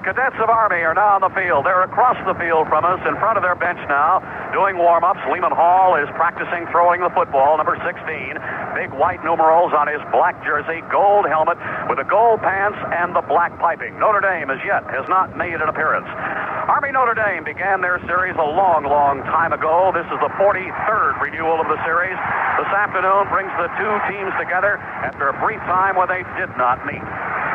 cadets of Army are now on the field. They're across the field from us, in front of their bench now, doing warm-ups. Lehman Hall is practicing throwing the football, number 16. Big white numerals on his black jersey, gold helmet with the gold pants and the black piping. Notre Dame, as yet, has not made an appearance. Army Notre Dame began their series a long, long time ago. This is the 43rd renewal of the series. This afternoon brings the two teams together after a brief time where they did not meet.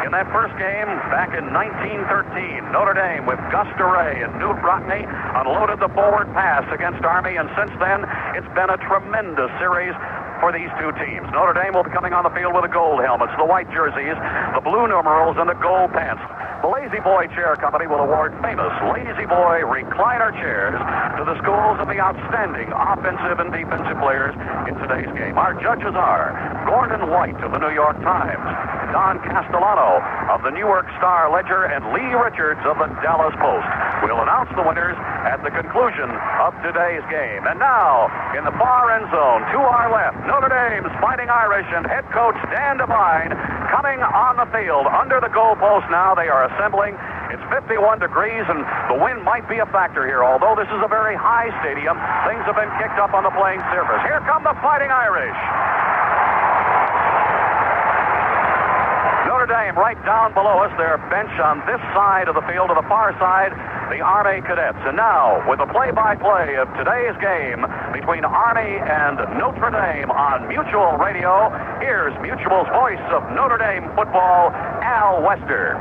In that first game, back in 1913, Notre Dame with Gus DeRay and Newt Rockne unloaded the forward pass against Army, and since then, it's been a tremendous series for these two teams. Notre Dame will be coming on the field with the gold helmets, the white jerseys, the blue numerals, and the gold pants. The Lazy Boy Chair Company will award famous Lazy Boy recliner chairs to the schools of the outstanding offensive and defensive players in today's game. Our judges are Gordon White of the New York Times, Don Castellano of the Newark Star-Ledger, and Lee Richards of the Dallas Post. We'll announce the winners at the conclusion of today's game. And now, in the far end zone, to our left, Notre Dame's Fighting Irish and head coach Dan Devine coming on the field under the goalpost now. They are assembling. It's 51 degrees, and the wind might be a factor here. Although this is a very high stadium, things have been kicked up on the playing surface. Here come the Fighting Irish. Notre Dame right down below us, their bench on this side of the field. To the far side, the Army cadets. And now, with the play-by-play of today's game between Army and Notre Dame on Mutual Radio, here's Mutual's voice of Notre Dame football, Al Wester.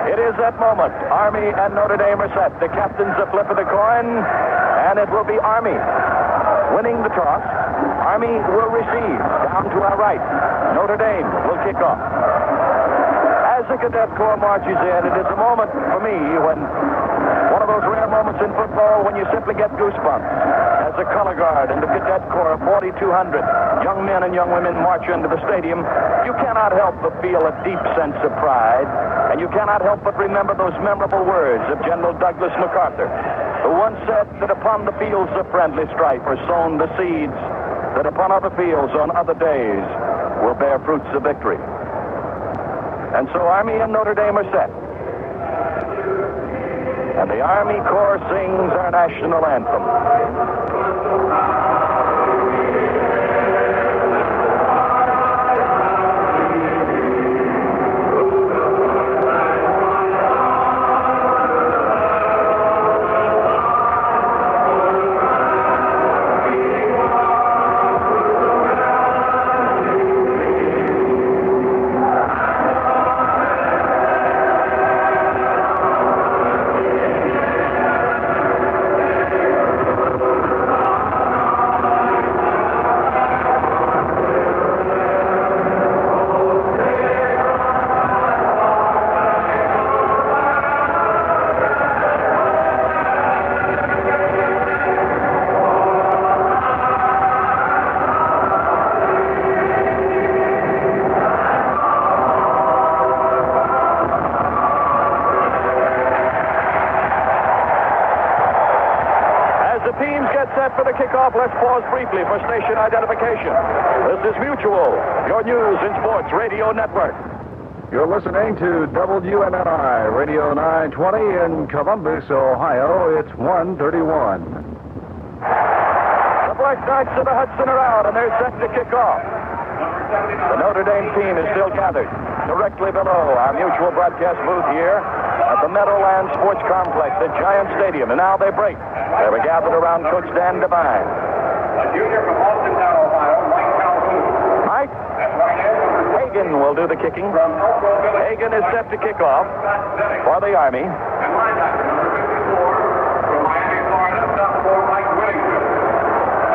It is that moment. Army and Notre Dame are set. The captain's a flip of the coin, and it will be Army winning the toss. Army will receive down to our right. Notre Dame will kick off. As the Cadet Corps marches in, it is a moment for me when one of those rare moments in football when you simply get goosebumps. As the color guard and the Cadet Corps, 4,200 young men and young women march into the stadium, you cannot help but feel a deep sense of pride, and you cannot help but remember those memorable words of General Douglas MacArthur, who once said that upon the fields of friendly strife are sown the seeds that upon other fields on other days will bear fruits of victory. And so Army and Notre Dame are set. And the Army Corps sings our national anthem. Teams get set for the kickoff. Let's pause briefly for station identification. This is Mutual, your news and sports radio network. You're listening to WMNI Radio 920 in Columbus, Ohio. It's 1:31. The Black Knights of the Hudson are out, and they're set to kick off. The Notre Dame team is still gathered directly below our Mutual broadcast booth here at the Meadowlands Sports Complex at Giant Stadium. And now they break. They were gathered around Coach Dan Devine. A junior from Austintown, Ohio, Mike Calhoun. Mike? That's right, Hagan will do the kicking. From Elko Village. Hagan is set to kick off for the Army. And linebacker number 54 from Miami, Florida, sophomore Mike Whittington.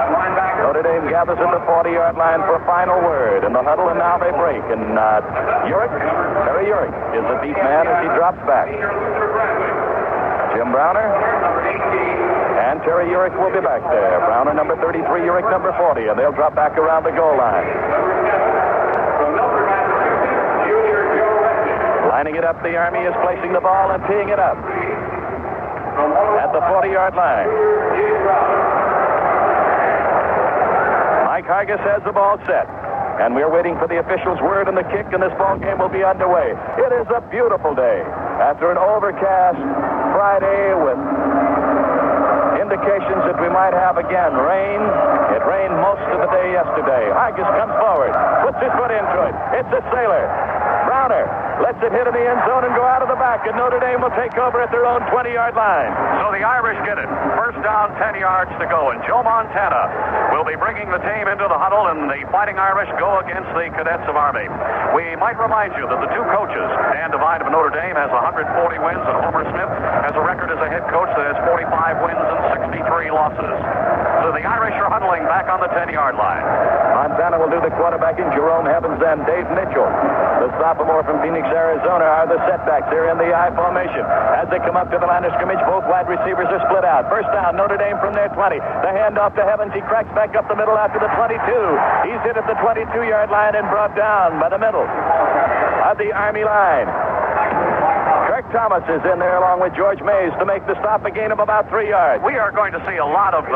And linebacker. Notre Dame gathers at the 40-yard line for a final word in the huddle, and now they break. And Terry Urick is the deep man as he drops back. Jim Browner and Terry Urick will be back there. Browner number 33, Urick number 40, and they'll drop back around the goal line. Lining it up, the Army is placing the ball and teeing it up at the 40-yard line. Mike Hargis has the ball set, and we're waiting for the official's word on the kick, and this ball game will be underway. It is a beautiful day. after an overcast Friday with indications that we might have again rain. It rained most of the day yesterday. Hargis comes forward, puts his foot into it. It's a sailor. Browner lets it hit in the end zone and go out of the back, and Notre Dame will take over at their own 20-yard line. So the Irish get it. First down, 10 yards to go, and Joe Montana will be bringing the team into the huddle, and the Fighting Irish go against the Cadets of Army. We might remind you that the two coaches, Dan Devine of Notre Dame has 140 wins, and Homer Smith has a record as a head coach that has 45 wins and 63 losses. So the Irish are huddling back on the 10-yard line. Montana will do the quarterbacking. Jerome Evans and Dave Mitchell, the sophomore from Phoenix, Arizona, are the setbacks. They're in the I formation. As they come up to the line of scrimmage, both wide receivers are split out. First down, Notre Dame from their 20. The handoff to Evans. He cracks back up the middle after the 22. He's hit at the 22-yard line and brought down by the middle of the Army line. Kirk Thomas is in there along with George Mays to make the stop, a gain of about 3 yards. We are going to see a lot of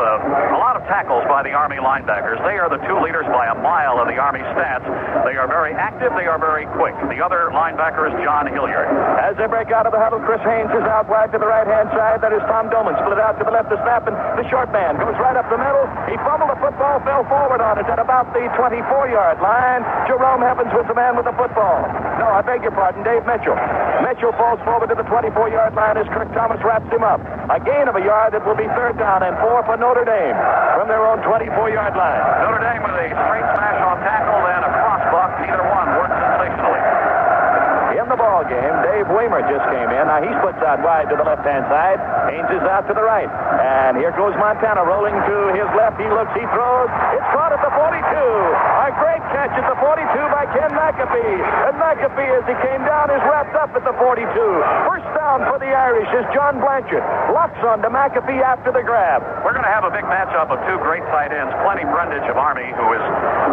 tackles by the Army linebackers. They are the two leaders by a mile in the Army stats. They are very active. They are very quick. The other linebacker is John Hilliard. As they break out of the huddle, Chris Haynes is out wide to the right-hand side. That is Tom Doman. Split out to the left to snap, and the short man goes right up the middle. He fumbled the football, fell forward on it at about the 24-yard line. Jerome Evans was the man with the football. No, I beg your pardon, Dave Mitchell. Mitchell falls forward to the 24-yard line as Kirk Thomas wraps him up. A gain of a yard. That will be third down and 4 for Notre Dame from their own 24-yard line. Notre Dame with a straight smash on tackle, then a cross buck. Neither one worked sensationally. In the ball game, Dave Weimer just came in. Now he splits out wide to the left-hand side. Haynes is out to the right. And here goes Montana rolling to his left. He looks, he throws. It's caught at the 42. A great catch at the 42 by Ken McAfee. And McAfee, as he came down, is wrapped up at the 42. First down for the Irish is John Blanchard. Locks on to McAfee after the grab. We're going to have a big matchup of two great tight ends. Plenty Brundage of Army, who is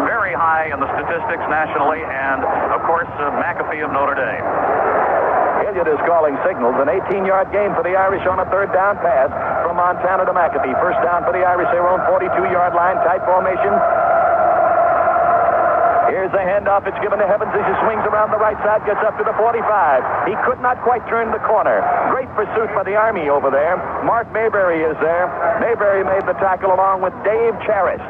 very high in the statistics nationally, and, of course, McAfee of Notre Dame. Hilliard is calling signals. An 18-yard gain for the Irish on a third down pass from Montana to McAfee. First down for the Irish. Their own 42-yard line, tight formation. Here's a handoff. It's given to Evans as he swings around the right side, gets up to the 45. He could not quite turn the corner. Great pursuit by the Army over there. Mark Mayberry is there. Mayberry made the tackle along with Dave Charis.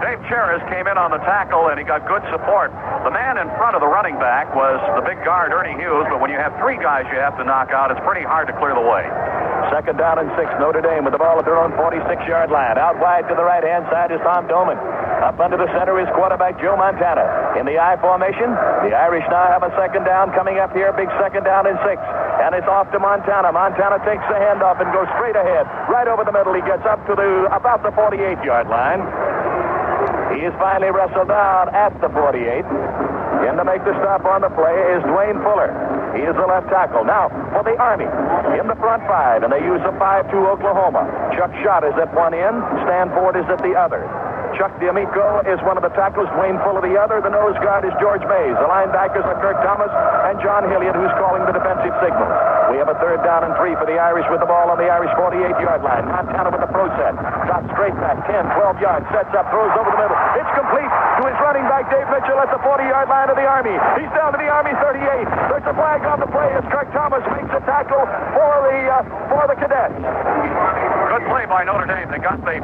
Dave Charis came in on the tackle, and he got good support. The man in front of the running back was the big guard, Ernie Hughes, but when you have three guys you have to knock out, it's pretty hard to clear the way. Second down and 6. Notre Dame with the ball at their own 46-yard line. Out wide to the right-hand side is Tom Doman. Up under the center is quarterback Joe Montana. In the I formation, the Irish now have a second down coming up here. Big second down and 6. And it's off to Montana. Montana takes the handoff and goes straight ahead. Right over the middle. He gets up to about the 48-yard line. He is finally wrestled down at the 48. In to make the stop on the play is Dwayne Fuller. He is the left tackle. Now, for the Army, in the front 5, and they use a 5-2 Oklahoma. Chuck Schott is at one end. Stan Ford is at the other. Chuck D'Amico is one of the tackles, Dwayne Fuller the other. The nose guard is George Mays. The linebackers are Kirk Thomas and John Hilliard, who's calling the defensive signals. We have a third down and 3 for the Irish with the ball on the Irish 48-yard line. Montana with the pro set. Drops straight back, 10, 12 yards, sets up, throws over the middle. It's complete to his running back, Dave Mitchell, at the 40-yard line of the Army. He's down to the Army 38. There's a flag on the play as Kirk Thomas makes a tackle for the Cadets. Good play by Notre Dame. They got the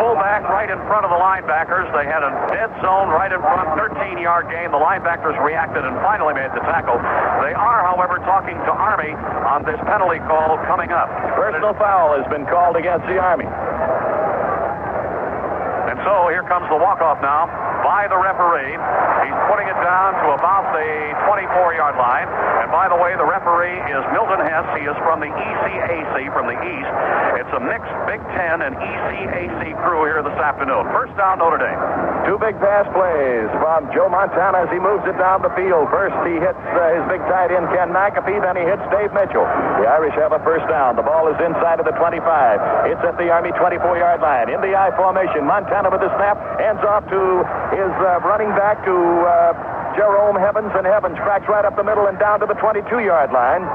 fullback right in front of the linebackers. They had a dead zone right in front, 13-yard gain. The linebackers reacted and finally made the tackle. They are, however, talking to Army on this penalty call coming up. Personal foul has been called against the Army. And so here comes the walk-off now by the referee. He's putting it down to about the 24-yard line. And by the way, the referee is Milton Hess. He is from the ECAC, from the East. It's a mixed Big Ten and ECAC crew here this afternoon. First down, Notre Dame. Two big pass plays from Joe Montana as he moves it down the field. First, he hits his big tight end, Ken McAfee. Then he hits Dave Mitchell. The Irish have a first down. The ball is inside of the 25. It's at the Army 24-yard line. In the I formation, Montana with the snap. Hands off to his running back to Jerome Evans. And Evans cracks right up the middle and down to the 22-yard line.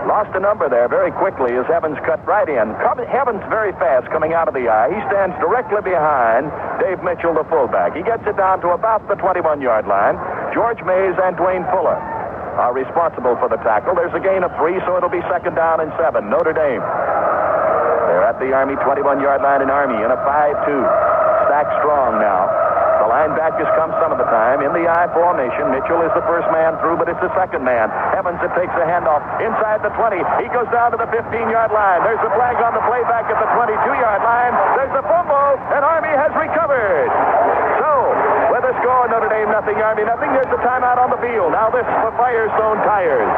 Lost a number there very quickly as Evans cut right in. Evans very fast coming out of the I. He stands directly behind Dave Mitchell, the fullback. He gets it down to about the 21-yard line. George Mays and Dwayne Fuller are responsible for the tackle. There's a gain of 3, so it'll be second down and 7. Notre Dame. They're at the Army 21-yard line in Army in a 5-2. Stacked strong now. The linebackers come some of the time in the I formation. Mitchell is the first man through, but it's the second man. Evans, it takes a handoff inside the 20. He goes down to the 15-yard line. There's a flag on the playback at the 22-yard line. There's a fumble, and Army has recovered. So, with a score, Notre Dame nothing, Army nothing. There's a timeout on the field. Now this for Firestone Tires.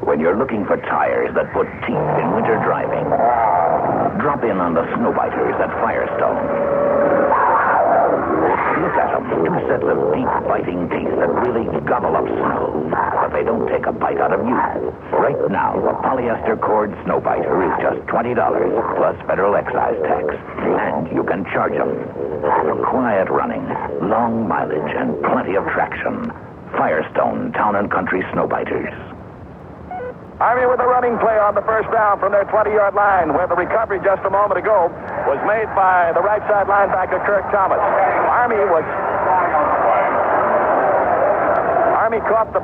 When you're looking for tires that put teeth in winter driving, drop in on the Snowbiters at Firestone. Look at them. 2 sets of deep, biting teeth that really gobble up snow. But they don't take a bite out of you. Right now, a polyester cord Snowbiter is just $20 plus federal excise tax. And you can charge them. For quiet running, long mileage, and plenty of traction. Firestone Town and Country Snowbiters. Army with a running play on the first down from their 20-yard line, where the recovery just a moment ago was made by the right side linebacker, Kirk Thomas. Army caught the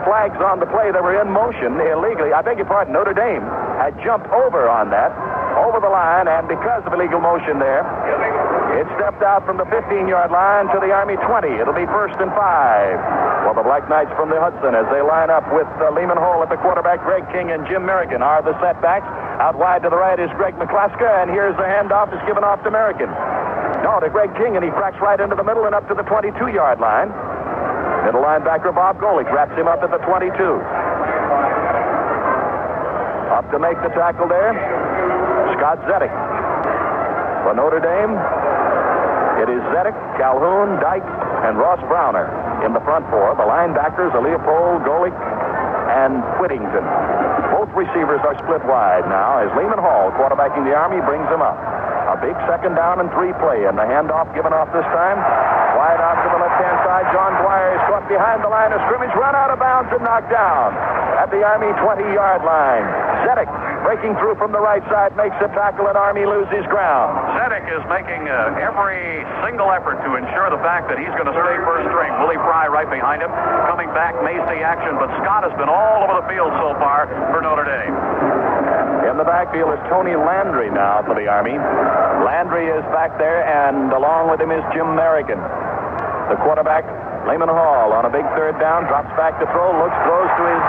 flags on the play that were in motion illegally. I beg your pardon, Notre Dame had jumped over on that, over the line, and because of illegal motion there, it stepped out from the 15-yard line to the Army 20. It'll be first and 5. Well, the Black Knights from the Hudson, as they line up with Lehman Hall at the quarterback, Greg King and Jim Merrigan are the setbacks. Out wide to the right is Greg McClaska, and here's the handoff is given off to Merrigan. No, to Greg King, and he cracks right into the middle and up to the 22-yard line. Middle linebacker Bob Golick wraps him up at the 22. Up to make the tackle there, Scott Zedek. For Notre Dame, it is Zedek, Calhoun, Dyke, and Ross Browner in the front four. The linebackers are Leopold, Golick, and Whittington. Both receivers are split wide now as Lehman Hall, quarterbacking the Army, brings them up. A big second down and 3 play, and the handoff given off this time. Wide out to the left-hand side. John Dwyer is caught behind the line of scrimmage, run out of bounds and knocked down at the Army 20-yard line. Zedek breaking through from the right side makes a tackle, and Army loses ground. Zedek is making every single effort to ensure the fact that he's going to stay first string. Willie Fry right behind him, coming back, may see action, but Scott has been all over the field so far for Notre Dame. In the backfield is Tony Landry now for the Army. Landry is back there, and along with him is Jim Merrigan. The quarterback, Lehman Hall, on a big third down, drops back to throw, throws to his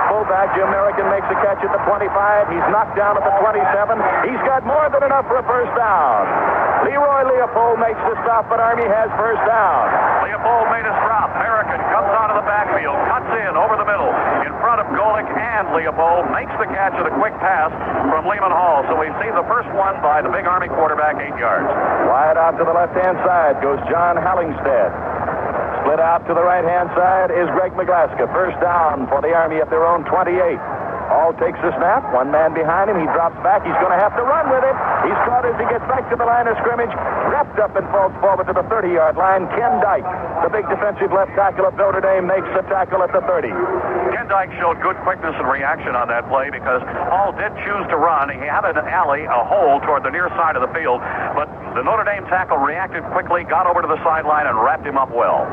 fullback. Jim Merrigan makes a catch at the 25. He's knocked down at the 27. He's got more than enough for a first down. Leroy Leopold makes the stop, but Army has first down. Leopold made his drop. Merrigan comes out of the backfield, cuts in over the middle, in front of Golick, and Leopold makes the catch of the quick pass from Lehman Hall. So we've seen the first one by the big Army quarterback, 8 yards. Wide out to the left-hand side goes John Hallingstead. Split out to the right-hand side is Greg McGlaska. First down for the Army at their own 28. Hall takes the snap. One man behind him. He drops back. He's going to have to run with it. He's caught as he gets back to the line of scrimmage. Wrapped up and falls forward to the 30-yard line. Ken Dyke, the big defensive left tackle of Notre Dame, makes the tackle at the 30. Ken Dyke showed good quickness and reaction on that play because Hall did choose to run. He had an alley, a hole toward the near side of the field, but the Notre Dame tackle reacted quickly, got over to the sideline, and wrapped him up well.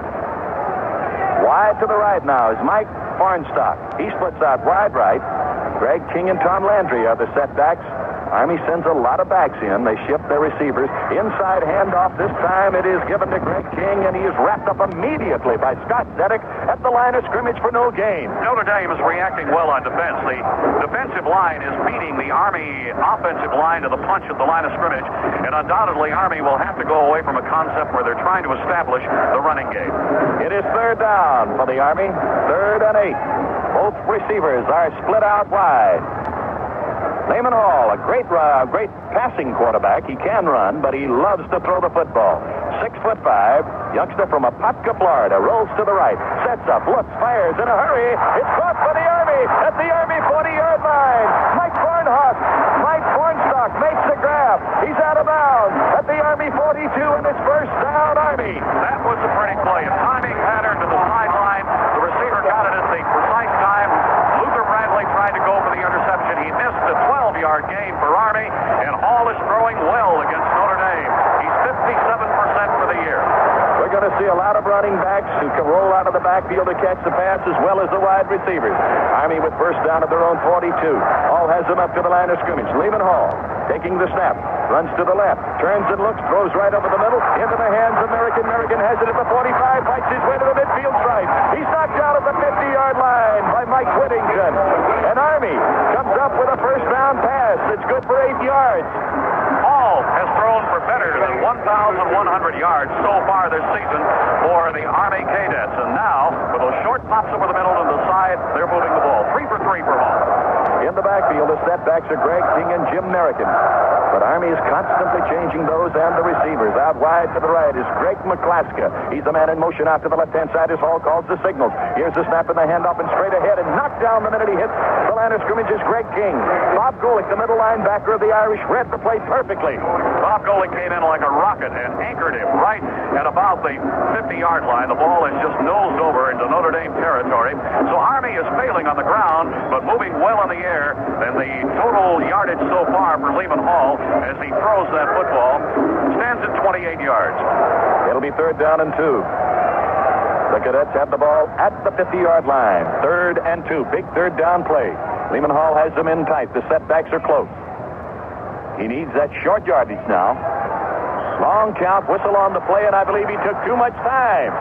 Wide to the right now is Mike Farnstock. He splits out wide right. Greg King and Tom Landry are the setbacks. Army sends a lot of backs in. They shift their receivers. Inside handoff. This time it is given to Greg King, and he is wrapped up immediately by Scott Zedek at the line of scrimmage for no gain. Notre Dame is reacting well on defense. The defensive line is beating the Army offensive line to the punch at the line of scrimmage, and undoubtedly Army will have to go away from a concept where they're trying to establish the running game. It is third down for the Army. 3rd and 8. Both receivers are split out wide. Lehman Hall, a great passing quarterback. He can run, but he loves to throw the football. 6'5", youngster from Apopka, Florida, rolls to the right, sets up, looks, fires in a hurry. It's caught for the Army at the Army 40-yard line. Mike Farnstock makes the grab. He's out of bounds at the Army 42, and it's first down Army. That was a pretty play. A timing pattern to the sideline. The receiver got it at the precise time. Luther Bradley tried to go for the interception. He missed the 12-yard gain for Army, and Hall is throwing well against Notre Dame. He's 57% for the year. We're going to see a lot of running backs who can roll out of the backfield to catch the pass as well as the wide receivers. Army with first down at their own 42. Hall has them up to the line of scrimmage. Lehman Hall taking the snap. Runs to the left. Turns and looks. Throws right over the middle. Into the hands of American. American has it at the 45. Fights his way to the midfield stripe. He's knocked out at the 50-yard line by Mike Whittington. And Army comes up with a first down pass that's good for 8 yards. Hall has thrown for better than 1,100 yards so far this season for the Army Cadets. And now, with those short pops over the middle and the side, they're moving the ball. 3 for 3 for Hall. In the backfield, the setbacks are Greg King and Jim American. But Army is constantly changing those and the receivers. Out wide to the right is Greg McClaska. He's the man in motion out to the left-hand side as Hall calls the signals. Here's the snap and the handoff and straight ahead and knocked down the minute he hits the line of scrimmage is Greg King. Bob Golick, the middle linebacker of the Irish, read the play perfectly. Bob Golick came in like a rocket and anchored him right at about the 50-yard line. The ball is just nosed over into Notre Dame territory. So Army is failing on the ground, but moving well in the air. And the total yardage so far for Lehman Hall as he throws that football stands at 28 yards. It'll be third down and 2. The Cadets have the ball at the 50-yard line. 3rd and 2. Big third down play. Lehman Hall has them in tight. The setbacks are close. He needs that short yardage now. Long count, whistle on the play, and I believe he took too much time.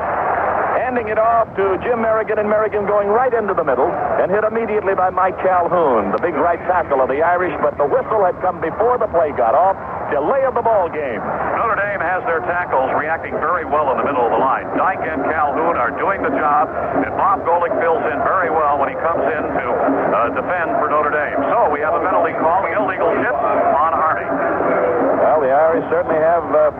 Handing it off to Jim Merrigan, and Merrigan going right into the middle and hit immediately by Mike Calhoun, the big right tackle of the Irish, but the whistle had come before the play got off. Delay of the ball game. Notre Dame has their tackles reacting very well in the middle of the line. Dyke and Calhoun are doing the job, and Bob Golick fills in very well when he comes in to defend for Notre Dame. So we have a penalty call, illegal hit on Army. Well, the Irish certainly have their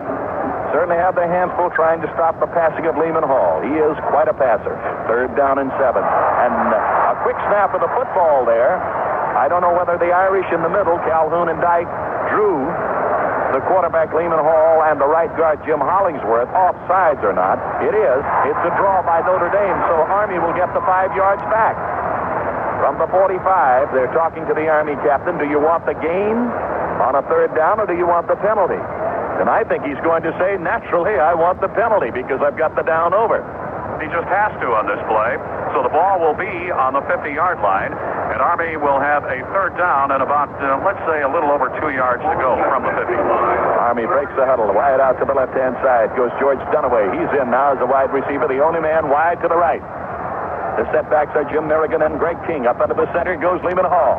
hands full trying to stop the passing of Lehman Hall. He is quite a passer. 3rd down and 7. And a quick snap of the football there. I don't know whether the Irish in the middle, Calhoun and Dyke, drew the quarterback Lehman Hall and the right guard Jim Hollingsworth offsides or not. It is. It's a draw by Notre Dame, so Army will get the 5 yards back. From the 45, they're talking to the Army captain. Do you want the gain on a 3rd down or do you want the penalty? And I think he's going to say, naturally, I want the penalty because I've got the down over. He just has to on this play. So the ball will be on the 50-yard line, and Army will have a 3rd down and about, let's say, a little over 2 yards to go from the 50. Army breaks the huddle. Wide out to the left-hand side goes George Dunaway. He's in now as a wide receiver, the only man wide to the right. The setbacks are Jim Merrigan and Greg King. Up into the center goes Lehman Hall.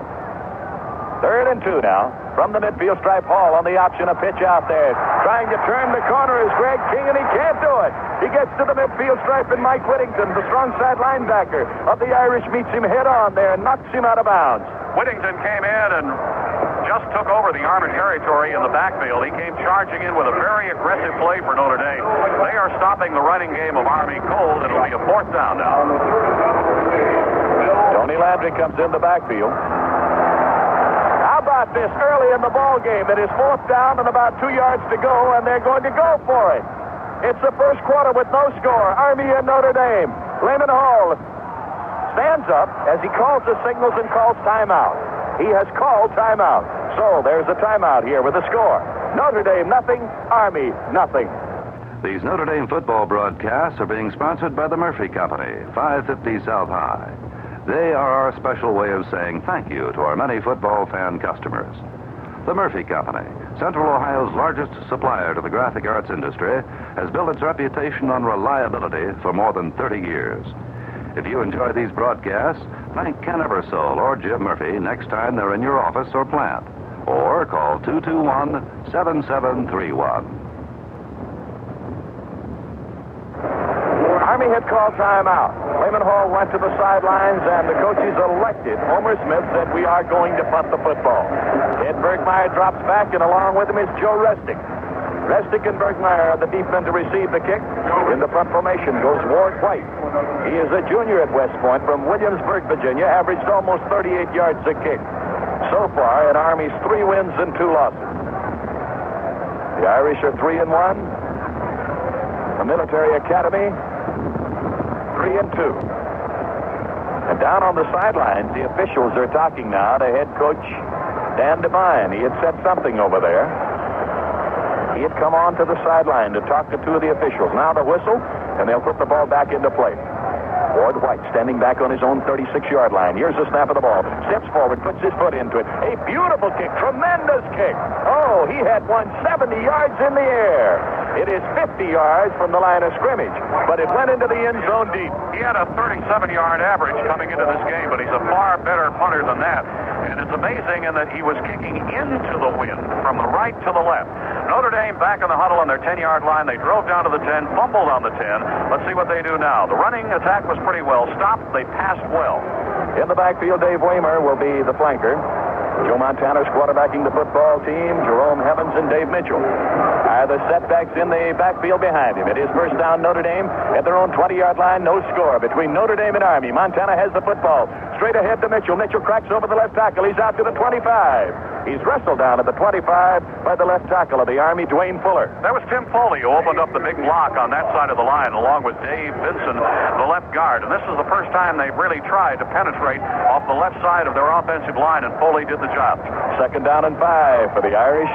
3rd and 2 now. From the midfield stripe, Hall on the option, a pitch out there. Trying to turn the corner is Greg King, and he can't do it. He gets to the midfield stripe, and Mike Whittington, the strong side linebacker of the Irish, meets him head on there and knocks him out of bounds. Whittington came in and just took over the Army territory in the backfield. He came charging in with a very aggressive play for Notre Dame. They are stopping the running game of Army cold. It'll be a 4th down now. Tony Landry comes in the backfield. How about this early in the ball game? It is 4th down and about 2 yards to go, and they're going to go for it. It's the first quarter with no score. Army and Notre Dame. Lehman Hall stands up as he calls the signals and calls timeout. He has called timeout. So there's a timeout here with a score. Notre Dame nothing, Army nothing. These Notre Dame football broadcasts are being sponsored by the Murphy Company, 550 South High. They are our special way of saying thank you to our many football fan customers. The Murphy Company, Central Ohio's largest supplier to the graphic arts industry, has built its reputation on reliability for more than 30 years. If you enjoy these broadcasts, thank Ken Eversole or Jim Murphy next time they're in your office or plant. Or call 221-7731. Army had called timeout. Lehman Hall went to the sidelines, and the coaches elected. Homer Smith said, we are going to punt the football. Ed Bergmeyer drops back, and along with him is Joe Restick. Restick and Bergmeyer are the deep men to receive the kick. In the front formation goes Ward White. He is a junior at West Point from Williamsburg, Virginia, averaged almost 38 yards a kick. So far, in Army's 3 wins and 2 losses. The Irish are 3-1. The Military Academy 3-2. And down on the sidelines, the officials are talking now to head coach Dan Devine. He had said something over there. He had come on to the sideline to talk to 2 of the officials. Now the whistle, and they'll put the ball back into play. Ward White standing back on his own 36-yard line. Here's the snap of the ball. Steps forward, puts his foot into it. A beautiful kick, tremendous kick. Oh, he had one 70 yards in the air. It is 50 yards from the line of scrimmage, but it went into the end zone deep. He had a 37-yard average coming into this game, but he's a far better punter than that. And it's amazing in that he was kicking into the wind from the right to the left. Notre Dame back in the huddle on their 10-yard line. They drove down to the 10, fumbled on the 10. Let's see what they do now. The running attack was pretty well stopped. They passed well. In the backfield, Dave Waymer will be the flanker. Joe Montana's quarterbacking the football team. Jerome Evans and Dave Mitchell are the setbacks in the backfield behind him. It is first down, Notre Dame at their own 20-yard line. No score between Notre Dame and Army. Montana has the football. Straight ahead to Mitchell. Mitchell cracks over the left tackle. He's out to the 25. He's wrestled down at the 25 by the left tackle of the Army, Dwayne Fuller. That was Tim Foley who opened up the big block on that side of the line, along with Dave Vinson, the left guard. And this is the first time they've really tried to penetrate off the left side of their offensive line, and Foley did the job. Second down and 5 for the Irish.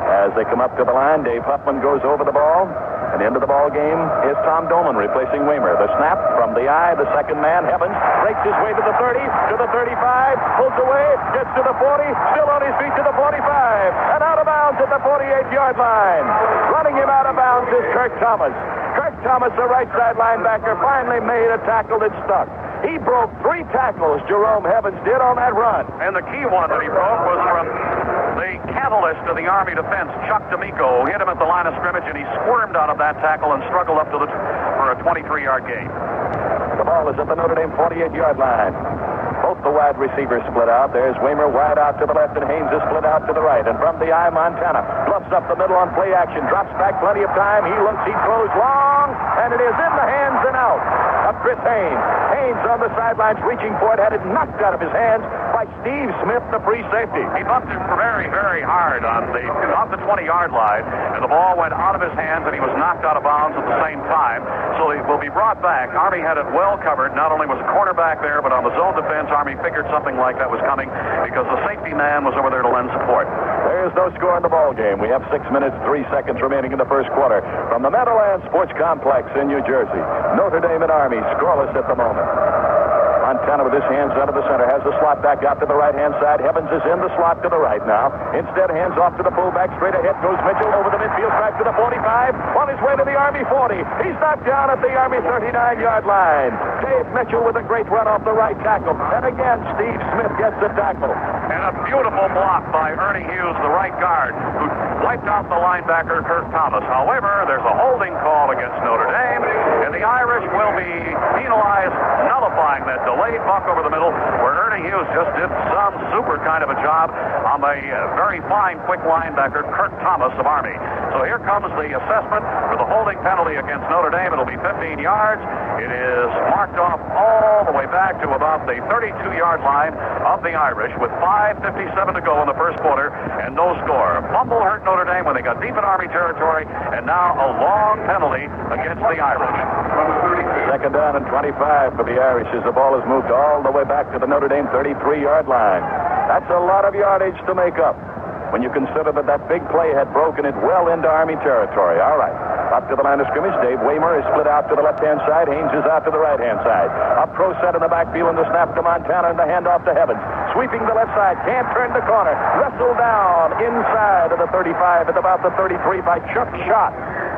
As they come up to the line, Dave Huffman goes over the ball. And into the ball game is Tom Doman replacing Waymer. The snap from the eye, the second man, Evans, breaks his way to the 30, to the 35, pulls away, gets to the 40, still on his feet to the 45, and out of bounds at the 48-yard line. Running him out of bounds is Kirk Thomas. Kirk Thomas, the right side linebacker, finally made a tackle that stuck. He broke 3 tackles, Jerome Evans did on that run. And the key one that he broke was from the catalyst of the Army defense, Chuck D'Amico, hit him at the line of scrimmage, and he squirmed out of that tackle and struggled up to for a 23-yard gain. The ball is at the Notre Dame 48-yard line. Both the wide receivers split out. There's Waymer wide out to the left, and Haynes is split out to the right. And from the eye, Montana bluffs up the middle on play action, drops back plenty of time. He looks, he throws long, and it is in the hands and out of Chris Haynes. Haynes on the sidelines reaching for it, had it knocked out of his hands by Steve Smith, the free safety. He bumped him very, very hard off the 20-yard line, and the ball went out of his hands, and he was knocked out of bounds at the same time. So he will be brought back. Army had it well covered. Not only was a cornerback there, but on the zone defense, Army figured something like that was coming because the safety man was over there to lend support. There's no score in the ball game. We have 6 minutes, 3 seconds remaining in the first quarter. From the Meadowlands Sports Complex in New Jersey, Notre Dame and Army scoreless at the moment. Montana with his hands out of the center has the slot back out to the right-hand side. Evans is in the slot to the right now. Instead, hands off to the fullback. Straight ahead goes Mitchell over the midfield track to the 45. On his way to the Army 40. He's knocked down at the Army 39-yard line. Dave Mitchell with a great run off the right tackle. And again, Steve Smith gets the tackle. And a beautiful block by Ernie Hughes, the right guard, who wiped out the linebacker, Kirk Thomas. However, there's a holding call against Notre Dame, and the Irish will be penalized, nullifying that delayed buck over the middle, where Ernie Hughes just did some super kind of a job on the very fine, quick linebacker, Kirk Thomas of Army. So here comes the assessment for the holding penalty against Notre Dame. It'll be 15 yards. It is marked off all the way back to about the 32-yard line of the Irish with 5:57 to go in the first quarter and no score. Fumble hurt Notre Dame when they got deep in Army territory, and now a long penalty against the Irish. Second down and 25 for the Irish as the ball is moved all the way back to the Notre Dame 33-yard line. That's a lot of yardage to make up when you consider that big play had broken it well into Army territory. All right. Up to the line of scrimmage, Dave Waymer is split out to the left-hand side. Haynes is out to the right-hand side. A pro set in the backfield, and the snap to Montana and the handoff to Evans. Sweeping the left side, can't turn the corner. Wrestled down inside of the 35 at about the 33 by Chuck Schott,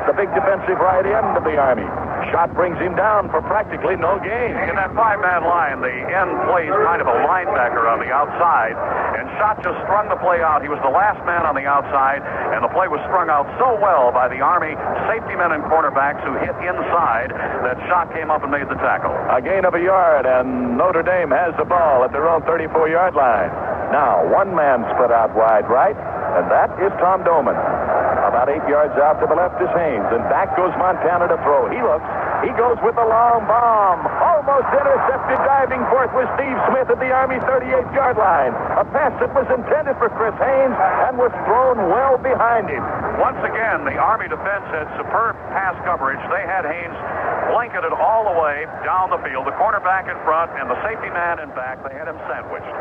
the big defensive right end of the Army. Schott brings him down for practically no gain. In that 5-man line, the end plays kind of a linebacker on the outside, and Schott just strung the play out. He was the last man on the outside, and the play was strung out so well by the Army safety men and cornerbacks who hit inside that Schott came up and made the tackle. A gain of a yard, and Notre Dame has the ball at their own 34-yard line. Now, one man split out wide right, and that is Tom Doman. About 8 yards out to the left is Haynes, and back goes Montana to throw. He looks. He goes with the long bomb. Almost intercepted diving for it was Steve Smith at the Army 38-yard line. A pass that was intended for Chris Haynes and was thrown well behind him. Once again, the Army defense had superb pass coverage. They had Haynes blanketed all the way down the field. The cornerback in front and the safety man in back. They had him sandwiched.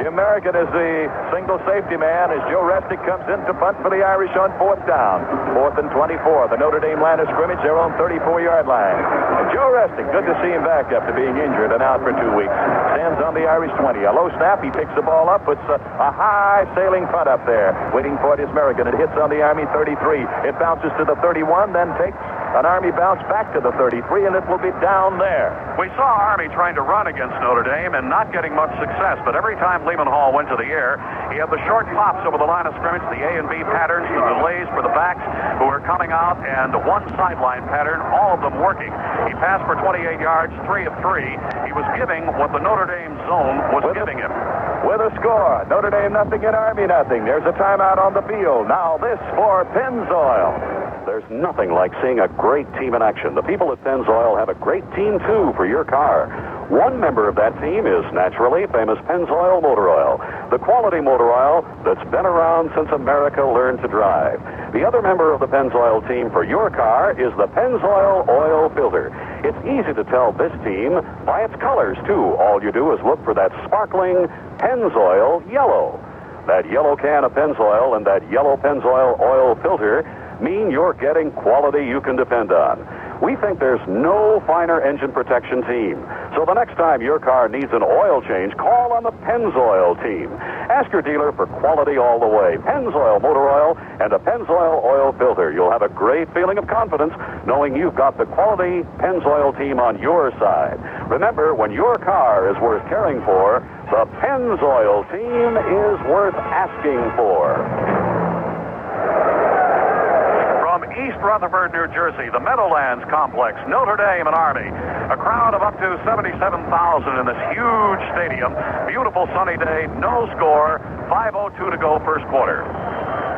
Jim Merrigan is the single safety man as Joe Resnick comes in to punt for the Irish on 4th down. 4th and 24. The Notre Dame line of scrimmage, their own 34-yard line. And Joe Resnick, good to see him back after being injured and out for 2 weeks. Stands on the Irish 20. A low snap. He picks the ball up, puts a high sailing punt up there. Waiting for it is Merrigan. It hits on the Army 33. It bounces to the 31, then takes an Army bounce back to the 33, and it will be down there. We saw Army trying to run against Notre Dame and not getting much success, but every time Lehman Hall went to the air, he had the short pops over the line of scrimmage, the A and B patterns, the delays for the backs who were coming out, and one sideline pattern, all of them working. He passed for 28 yards, 3 of 3. He was giving what the Notre Dame zone was giving him. With a score, Notre Dame nothing and Army nothing. There's a timeout on the field. Now this for Pennzoil. There's nothing like seeing a great team in action. The people at Pennzoil have a great team, too, for your car. One member of that team is, naturally, famous Pennzoil Motor Oil, the quality motor oil that's been around since America learned to drive. The other member of the Pennzoil team for your car is the Pennzoil Oil Filter. It's easy to tell this team by its colors, too. All you do is look for that sparkling Pennzoil yellow. That yellow can of Pennzoil and that yellow Pennzoil oil filter mean you're getting quality you can depend on. We think there's no finer engine protection team. So the next time your car needs an oil change, call on the Pennzoil team. Ask your dealer for quality all the way. Pennzoil motor oil and a Pennzoil oil filter. You'll have a great feeling of confidence knowing you've got the quality Pennzoil team on your side. Remember, when your car is worth caring for, the Pennzoil team is worth asking for. East Rutherford, New Jersey, the Meadowlands Complex, Notre Dame and Army. A crowd of up to 77,000 in this huge stadium. Beautiful sunny day, no score, 5:02 to go first quarter.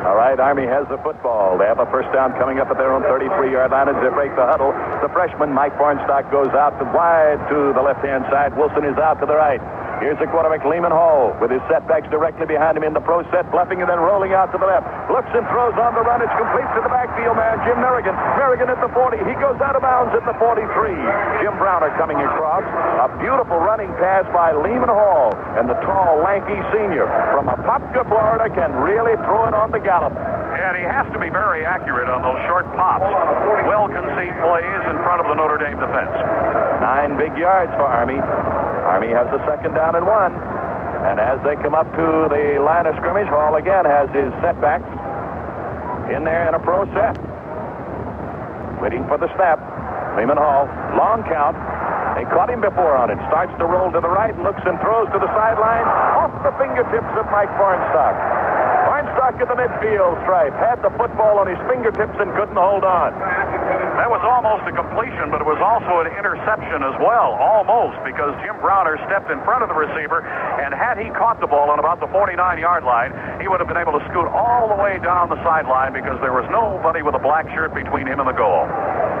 All right, Army has the football. They have a first down coming up at their own 33-yard line as they break the huddle. The freshman, Mike Barnstock, goes out to wide to the left-hand side. Wilson is out to the right. Here's the quarterback, Lehman Hall, with his setbacks directly behind him in the pro set, bluffing and then rolling out to the left. Looks and throws on the run. It's complete to the backfield man, Jim Merrigan. Merrigan at the 40. He goes out of bounds at the 43. Jim Browner coming across. A beautiful running pass by Lehman Hall. And the tall, lanky senior from Apopka, Florida, can really throw it on the gallop. And he has to be very accurate on those short pops. Well-conceived plays in front of the Notre Dame defense. 9 big yards for Army. Army has a second down and 1. And as they come up to the line of scrimmage, Hall again has his setbacks in there in a pro set. Waiting for the snap. Lehman Hall, long count. They caught him before on it. Starts to roll to the right, looks and throws to the sideline. Off the fingertips of Mike Barnstock. Barnstock in the midfield stripe. Had the football on his fingertips and couldn't hold on. That was almost a completion, but it was also an interception as well. Almost, because Jim Browner stepped in front of the receiver, and had he caught the ball on about the 49-yard line, he would have been able to scoot all the way down the sideline because there was nobody with a black shirt between him and the goal.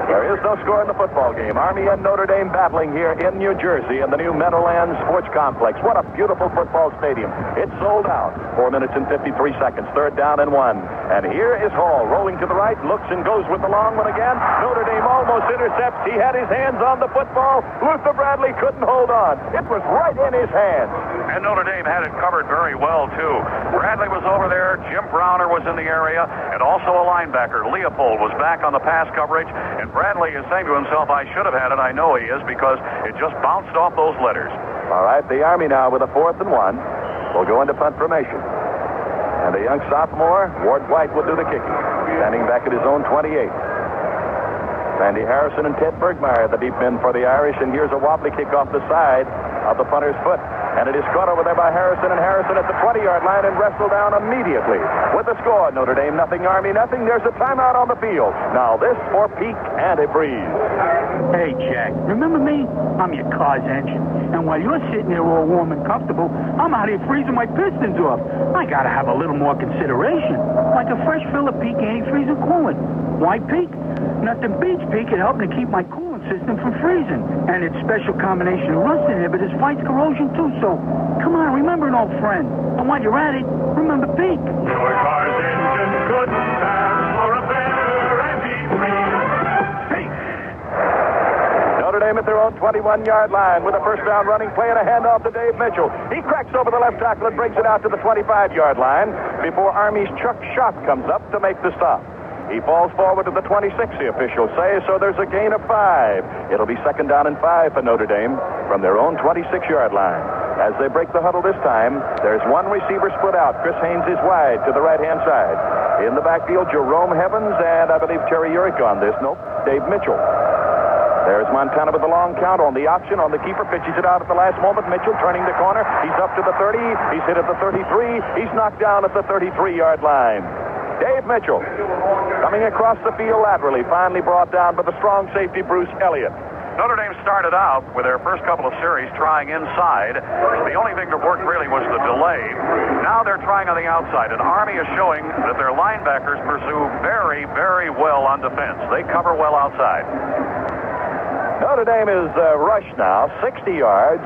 There is no score in the football game. Army and Notre Dame battling here in New Jersey in the new Meadowlands Sports Complex. What a beautiful football stadium. It's sold out. 4 minutes and 53 seconds. Third down and 1. And here is Hall rolling to the right, looks and goes with the long one again. Notre Dame almost intercepts. He had his hands on the football. Luther Bradley couldn't hold on. It was right in his hands. And Notre Dame had it covered very well, too. Bradley was over there. Jim Browner was in the area. And also a linebacker, Leopold, was back on the pass coverage. And Bradley is saying to himself, I should have had it. I know he is because it just bounced off those letters. All right, the Army now with a 4th and 1 will go into punt formation. And the young sophomore, Ward White, will do the kicking. Standing back at his own 28. Sandy Harrison and Ted Bergmeyer, the deep men for the Irish. And here's a wobbly kick off the side of the punter's foot. And it is caught over there by Harrison, and Harrison at the 20-yard line and wrestled down immediately. With the score, Notre Dame nothing, Army nothing. There's a timeout on the field. Now this for Peak Antifreeze. Hey, Jack, remember me? I'm your car's engine. And while you're sitting there all warm and comfortable, I'm out here freezing my pistons off. I gotta have a little more consideration. Like a fresh fill of Peak Antifreeze and coolant. Why Peak? Nothing beats Peak at helping to keep my coolant system from freezing. And its special combination of rust inhibitors fights corrosion too. So, come on, remember an old friend. And while you're at it, remember Peak. Your car's engine couldn't ask for a better antifreeze. Notre Dame Dame at their own 21-yard line with a first down running play and a handoff to Dave Mitchell. He cracks over the left tackle and brings it out to the 25-yard line before Army's Chuck Schott comes up to make the stop. He falls forward to the 26, the officials say, so there's a gain of 5. It'll be second down and 5 for Notre Dame from their own 26-yard line. As they break the huddle this time, there's one receiver split out. Chris Haynes is wide to the right-hand side. In the backfield, Jerome Evans and I believe Terry Urick on this. Nope, Dave Mitchell. There's Montana with the long count on the option on the keeper. Pitches it out at the last moment. Mitchell turning the corner. He's up to the 30. He's hit at the 33. He's knocked down at the 33-yard line. Dave Mitchell coming across the field laterally, finally brought down by the strong safety Bruce Elliott. Notre Dame started out with their first couple of series trying inside. The only thing that worked really was the delay. Now they're trying on the outside, and Army is showing that their linebackers pursue very, very well on defense. They cover well outside. Notre Dame is rushed now 60 yards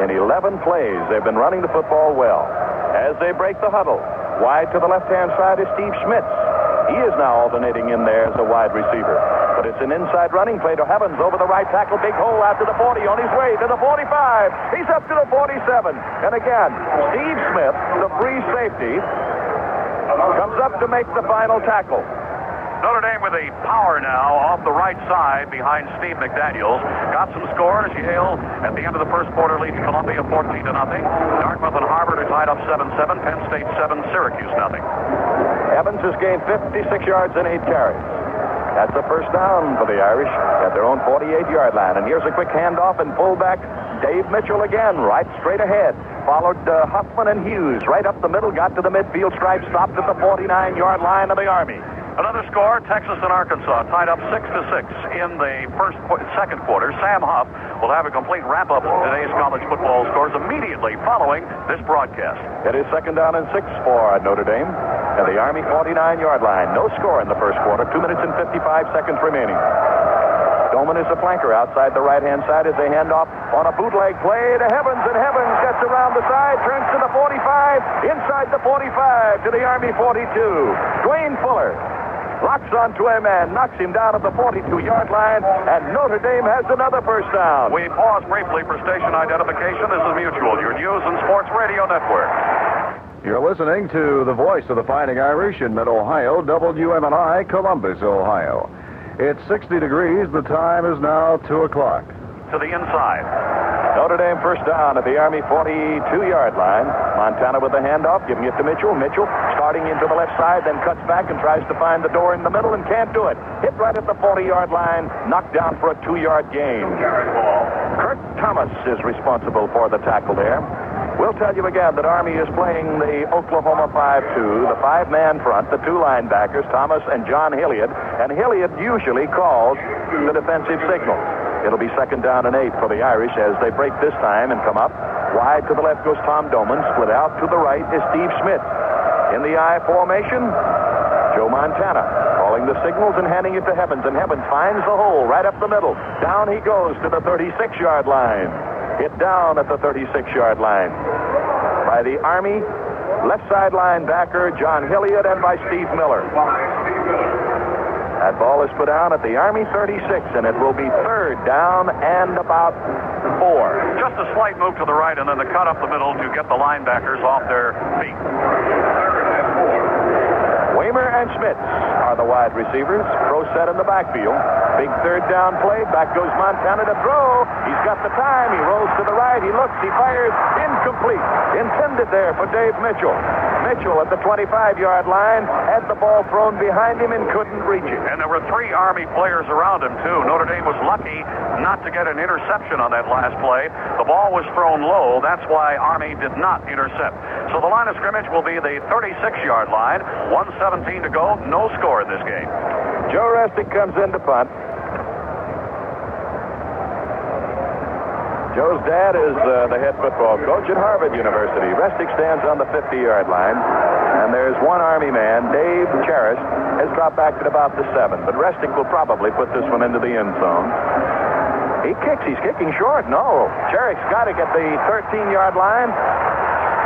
in 11 plays. They've been running the football well. As they break the huddle, wide to the left-hand side is Steve Schmitz. He is now alternating in there as a wide receiver. But it's an inside running play to Evans over the right tackle. Big hole out to the 40, on his way to the 45. He's up to the 47. And again, Steve Smith, the free safety, comes up to make the final tackle. Notre Dame with the power now off the right side behind Steve McDaniels. Got some scores. Yale at the end of the first quarter leads Columbia 14-0. Dartmouth and Harvard are tied up 7-7. Penn State 7, Syracuse 0. Evans has gained 56 yards and 8 carries. That's a first down for the Irish at their own 48-yard line. And here's a quick handoff and fullback Dave Mitchell again, right straight ahead. Followed Huffman and Hughes right up the middle, got to the midfield stripe, stopped at the 49-yard line of the Army. Another score, Texas and Arkansas tied up 6-6 in the second quarter. Sam Huff will have a complete wrap-up of today's college football scores immediately following this broadcast. It is second down and 6 for Notre Dame and the Army 49-yard line. No score in the first quarter, 2 minutes and 55 seconds remaining. Doman is the flanker outside the right-hand side as they hand off on a bootleg play to Evans, and Evans gets around the side, turns to the 45, inside the 45 to the Army 42. Dwayne Fuller locks onto him and knocks him down at the 42-yard line, and Notre Dame has another first down. We pause briefly for station identification. This is Mutual, your news and sports radio network. You're listening to the voice of the Fighting Irish in Mid-Ohio, WMNI, Columbus, Ohio. It's 60 degrees. The time is now 2 o'clock. To the inside. Notre Dame first down at the Army 42-yard line. Montana with the handoff, giving it to Mitchell. Mitchell starting into the left side, then cuts back and tries to find the door in the middle and can't do it. Hit right at the 40-yard line, knocked down for a 2-yard gain. Kurt Thomas is responsible for the tackle there. We'll tell you again that Army is playing the Oklahoma 5-2, the 5-man front, the 2 linebackers, Thomas and John Hilliard, and Hilliard usually calls the defensive signal. It'll be second down and 8 for the Irish as they break this time and come up. Wide to the left goes Tom Doman. Split out to the right is Steve Smith. In the I formation, Joe Montana calling the signals and handing it to Evans. And Evans finds the hole right up the middle. Down he goes to the 36-yard line. Hit down at the 36-yard line by the Army left side linebacker John Hilliard and by Steve Miller. That ball is put down at the Army 36, and it will be third down and about 4. Just a slight move to the right and then the cut up the middle to get the linebackers off their feet. Weimer and Schmitz are the wide receivers. Pro set in the backfield. Big third down play. Back goes Montana to throw. He's got the time. He rolls to the right. He looks. He fires. Incomplete. Intended there for Dave Mitchell. Mitchell at the 25-yard line had the ball thrown behind him and couldn't reach it. And there were 3 Army players around him, too. Notre Dame was lucky not to get an interception on that last play. The ball was thrown low. That's why Army did not intercept. So the line of scrimmage will be the 36-yard line. 1:17 to go. No score in this game. Joe Restic comes in to punt. Joe's dad is the head football coach at Harvard University. Restic stands on the 50-yard line, and there's one Army man, Dave Charis, has dropped back at about the 7, but Restic will probably put this one into the end zone. He kicks. He's kicking short. No. Charis got to get the 13-yard line.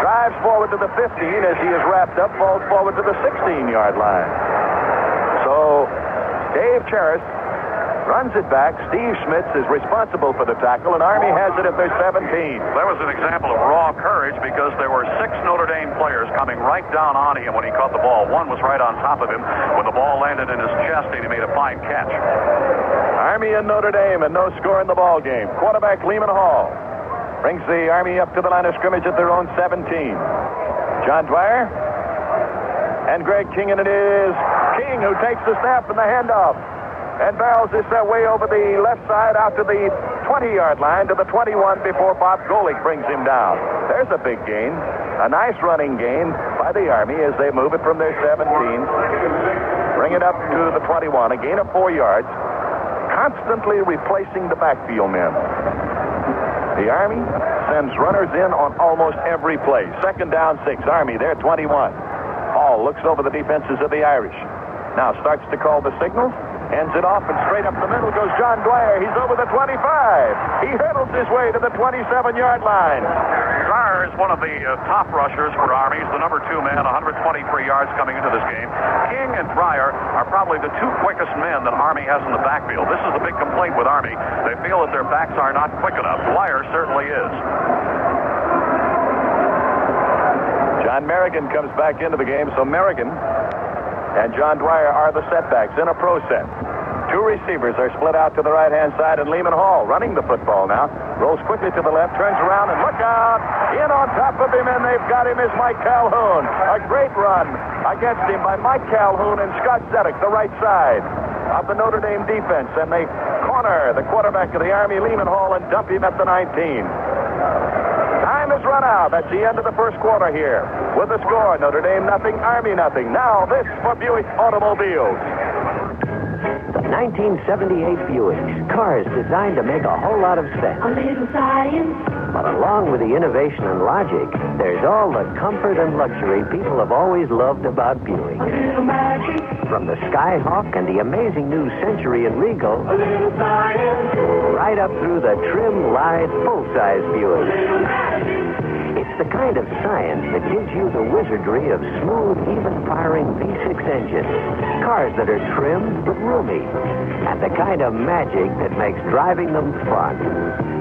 Drives forward to the 15 as he is wrapped up, falls forward to the 16-yard line. So Dave Charis runs it back. Steve Schmitz is responsible for the tackle, and Army has it at their 17. That was an example of raw courage because there were 6 Notre Dame players coming right down on him when he caught the ball. One was right on top of him when the ball landed in his chest, and he made a fine catch. Army and Notre Dame, and no score in the ball game. Quarterback Lehman Hall brings the Army up to the line of scrimmage at their own 17. John Dwyer and Greg King, and it is King who takes the snap and the handoff and barrels this way over the left side out to the 20-yard line to the 21 before Bob Golick brings him down. There's a big gain, a nice running gain by the Army as they move it from their 17, bring it up to the 21, a gain of 4 yards, constantly replacing the backfield men. The Army sends runners in on almost every play. Second down, 6. Army, they're 21. Hall looks over the defenses of the Irish. Now starts to call the signal. Ends it off, and straight up the middle goes John Dwyer. He's over the 25. He hurdles his way to the 27-yard line. Dwyer is one of the top rushers for Army. He's the number 2 man, 123 yards coming into this game. King and Dwyer are probably the 2 quickest men that Army has in the backfield. This is the big complaint with Army. They feel that their backs are not quick enough. Dwyer certainly is. John Merrigan comes back into the game, so Merrigan and John Dwyer are the setbacks in a pro set. 2 receivers are split out to the right-hand side, and Lehman Hall running the football now. Rolls quickly to the left, turns around, and look out! In on top of him, and they've got him is Mike Calhoun. A great run against him by Mike Calhoun and Scott Zedek, the right side of the Notre Dame defense. And they corner the quarterback of the Army, Lehman Hall, and dump him at the 19. Time has run out. That's the end of the first quarter here. With the score, Notre Dame nothing, Army nothing. Now this for Buick Automobiles. The 1978 Buick. Cars designed to make a whole lot of sense. A little science. But along with the innovation and logic, there's all the comfort and luxury people have always loved about Buick. A little magic. From the Skyhawk and the amazing new Century and Regal, A little science. right up through the trim, lithe, full-size Buick. It's the kind of science that gives you the wizardry of smooth, even-firing V6 engines. Cars that are trim but roomy. And the kind of magic that makes driving them fun.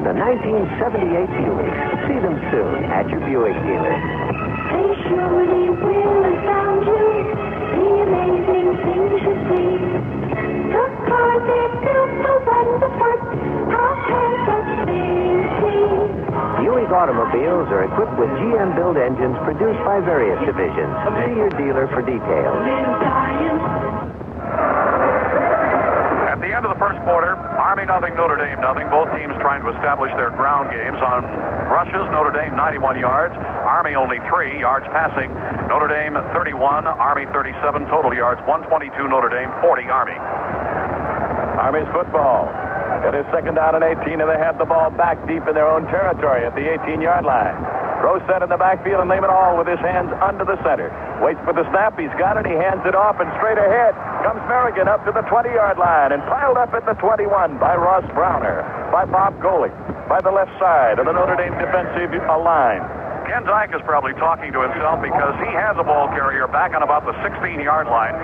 The 1978 Buick. See them soon at your Buick dealer. They surely will astound you. The amazing things you see. The cars they're built so wonderful. How can such things be? Buick automobiles are equipped with GM-built engines produced by various divisions. See your dealer for details. Little science. At the end of the first quarter, Army nothing, Notre Dame nothing. Both teams trying to establish their ground games on rushes. Notre Dame 91 yards, Army only 3 yards passing. Notre Dame 31, Army 37 total yards. 122 Notre Dame, 40 Army. Army's football. It is second down and 18, and they have the ball back deep in their own territory at the 18-yard line. Throw set in the backfield, and Lehman Hall with his hands under the center. Waits for the snap. He's got it. He hands it off, and straight ahead comes Merrigan up to the 20-yard line and piled up at the 21 by Ross Browner, by Bob Golick, by the left side of the Notre Dame defensive line. Ken Dyke is probably talking to himself because he has a ball carrier back on about the 16-yard line,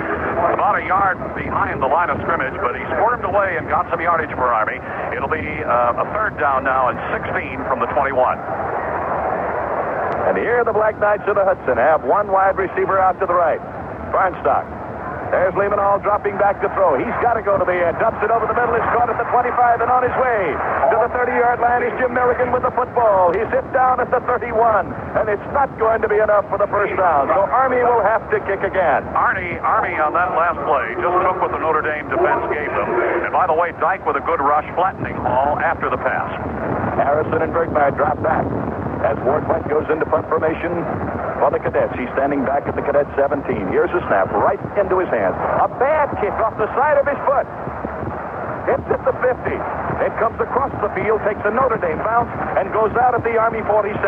about a yard behind the line of scrimmage, but he squirmed away and got some yardage for Army. It'll be a third down now and 16 from the 21. And here the Black Knights of the Hudson have 1 wide receiver out to the right. Farnstock. There's Lehman Hall dropping back to throw. He's got to go to the end. Dumps it over the middle. He's caught at the 25 and on his way to the 30-yard line is Jim Merrigan with the football. He's hit down at the 31, and it's not going to be enough for the first down. So Army will have to kick again. Army on that last play just took what the Notre Dame defense gave them. And by the way, Dyke with a good rush, flattening Hall after the pass. Harrison and Bergmeyer drop back as Ward White goes into punt formation for the Cadets. He's standing back at the Cadet 17. Here's a snap right into his hands. A bad kick off the side of his foot. Hits at the 50. It comes across the field, takes a Notre Dame bounce, and goes out at the Army 47.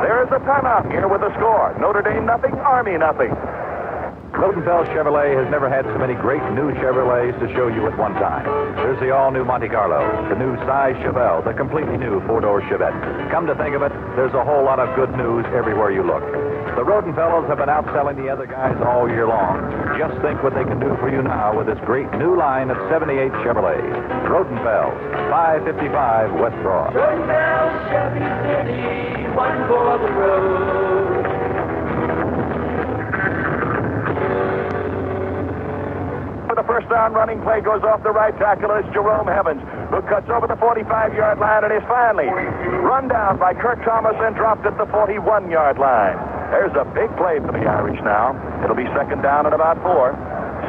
There is a timeout here with the score. Notre Dame nothing, Army nothing. Rodenfeld Chevrolet has never had so many great new Chevrolets to show you at one time. There's the all-new Monte Carlo, the new Cy Chevelle, the completely new four-door Chevette. Come to think of it, there's a whole lot of good news everywhere you look. The Rodenfelds have been outselling the other guys all year long. Just think what they can do for you now with this great new line of 78 Chevrolet. Rodenfelds, 555 West Broad. Rodenfeld Chevy City, one for the road. The first down running play goes off the right tackle. It's Jerome Evans, who cuts over the 45-yard line and is finally run down by Kirk Thomas and dropped at the 41-yard line. There's a big play for the Irish now. It'll be second down at about 4.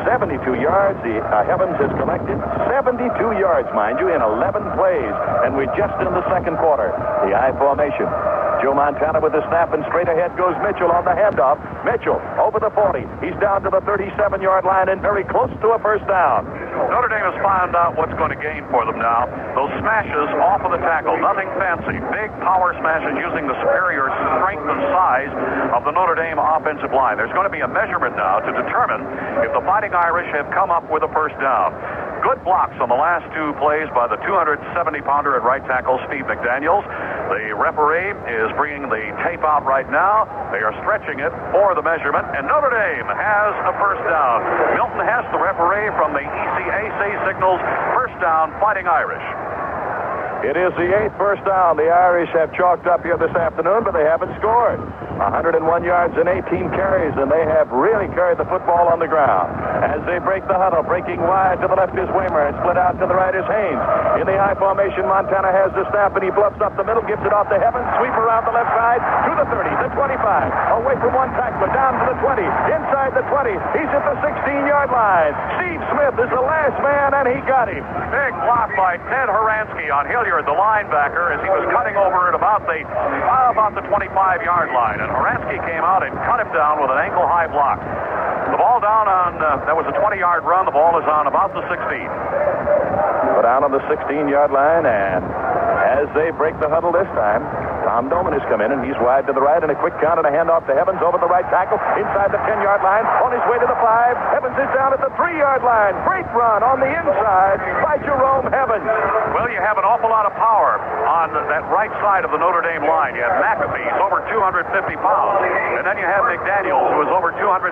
72 yards. Evans has collected 72 yards, mind you, in 11 plays. And we're just in the second quarter. The I formation. Joe Montana with the snap, and straight ahead goes Mitchell on the handoff. Mitchell over the 40. He's down to the 37-yard line and very close to a first down. Notre Dame has found out what's going to gain for them now. Those smashes off of the tackle, nothing fancy. Big power smashes using the superior strength and size of the Notre Dame offensive line. There's going to be a measurement now to determine if the Fighting Irish have come up with a first down. Good blocks on the last two plays by the 270-pounder at right tackle, Steve McDaniels. The referee is bringing the tape out right now. They are stretching it for the measurement, and Notre Dame has a first down. Milton Hess, the referee from the ECAC, signals first down, Fighting Irish. It is the 8th first down. The Irish have chalked up here this afternoon, but they haven't scored. 101 yards and 18 carries, and they have really carried the football on the ground. As they break the huddle, breaking wide to the left is Waymer, and split out to the right is Haynes. In the I formation, Montana has the snap, and he bluffs up the middle, gives it off to Evans, sweep around the left side to the 30, the 25, away from one tackler, down to the 20, inside the 20. He's at the 16-yard line. Steve Smith is the last man, and he got him. Big block by Ted Horansky on Hilliard, the linebacker, as he was cutting over at about the 25-yard line. And Horansky came out and cut him down with an ankle-high block. The ball down on, that was a 20-yard run. The ball is on about the 16. But down on the 16-yard line, and as they break the huddle this time, Tom Doman has come in, and he's wide to the right, and a quick count and a handoff to Evans over the right tackle, inside the 10-yard line, on his way to the 5. Evans is down at the 3-yard line. Great run on the inside by Jerome Evans. Well, you have an awful lot of power on that right side of the Notre Dame line. You have McAfee, he's over 250 pounds, and then you have McDaniels, who is over 270,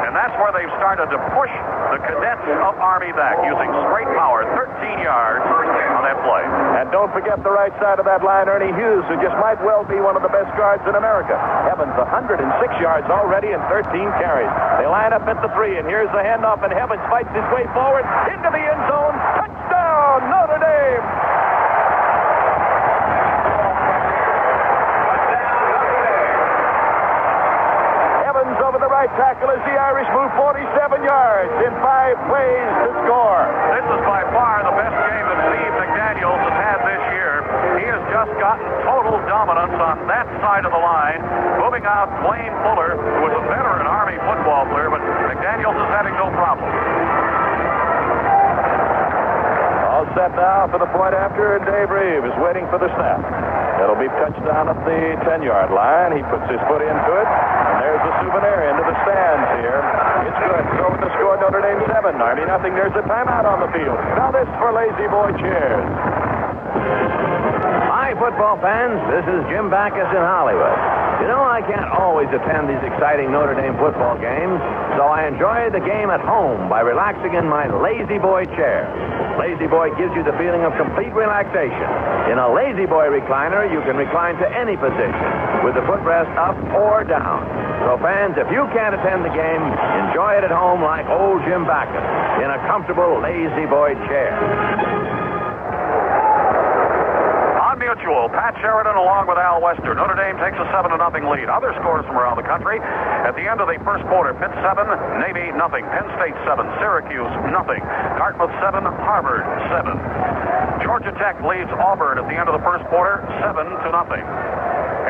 and that's where they've started to push the cadets of Army back using straight power, 13 yards on that play. And don't forget the right side of that line, Ernie Hughes, who just might well be one of the best guards in America. Evans, 106 yards already and 13 carries. They line up at the 3, and here's the handoff, and Evans fights his way forward into the end zone. Touchdown, Notre Dame! Evans over the right tackle as the Irish move 47 yards in 5 plays to score. This is by far the best game that Steve McDaniels has had this year. He has just gotten total dominance on that side of the line, moving out Blaine Fuller, who was a veteran Army football player, but McDaniels is having no problem. All set now for the point after, and Dave Reeves is waiting for the snap. It'll be touchdown at the 10-yard line. He puts his foot into it, and there's the souvenir into the stands here. It's good. So with the score, Notre Dame 7, Army nothing. There's a timeout on the field. Now this for Lazy Boy Chairs. Hi, football fans. This is Jim Backus in Hollywood. You know, I can't always attend these exciting Notre Dame football games, so I enjoy the game at home by relaxing in my Lazy Boy chair. Lazy Boy gives you the feeling of complete relaxation. In a Lazy Boy recliner, you can recline to any position, with the footrest up or down. So, fans, if you can't attend the game, enjoy it at home like old Jim Backus in a comfortable Lazy Boy chair. Mutual, Pat Sheridan along with Al Wester. Notre Dame takes a 7-0 lead. Other scores from around the country. At the end of the first quarter, Pitt 7, Navy nothing. Penn State 7, Syracuse nothing. Dartmouth 7, Harvard 7. Georgia Tech leads Auburn at the end of the first quarter 7-0.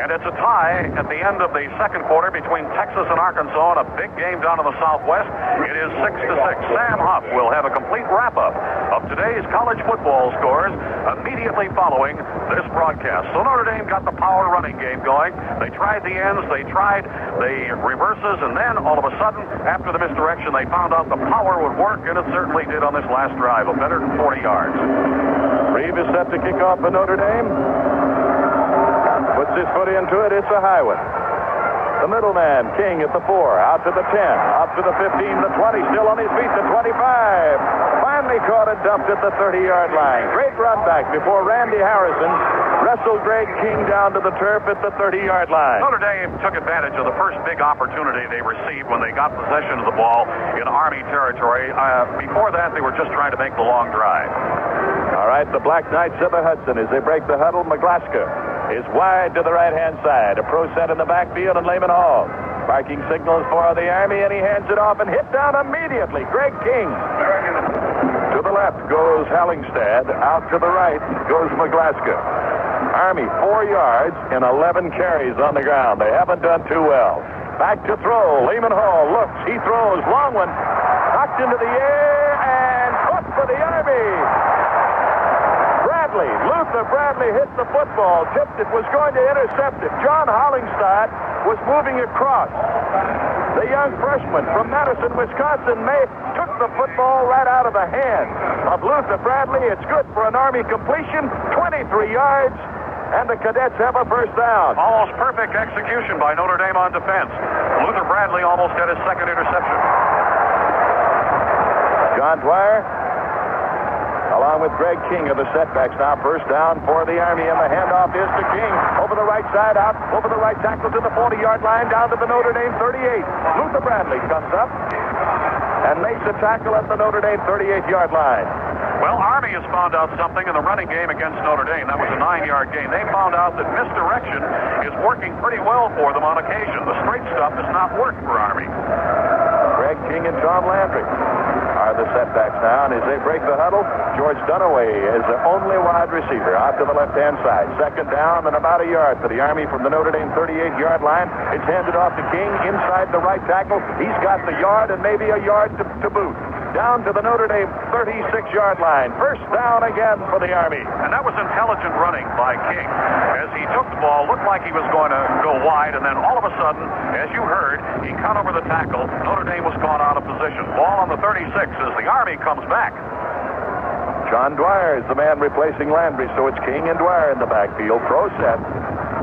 And it's a tie at the end of the second quarter between Texas and Arkansas in a big game down in the Southwest. It is 6-6. Sam Huff will have a complete wrap-up of today's college football scores immediately following this broadcast. So Notre Dame got the power running game going. They tried the ends, they tried the reverses, and then all of a sudden, after the misdirection, they found out the power would work, and it certainly did on this last drive of better than 40 yards. Reeve is set to kick off for Notre Dame. Puts his foot into it. It's a high one. The middleman, King, at the 4. Out to the 10. Up to the 15, the 20. Still on his feet, the 25. Finally caught and dumped at the 30-yard line. Great run back before Randy Harrison wrestled Greg King down to the turf at the 30-yard line. Notre Dame took advantage of the first big opportunity they received when they got possession of the ball in Army territory. Before that, they were just trying to make the long drive. All right, the Black Knights of the Hudson as they break the huddle. McGlaska is wide to the right-hand side. A pro set in the backfield, and Lehman Hall barking signals for the Army, and he hands it off and hit down immediately. Greg King. To the left goes Hallingstad. Out to the right goes McGlaska. Army 4 yards and 11 carries on the ground. They haven't done too well. Back to throw. Lehman Hall looks. He throws. Long one. Knocked into the air and caught for the Army. Luther Bradley hit the football, tipped it, was going to intercept it. John Hallingstad was moving across. The young freshman from Madison, Wisconsin, took the football right out of the hands of Luther Bradley. It's good for an Army completion, 23 yards, and the Cadets have a first down. Almost perfect execution by Notre Dame on defense. Luther Bradley almost had his second interception. John Dwyer, along with Greg King, of the setbacks now. First down for the Army, and the handoff is to King. Over the right side, out over the right tackle to the 40-yard line, down to the Notre Dame 38. Luther Bradley comes up and makes a tackle at the Notre Dame 38-yard line. Well, Army has found out something in the running game against Notre Dame. That was a 9-yard gain. They found out that misdirection is working pretty well for them on occasion. The straight stuff does not work for Army. Greg King and Tom Landry are the setbacks now, and as they break the huddle, George Dunaway is the only wide receiver out to the left-hand side. Second down and about a yard for the Army from the Notre Dame 38-yard line. It's handed off to King inside the right tackle. He's got the yard and maybe a yard to boot. Down to the Notre Dame 36-yard line. First down again for the Army. And that was intelligent running by King. As he took the ball, looked like he was going to go wide, and then all of a sudden, as you heard, he cut over the tackle. Notre Dame was caught out of position. Ball on the 36 as the Army comes back. John Dwyer is the man replacing Landry, so it's King and Dwyer in the backfield. Pro set.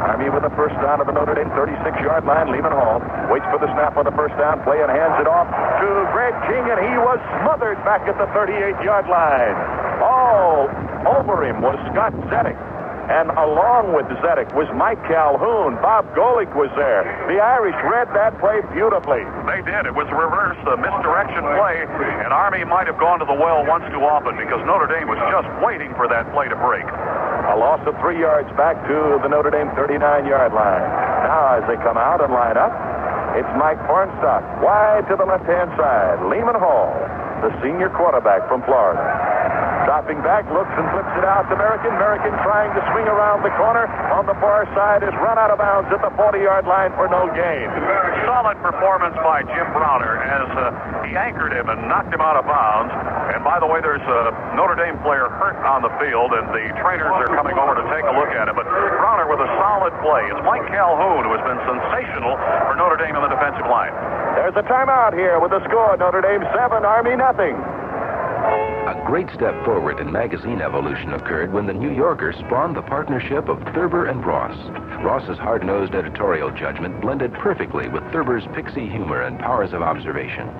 Army with the first down of the Notre Dame 36-yard line. Lehman Hall waits for the snap on the first down play and hands it off to Greg King, and he was smothered back at the 38-yard line. All over him was Scott Zedek, and along with Zedek was Mike Calhoun. Bob Golick was there. The Irish read that play beautifully. They did. It was reverse, the misdirection play, and Army might have gone to the well once too often because Notre Dame was just waiting for that play to break. A loss of 3 yards back to the Notre Dame 39-yard line. Now as they come out and line up, it's Mike Farnstock wide to the left-hand side. Lehman Hall, the senior quarterback from Florida. Dropping back, looks and flips it out to American. American trying to swing around the corner. On the far side is run out of bounds at the 40-yard line for no gain. Solid performance by Jim Browner as he anchored him and knocked him out of bounds. And by the way, there's a Notre Dame player hurt on the field, and the trainers are coming over to take a look at him. But Browner with a solid play. It's Mike Calhoun who has been sensational for Notre Dame in the defensive line. There's a timeout here with the score. Notre Dame 7, Army nothing. A great step forward in magazine evolution occurred when the New Yorker spawned the partnership of Thurber and Ross. Ross's hard-nosed editorial judgment blended perfectly with Thurber's pixie humor and powers of observation.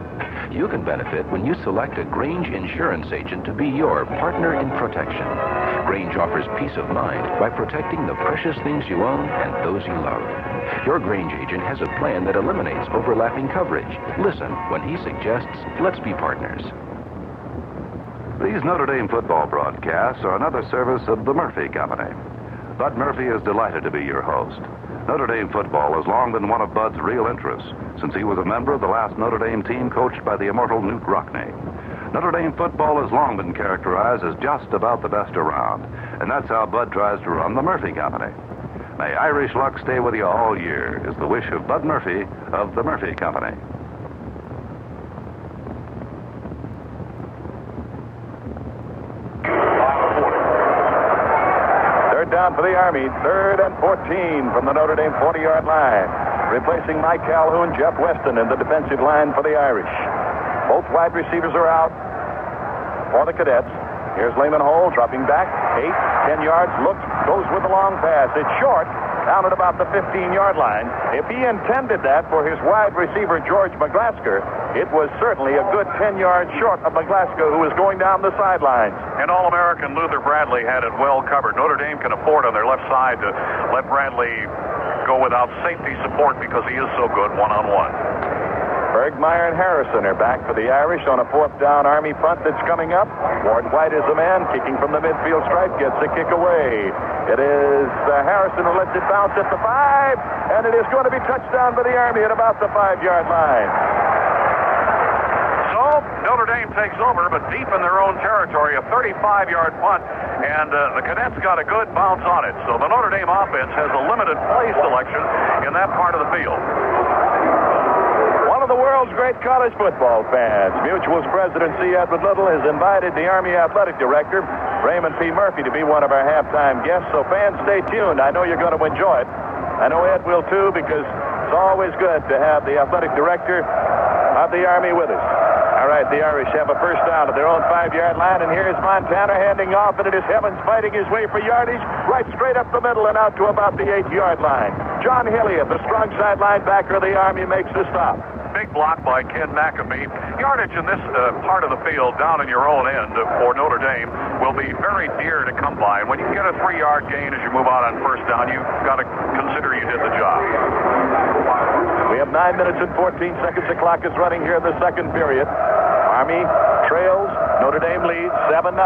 You can benefit when you select a Grange insurance agent to be your partner in protection. Grange offers peace of mind by protecting the precious things you own and those you love. Your Grange agent has a plan that eliminates overlapping coverage. Listen when he suggests, let's be partners. These Notre Dame football broadcasts are another service of the Murphy Company. Bud Murphy is delighted to be your host. Notre Dame football has long been one of Bud's real interests, since he was a member of the last Notre Dame team coached by the immortal Newt Rockne. Notre Dame football has long been characterized as just about the best around, and that's how Bud tries to run the Murphy Company. May Irish luck stay with you all year, is the wish of Bud Murphy of the Murphy Company. Third down for the Army. 3rd and 14 from the Notre Dame 40-yard line. Replacing Mike Calhoun, Jeff Weston in the defensive line for the Irish. Both wide receivers are out for the Cadets. Here's Lehman Hole dropping back. 8, 10 yards. Looks, goes with the long pass. It's short, down at about the 15-yard line. If he intended that for his wide receiver, George McGlasker, it was certainly a good 10 yards short of McGlasker, who was going down the sidelines. And All-American Luther Bradley had it well covered. Notre Dame can afford on their left side to let Bradley go without safety support because he is so good one-on-one. Bergmeyer and Harrison are back for the Irish on a 4th down Army punt that's coming up. Ward White is the man kicking from the midfield stripe, gets the kick away. It is Harrison who lets it bounce at the 5, and it is going to be touchdown for the Army at about the 5-yard line. So Notre Dame takes over, but deep in their own territory, a 35-yard punt, and the Cadets got a good bounce on it. So the Notre Dame offense has a limited play selection in that part of the field. One of the world's great college football fans, Mutual's president C. Edward Little, has invited the Army athletic director, Raymond P. Murphy, to be one of our halftime guests. So fans, stay tuned. I know you're going to enjoy it. I know Ed will too, because it's always good to have the athletic director of the Army with us. All right, the Irish have a first down at their own 5-yard line, and here's Montana handing off, and it is Evans fighting his way for yardage right straight up the middle and out to about the 8-yard line. John Hilliard, the strong side linebacker of the Army, makes the stop. Big block by Ken McAfee. Yardage in this part of the field down in your own end for Notre Dame will be very dear to come by. And when you get a 3-yard gain as you move out on first down, you've got to consider you did the job. We have 9 minutes and 14 seconds. The clock is running here in the second period. Army trails. Notre Dame leads 7-0.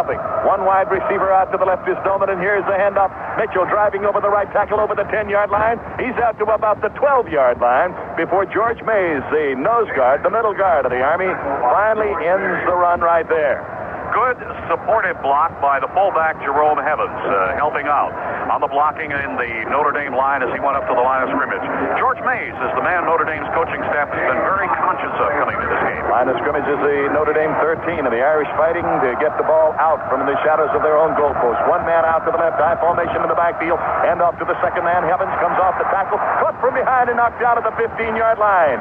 One wide receiver out to the left is Doman, and here's the handoff. Mitchell driving over the right tackle over the 10-yard line. He's out to about the 12-yard line before George Mays, the nose guard, the middle guard of the Army, finally ends the run right there. Good supportive block by the fullback Jerome Evans, helping out on the blocking in the Notre Dame line as he went up to the line of scrimmage. George Mays is the man Notre Dame's coaching staff has been very conscious of coming to this game. Line of scrimmage is the Notre Dame 13, and the Irish fighting to get the ball out from the shadows of their own goalpost. One man out to the left, high formation in the backfield, and off to the second man. Evans comes off the tackle, caught from behind and knocked down at the 15-yard line.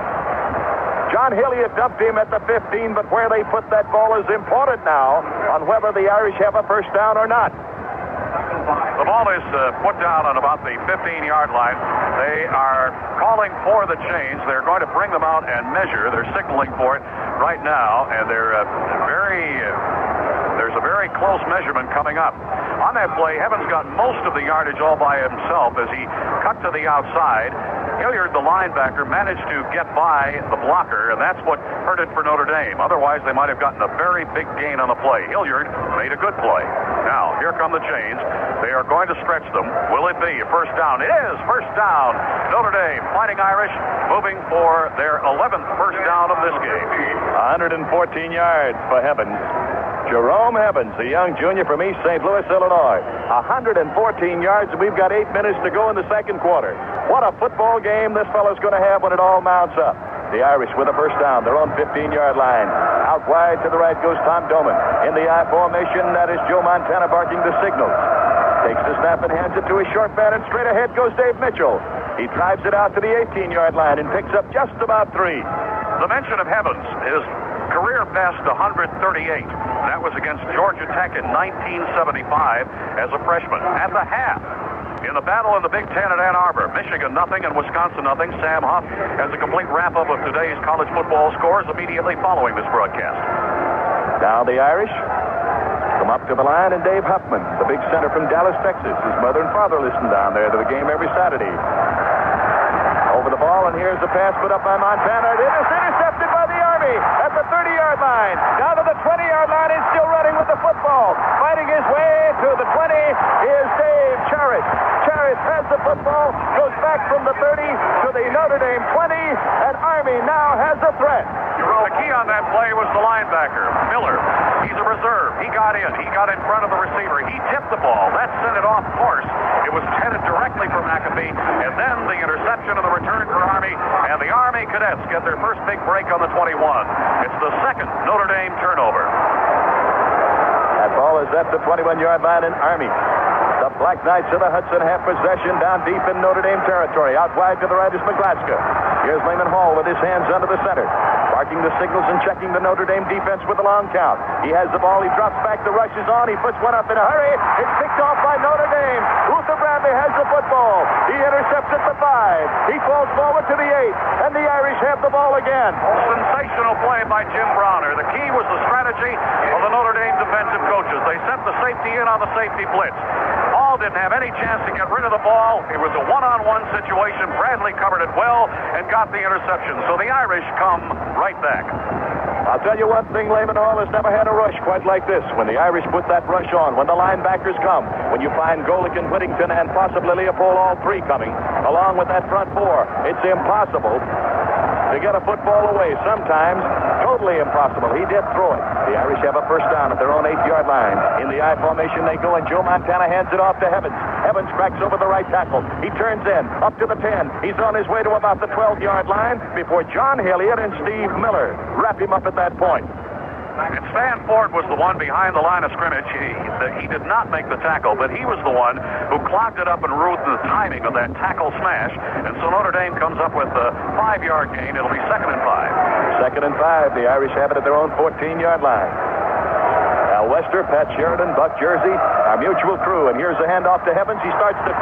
John Hilliard dumped him at the 15, but where they put that ball is important now on whether the Irish have a first down or not. The ball is put down on about the 15-yard line. They are calling for the chains. They're going to bring them out and measure. They're signaling for it right now, and there's a very close measurement coming up. On that play, Evans got most of the yardage all by himself as he cut to the outside. Hilliard, the linebacker, managed to get by the blocker, and that's what hurt it for Notre Dame. Otherwise, they might have gotten a very big gain on the play. Hilliard made a good play. Now, here come the chains. They are going to stretch them. Will it be a first down? It is first down. Notre Dame, Fighting Irish, moving for their 11th first down of this game. 114 yards for Evans. Jerome Evans, the young junior from East St. Louis, Illinois. 114 yards, and we've got 8 minutes to go in the second quarter. What a football game this fellow's going to have when it all mounts up. The Irish with a first down, their own 15-yard line. Out wide to the right goes Tom Doman. In the I formation, that is Joe Montana barking the signals. Takes the snap and hands it to his short man, and straight ahead goes Dave Mitchell. He drives it out to the 18-yard line and picks up just about 3. The mention of Evans is career best 138. That was against Georgia Tech in 1975 as a freshman. At the half, in the battle in the Big Ten at Ann Arbor, Michigan nothing and Wisconsin nothing. Sam Huff has a complete wrap-up of today's college football scores immediately following this broadcast. Now the Irish come up to the line, and Dave Huffman, the big center from Dallas, Texas. His mother and father listen down there to the game every Saturday. Over the ball, and here's the pass put up by Montana. It is intercepted by the Army at the 30-yard line. Down to the 20-yard line, and still running with the football. Fighting his way to the 20 is Dave Charest. Charest has the football, goes back from the 30 to the Notre Dame 20, and Army now has a threat. The key on that play was the linebacker, Miller. He's a reserve. He got in. He got in front of the receiver. He tipped the ball. That sent it off course. It was headed directly for McAfee, then the interception and the return for Army, and the Army Cadets get their first big break on the 21. It's the second Notre Dame turnover. That ball is at the 21-yard line in Army. The Black Knights of the Hudson have possession down deep in Notre Dame territory. Out wide to the right is McGlaska. Here's Lehman Hall with his hands under the center, barking the signals and checking the Notre Dame defense with a long count. He has the ball. He drops back. The rush is on. He puts one up in a hurry. It's picked off by Notre Dame. Luther Bradley has the football. He intercepts at the 5. He falls forward to the 8. And the Irish have the ball again. Sensational play by Jim Browner. The key was the strategy of the Notre Dame defensive coaches. They sent the safety in on the safety blitz. Hall didn't have any chance to get rid of the ball. It was a one-on-one situation. Bradley covered it well and got the interception. So the Irish come right back. I'll tell you one thing, Lehman Hall has never had a rush quite like this. When the Irish put that rush on, when the linebackers come, when you find Golick and Whittington and possibly Leopold, all three coming, along with that front four, it's impossible to get a football away. Sometimes totally impossible. He did throw it. The Irish have a first down at their own 8-yard line. In the I formation they go, and Joe Montana hands it off to Evans. Evans cracks over the right tackle. He turns in, up to the 10. He's on his way to about the 12-yard line before John Hilliard and Steve Miller wrap him up at that point. And Stan Ford was the one behind the line of scrimmage. He did not make the tackle, but he was the one who clogged it up and ruined the timing of that tackle smash. And so Notre Dame comes up with a 5-yard gain. It'll be 2nd and 5. 2nd and 5. The Irish have it at their own 14-yard line. Al Wester, Pat Sheridan, Buck Jersey, our mutual crew. And here's the handoff to Evans. He starts to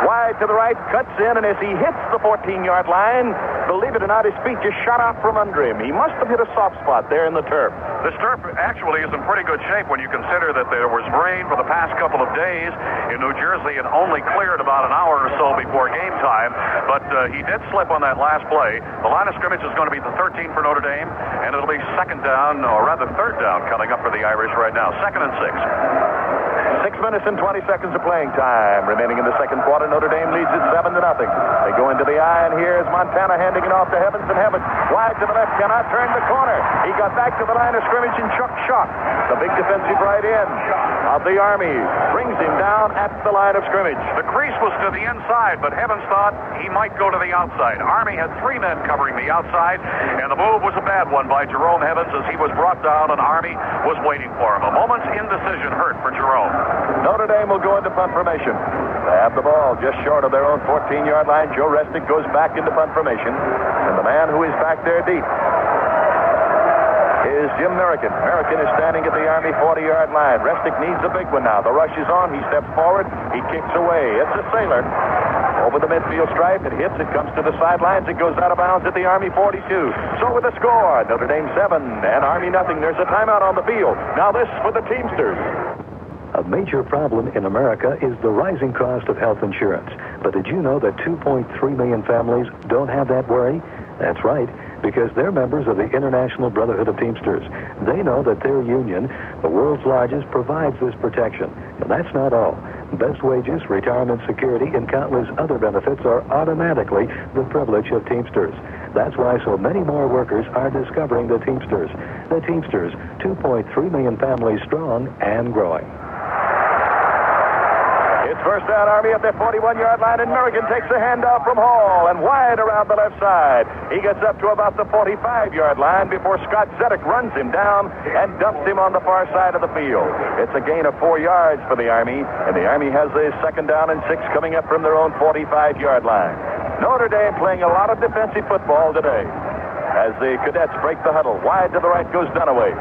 wide to the right, cuts in, and as he hits the 14-yard line, believe it or not, his feet just shot out from under him. He must have hit a soft spot there in the turf. This turf actually is in pretty good shape when you consider that there was rain for the past couple of days in New Jersey and only cleared about an hour or so before game time. But he did slip on that last play. The line of scrimmage is going to be the 13 for Notre Dame, and it'll be 2nd down, or rather 3rd down coming up for the Irish right now. 2nd and 6. 6 minutes and 20 seconds of playing time remaining in the second quarter. Notre Dame leads it 7-0. They go into the I, and here's Montana handing it off to Evans, and Evans wide to the left, cannot turn the corner. He got back to the line of scrimmage, and Chuck Schock, the big defensive right end of the Army, brings him down at the line of scrimmage. The crease was to the inside, but Evans thought he might go to the outside. Army had 3 men covering the outside, and the move was a bad one by Jerome Evans as he was brought down, and Army was waiting for him. A moment's indecision hurt for Jerome. Notre Dame will go into punt formation. They have the ball just short of their own 14-yard line. Joe Resnick goes back into punt formation, and the man who is back there deep is Jim Merrican. Merrican is standing at the Army 40-yard line. Resnick needs a big one now. The rush is on. He steps forward. He kicks away. It's a sailor over the midfield stripe. It hits. It comes to the sidelines. It goes out of bounds at the Army 42. So with the score, Notre Dame 7 and Army nothing. There's a timeout on the field. Now this for the Teamsters. A major problem in America is the rising cost of health insurance. But did you know that 2.3 million families don't have that worry? That's right, because they're members of the International Brotherhood of Teamsters. They know that their union, the world's largest, provides this protection. And that's not all. Best wages, retirement security, and countless other benefits are automatically the privilege of Teamsters. That's why so many more workers are discovering the Teamsters. The Teamsters, 2.3 million families strong and growing. It's first down, Army at their 41-yard line, and Merrigan takes a handoff from Hall and wide around the left side. He gets up to about the 45-yard line before Scott Zedek runs him down and dumps him on the far side of the field. It's a gain of 4 yards for the Army, and the Army has a 2nd down and 6 coming up from their own 45-yard line. Notre Dame playing a lot of defensive football today as the Cadets break the huddle. Wide to the right goes Dunaway.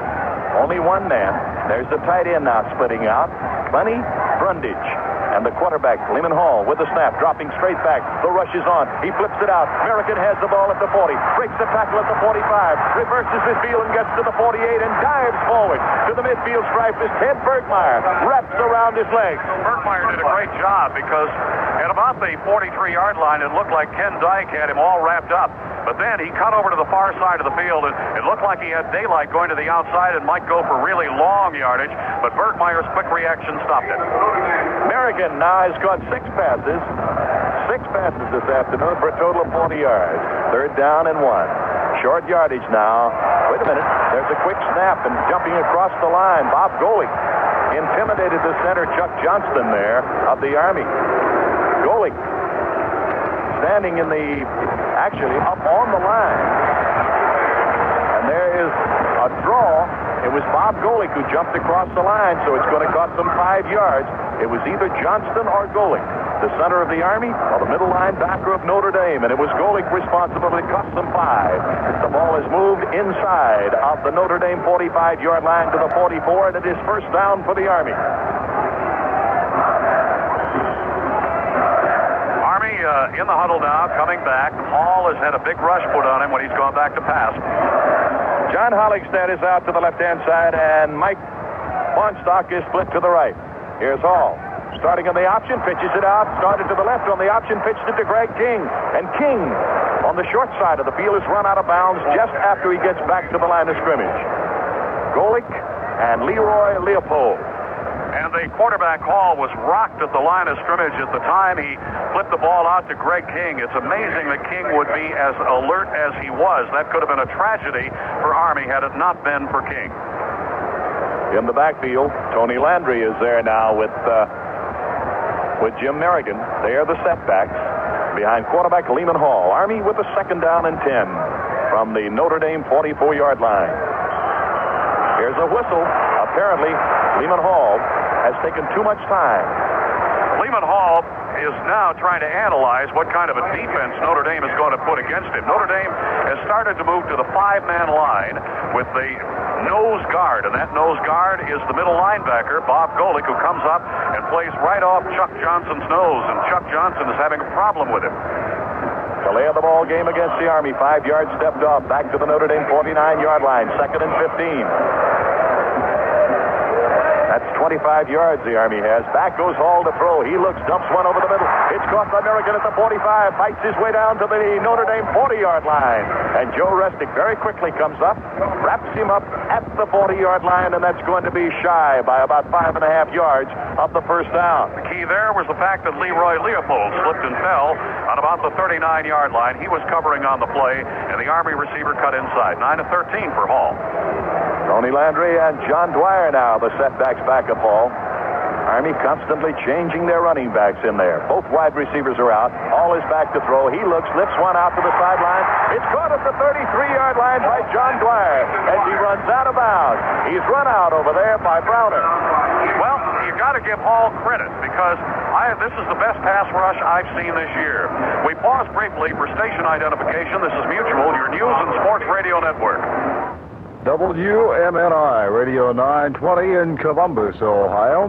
Only one man. There's the tight end now splitting out. Bunny Brundage. And the quarterback, Lehman Hall, with the snap, dropping straight back. The rush is on. He flips it out. Merrican has the ball at the 40. Breaks the tackle at the 45. Reverses his field and gets to the 48 and dives forward to the midfield stripe as Ted Bergmeyer wraps around his legs. Bergmeyer did a great job because at about the 43-yard line, it looked like Ken Dyke had him all wrapped up. But then he cut over to the far side of the field, and it looked like he had daylight going to the outside and might go for really long yardage, but Bergmeyer's quick reaction stopped it. Merrigan now has caught 6 passes. 6 passes this afternoon for a total of 40 yards. 3rd down and 1. Short yardage now. Wait a minute. There's a quick snap and jumping across the line. Bob Golick intimidated the center, Chuck Johnston there, of the Army. Golick standing actually up on the line. And there is a draw. It was Bob Golick who jumped across the line, so it's going to cost them 5 yards. It was either Johnston or Golick, the center of the Army or the middle linebacker of Notre Dame, and it was Golick responsible. It cost them 5. The ball is moved inside of the Notre Dame 45-yard line to the 44, and it is first down for the Army. Army in the huddle now, coming back. Hall has had a big rush put on him when he's gone back to pass. John Holligstead is out to the left-hand side, and Mike Bonstock is split to the right. Here's Hall. Starting on the option, pitches it out. Started to the left on the option, pitched it to Greg King. And King, on the short side of the field, is run out of bounds just after he gets back to the line of scrimmage. Golick and Leroy Leopold. And the quarterback, Hall, was rocked at the line of scrimmage at the time he flipped the ball out to Greg King. It's amazing that King would be as alert as he was. That could have been a tragedy for Army had it not been for King. In the backfield, Tony Landry is there now with Jim Merrigan. They are the setbacks behind quarterback Lehman Hall. Army with a second down and 10 from the Notre Dame 44-yard line. Here's a whistle. Apparently, Lehman Hall has taken too much time. Lehman Hall is now trying to analyze what kind of a defense Notre Dame is going to put against him. Notre Dame has started to move to the 5-man line with the nose guard, and that nose guard is the middle linebacker, Bob Golick, who comes up and plays right off Chuck Johnson's nose, and Chuck Johnson is having a problem with him. Delay of the ball game against the Army. 5 yards stepped off. Back to the Notre Dame 49-yard line. Second and 15. That's 25 yards the Army has. Back goes Hall to throw. He looks, dumps one over the middle. It's caught by Merrigan at the 45. Fights his way down to the Notre Dame 40-yard line. And Joe Resnick very quickly comes up, wraps him up at the 40-yard line, and that's going to be shy by about 5.5 yards of the first down. The key there was the fact that Leroy Leopold slipped and fell on about the 39-yard line. He was covering on the play, and the Army receiver cut inside. 9-13 for Hall. Tony Landry and John Dwyer now, the setbacks back of Hall. Army constantly changing their running backs in there. Both wide receivers are out. Hall is back to throw. He looks, lifts one out to the sideline. It's caught at the 33-yard line by John Dwyer as he runs out of bounds. He's run out over there by Browner. Well, you got to give Hall credit because this is the best pass rush I've seen this year. We pause briefly for station identification. This is Mutual, your news and sports radio network. WMNI Radio 920 in Columbus, Ohio.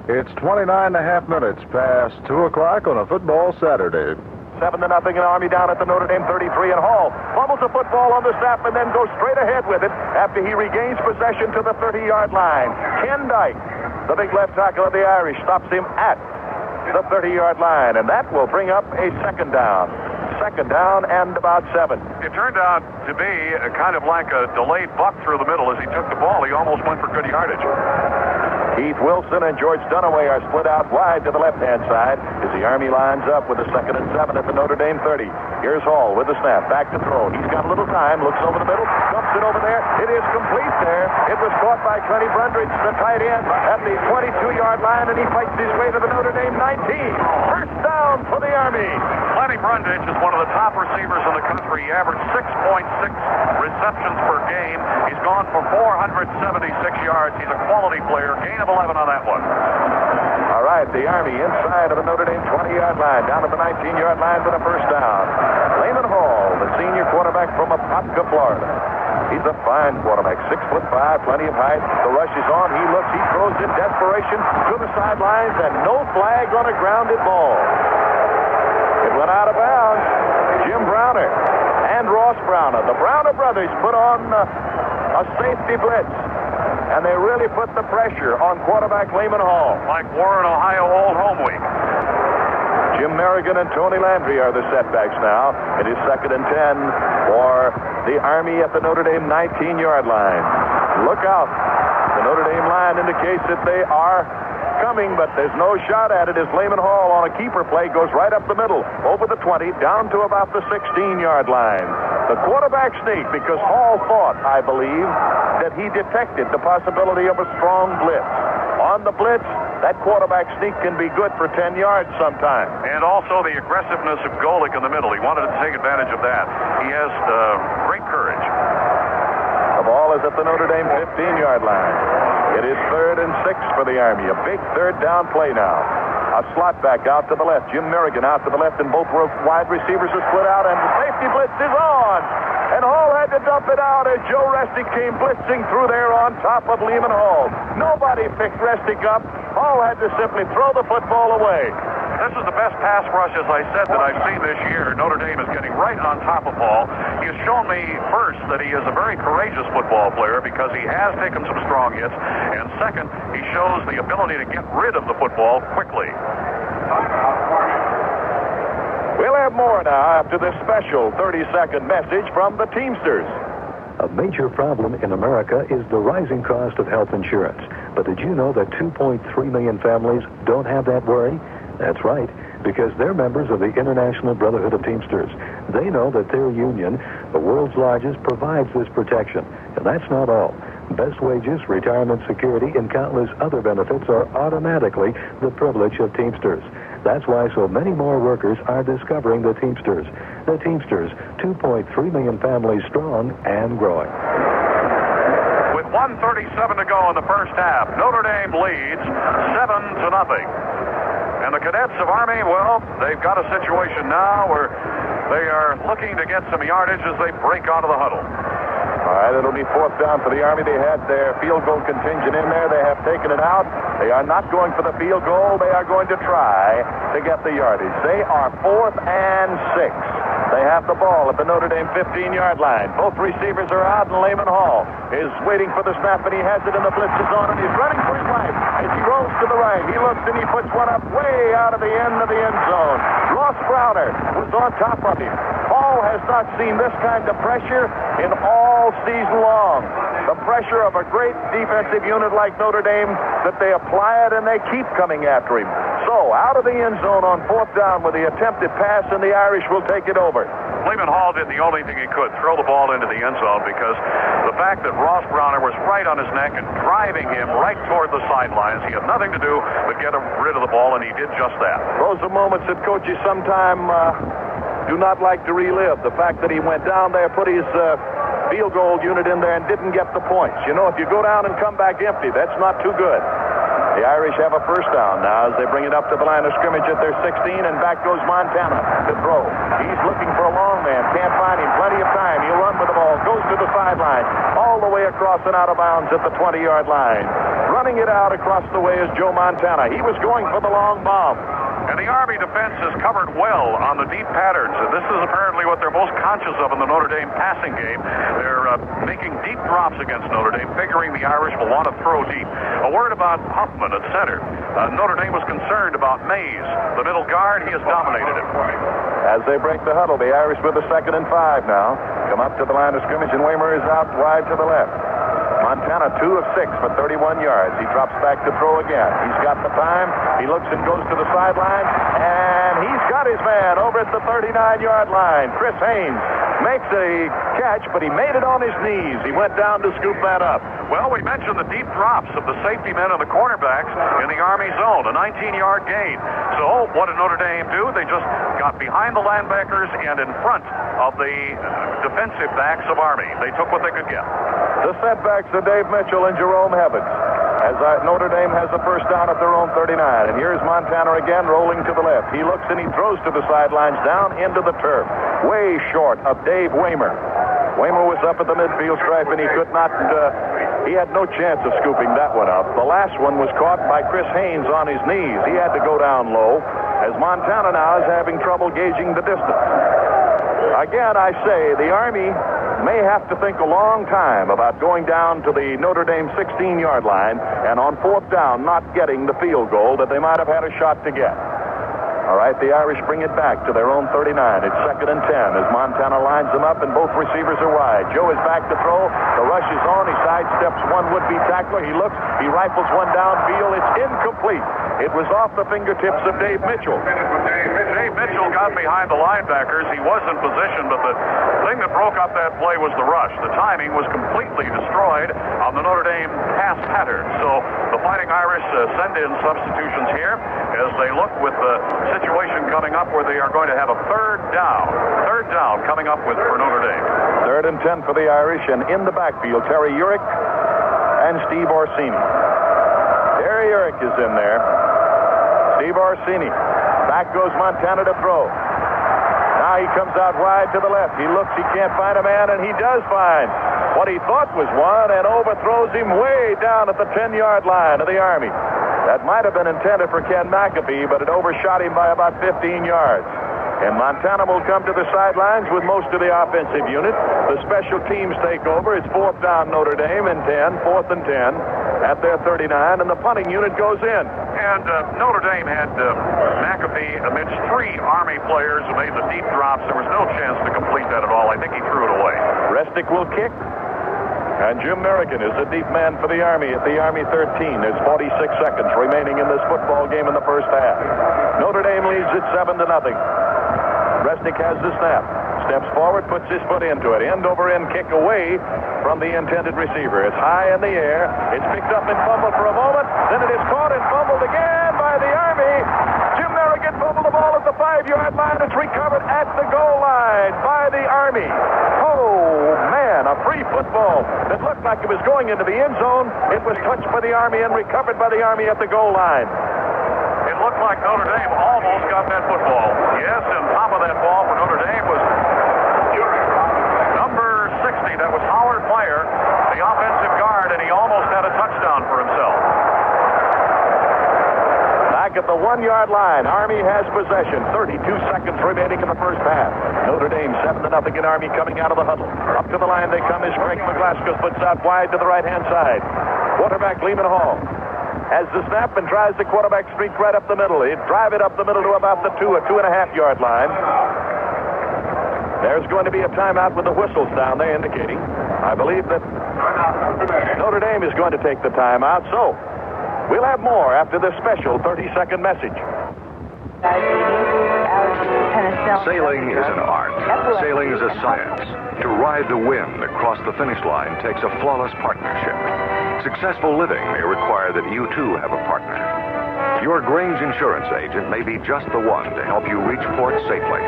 It's 29.5 minutes past 2 o'clock on a football Saturday. 7-0 in Army down at the Notre Dame 33, and Hall fumbles the football on the snap and then goes straight ahead with it after he regains possession to the 30-yard line. Ken Dyke, the big left tackle of the Irish, stops him at the 30-yard line, and that will bring up a second down. Second down and about 7. It turned out to be kind of like a delayed buck through the middle. As he took the ball, he almost went for good yardage. Keith Wilson and George Dunaway are split out wide to the left-hand side as the Army lines up with a second and 7 at the Notre Dame 30. Here's Hall with the snap, back to throw. He's got a little time, looks over the middle, dumps it over there. It is complete there. It was caught by Clenny Brundridge, the tight end, at the 22-yard line, and he fights his way to the Notre Dame 19. First down for the Army. Clenny Brundridge is one of the top receivers in the country. He averaged 6.6 receptions per game. He's gone for 476 yards. He's a quality player. Gain of 11 on that one. All right, the Army inside of the Notre Dame 20-yard line, down to the 19-yard line with a first down. Lehman Hall, the senior quarterback from Apopka, Florida. He's a fine quarterback, 6'5", plenty of height. The rush is on. He looks, he throws in desperation to the sidelines, and no flag on a grounded ball. It went out of bounds. Jim Browner and Ross Browner, the Browner brothers, put on a safety blitz. And they really put the pressure on quarterback Lehman Hall. Like Warren, Ohio, Old Home Week. Jim Merrigan and Tony Landry are the setbacks now. It is second and 10 for the Army at the Notre Dame 19-yard line. Look out. The Notre Dame line indicates that they are coming, but there's no shot at it as Lehman Hall on a keeper play goes right up the middle, over the 20, down to about the 16-yard line. The quarterback sneak because Hall thought, I believe, that he detected the possibility of a strong blitz. On the blitz, That quarterback sneak can be good for 10 yards sometimes. And also the aggressiveness of Golick in the middle. He wanted to take advantage of that. He has great courage. The ball is at the Notre Dame 15-yard line. It is 3rd and 6 for the Army. A big third down play now. A slot back out to the left. Jim Merrigan out to the left, and both wide receivers are split out, and the safety blitz is on. And Hall had to dump it out as Joe Restic came blitzing through there on top of Lehman Hall. Nobody picked Restic up. Hall had to simply throw the football away. This is the best pass rush, as I said, that I've seen this year. Notre Dame is getting right on top of Hall. He has shown me, first, that he is a very courageous football player because he has taken some strong hits. And second, he shows the ability to get rid of the football quickly. We'll have more now after this special 30-second message from the Teamsters. A major problem in America is the rising cost of health insurance. But did you know that 2.3 million families don't have that worry? That's right, because they're members of the International Brotherhood of Teamsters. They know that their union, the world's largest, provides this protection. And that's not all. Best wages, retirement security, and countless other benefits are automatically the privilege of Teamsters. That's why so many more workers are discovering the Teamsters. The Teamsters, 2.3 million families strong and growing. With 1:37 to go in the first half, Notre Dame leads 7-0. And the cadets of Army, well, they've got a situation now where they are looking to get some yardage as they break onto the huddle. All right, it'll be 4th down for the Army. They had their field goal contingent in there. They have taken it out. They are not going for the field goal. They are going to try to get the yardage. They are 4th and 6. They have the ball at the Notre Dame 15-yard line. Both receivers are out, and Lehman Hall is waiting for the snap, and he has it in the blitz zone, and he's running for his life. As he rolls to the right, he looks and he puts one up way out of the end zone. Ross Browner was on top of him. Hall has not seen this kind of pressure in all season long. The pressure of a great defensive unit like Notre Dame, that they apply it and they keep coming after him. So, out of the end zone on 4th down with the attempted pass, and the Irish will take it over. Lehman Hall did the only thing he could, throw the ball into the end zone, because the fact that Ross Browner was right on his neck and driving him right toward the sidelines, he had nothing to do but get rid of the ball, and he did just that. Those are moments that coaches sometime do not like to relive. The fact that he went down there, put his field goal unit in there, and didn't get the points. You know, if you go down and come back empty, that's not too good. The Irish have a first down now as they bring it up to the line of scrimmage at their 16, and back goes Montana to throw. He's looking for a long man. Can't find him. Plenty of time. He'll run with the ball. Goes to the sideline. All the way across and out of bounds at the 20-yard line. Running it out across the way is Joe Montana. He was going for the long bomb. And the Army defense is covered well on the deep patterns, and this is apparently what they're most conscious of in the Notre Dame passing game. They're making deep drops against Notre Dame, figuring the Irish will want to throw deep. A word about Huffman at center. Notre Dame was concerned about Mays, the middle guard. He has dominated it. As they break the huddle, the Irish with a 2nd and 5 now. Come up to the line of scrimmage, and Waymer is out wide to the left. Montana 2 of 6 for 31 yards. He drops back to throw again. He's got the time. He looks and goes to the sideline, and he's got his man over at the 39-yard line. Chris Haynes makes a catch, but he made it on his knees. He went down to scoop that up. Well, we mentioned the deep drops of the safety men and the cornerbacks in the Army zone, a 19-yard gain. So what did Notre Dame do? They just got behind the linebackers and in front of the defensive backs of Army. They took what they could get. The setbacks are Dave Mitchell and Jerome Hebbins, as Notre Dame has the first down at their own 39. And here's Montana again rolling to the left. He looks and he throws to the sidelines down into the turf, way short of Dave Waymer. Waymer was up at the midfield stripe, and he could not, he had no chance of scooping that one up. The last one was caught by Chris Haynes on his knees. He had to go down low, as Montana now is having trouble gauging the distance. Again, I say, the Army may have to think a long time about going down to the Notre Dame 16-yard line and on 4th down not getting the field goal that they might have had a shot to get. All right, the Irish bring it back to their own 39. It's 2nd and 10 as Montana lines them up and both receivers are wide. Joe is back to throw. The rush is on. He sidesteps one would-be tackler. He looks. He rifles one downfield. It's incomplete. It was off the fingertips of Dave Mitchell. Dave Mitchell got behind the linebackers. He was in position, but the thing that broke up that play was the rush. The timing was completely destroyed on the Notre Dame pass pattern. So the Fighting Irish send in substitutions here as they look with the situation coming up where they are going to have a third down. Third down coming up for Notre Dame. 3rd and 10 for the Irish, and in the backfield, Terry Urick and Steve Orsini. Terry Urick is in there. Steve Orsini. Back goes Montana to throw. Now he comes out wide to the left. He looks, he can't find a man, and he does find what he thought was one, and overthrows him way down at the 10-yard line of the Army. That might have been intended for Ken McAfee, but it overshot him by about 15 yards. And Montana will come to the sidelines with most of the offensive unit. The special teams take over. It's 4th down Notre Dame and 10, 4th and 10 at their 39, and the punting unit goes in. And Notre Dame had McAfee amidst 3 Army players who made the deep drops. There was no chance to complete that at all. I think he threw it away. Resnick will kick. And Jim Merrigan is the deep man for the Army at the Army 13. There's 46 seconds remaining in this football game in the first half. Notre Dame leads it 7-0. Resnick has the snap. Steps forward, puts his foot into it. End-over-end kick away from the intended receiver. It's high in the air. It's picked up and fumbled for a moment. Then it is caught and fumbled again by the Army. Jim Merrigan fumbled the ball at the 5-yard line. It's recovered at the goal line by the Army. Oh, man, a free football that looked like it was going into the end zone. It was touched by the Army and recovered by the Army at the goal line. It looked like Notre Dame almost got that football. Yes, and top of that ball for Notre Dame was number 60. That was Howard Meyer, the offensive guard, and he almost had a touchdown for himself. Back at the 1-yard line, Army has possession. 32 seconds remaining in the first half. Notre Dame 7-0 in Army coming out of the huddle. Up to the line they come as Greg McGlasgow puts out wide to the right-hand side. Quarterback Lehman Hall has the snap and tries the quarterback streak right up the middle. He'd drive it up the middle to about the 2.5-yard line. There's going to be a timeout with the whistles down there indicating. I believe that Notre Dame is going to take the timeout. So we'll have more after this special 30-second message. Sailing is an art. Sailing is a science. To ride the wind across the finish line takes a flawless partnership. Successful living may require that you too have a partner. Your Grange insurance agent may be just the one to help you reach port safely.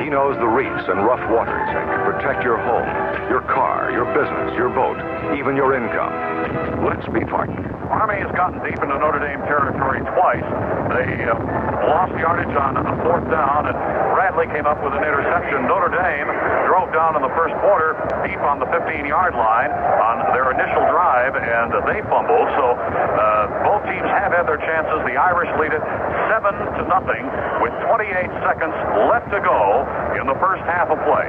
He knows the reefs and rough waters and can protect your home, your car, your business, your boat, even your income. Let's be partners. Army has gotten deep into Notre Dame territory twice. They lost yardage on 4th down, and Bradley came up with an interception. Notre Dame drove down in the first quarter deep on the 15-yard line on their initial drive, and they fumbled. So both teams have had their chances. The Irish lead it 7-0 with 28 seconds left to go in the first half of play.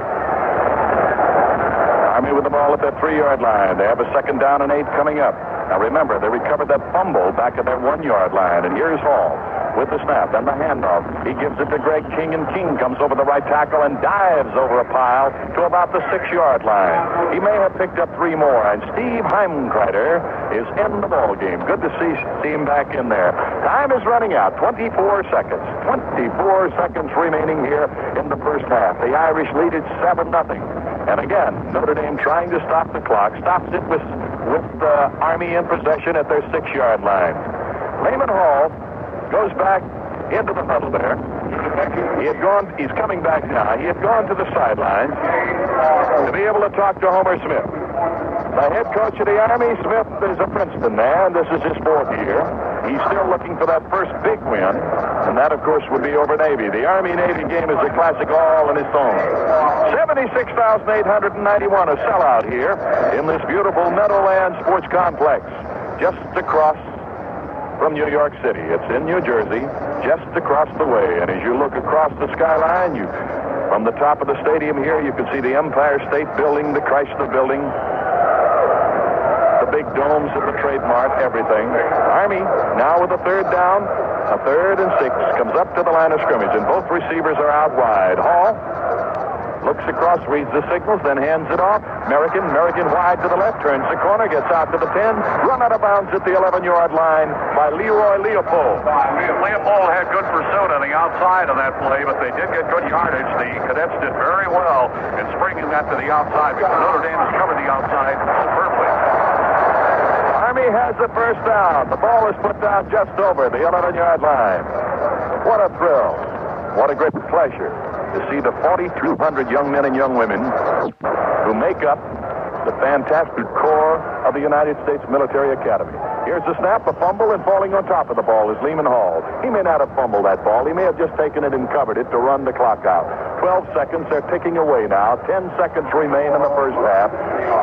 Army with the ball at that 3-yard line. They have a 2nd down and 8 coming up. Now remember, they recovered that fumble back at their 1-yard line, and here's Hall with the snap and the handoff. He gives it to Greg King, and King comes over the right tackle and dives over a pile to about the 6-yard line. He may have picked up 3 more, and Steve Heimkreider is in the ball game. Good to see him back in there. Time is running out. 24 seconds. 24 seconds remaining here in the first half. The Irish lead it 7-0. And again, Notre Dame trying to stop the clock. Stops it with Army in possession at their 6-yard line. Lehman Hall goes back into the huddle there. He's coming back now. He had gone to the sidelines to be able to talk to Homer Smith. The head coach of the Army, Smith, is a Princeton man. This is his 4th year. He's still looking for that first big win, and that, of course, would be over Navy. The Army-Navy game is a classic all on its own. 76,891, a sellout here in this beautiful Meadowlands Sports Complex, just across from New York City. It's in New Jersey, just across the way. And as you look across the skyline, from the top of the stadium here, you can see the Empire State Building, the Chrysler Building, the big domes of the Trade Mart, everything. Army now with a 3rd down, a 3rd and 6, comes up to the line of scrimmage, and both receivers are out wide. Hall looks across, reads the signals, then hands it off. Merrigan wide to the left, turns the corner, gets out to the 10, run out of bounds at the 11-yard line by Leroy Leopold. Leopold had good pursuit on the outside of that play, but they did get good yardage. The cadets did very well in springing that to the outside because Notre Dame has covered the outside superbly. Army Army has the first down. The ball is put down just over the 11-yard line. What a thrill. What a great pleasure to see the 4,200 young men and young women who make up the fantastic core of the United States Military Academy. Here's the snap, a fumble, and falling on top of the ball is Lehman Hall. He may not have fumbled that ball. He may have just taken it and covered it to run the clock out. 12 seconds. They're ticking away now. 10 seconds remain in the first half.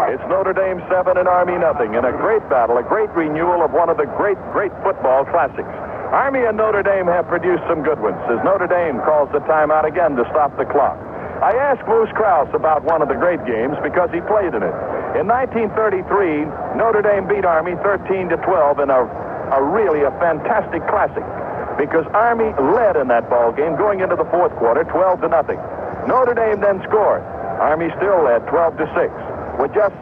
It's Notre Dame 7 and Army nothing in a great battle, a great renewal of one of the great football classics. Army and Notre Dame have produced some good ones as Notre Dame calls the timeout again to stop the clock. I asked Moose Krause about one of the great games because he played in it. In 1933, Notre Dame beat Army 13-12 in a fantastic classic because Army led in that ball game going into the fourth quarter 12-0. Notre Dame then scored. Army still led 12-6. With just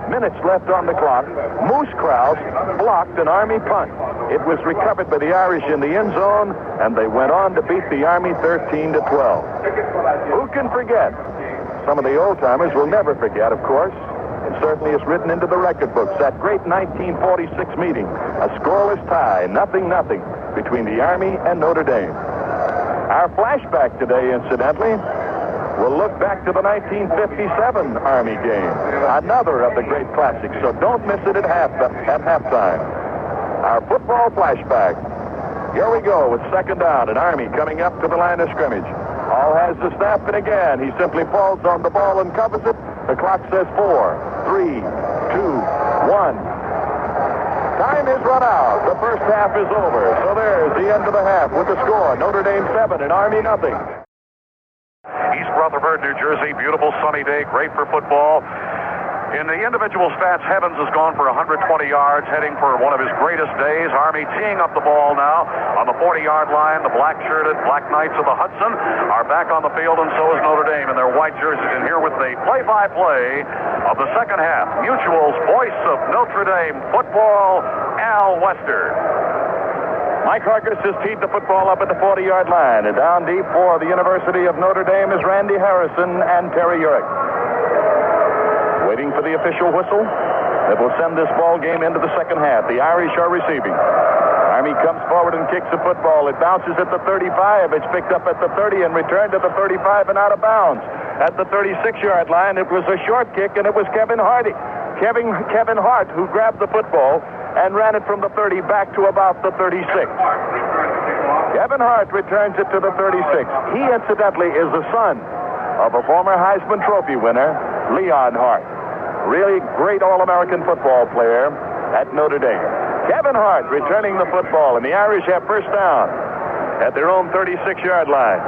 minutes left on the clock, Moose Krause blocked an Army punt. It was recovered by the Irish in the end zone, and they went on to beat the Army 13-12. Who can forget? Some of the old-timers will never forget, of course. It certainly is written into the record books. That great 1946 meeting, a scoreless tie, 0-0, between the Army and Notre Dame. Our flashback today, incidentally, will look back to the 1957 Army game, another of the great classics. So don't miss it at halftime. Our football flashback. Here we go with second down, and Army coming up to the line of scrimmage. Hall has the snap, and again, he simply falls on the ball and covers it. The clock says 4, 3, 2, 1. Time is run out. The first half is over. So there's the end of the half with the score. Notre Dame 7 and Army nothing. East Rutherford, New Jersey. Beautiful sunny day. Great for football. In the individual stats, Heavens has gone for 120 yards, heading for one of his greatest days. Army teeing up the ball now on the 40-yard line. The black-shirted Black Knights of the Hudson are back on the field, and so is Notre Dame in their white jerseys. And here with the play-by-play of the second half, Mutual's voice of Notre Dame football, Al Wester. Mike Harkis has teed the football up at the 40-yard line, and down deep for the University of Notre Dame is Randy Harrison and Terry Urick. Waiting for the official whistle that will send this ball game into the second half. The Irish are receiving. Army comes forward and kicks the football. It bounces at the 35. It's picked up at the 30 and returned to the 35 and out of bounds. At the 36-yard line, it was a short kick, and it was Kevin Hart who grabbed the football and ran it from the 30 back to about the 36. Kevin Hart returns it to the 36. He, incidentally, is the son of a former Heisman Trophy winner, Leon Hart. Really great All-American football player at Notre Dame. Kevin Hart returning the football, and the Irish have first down at their own 36-yard line.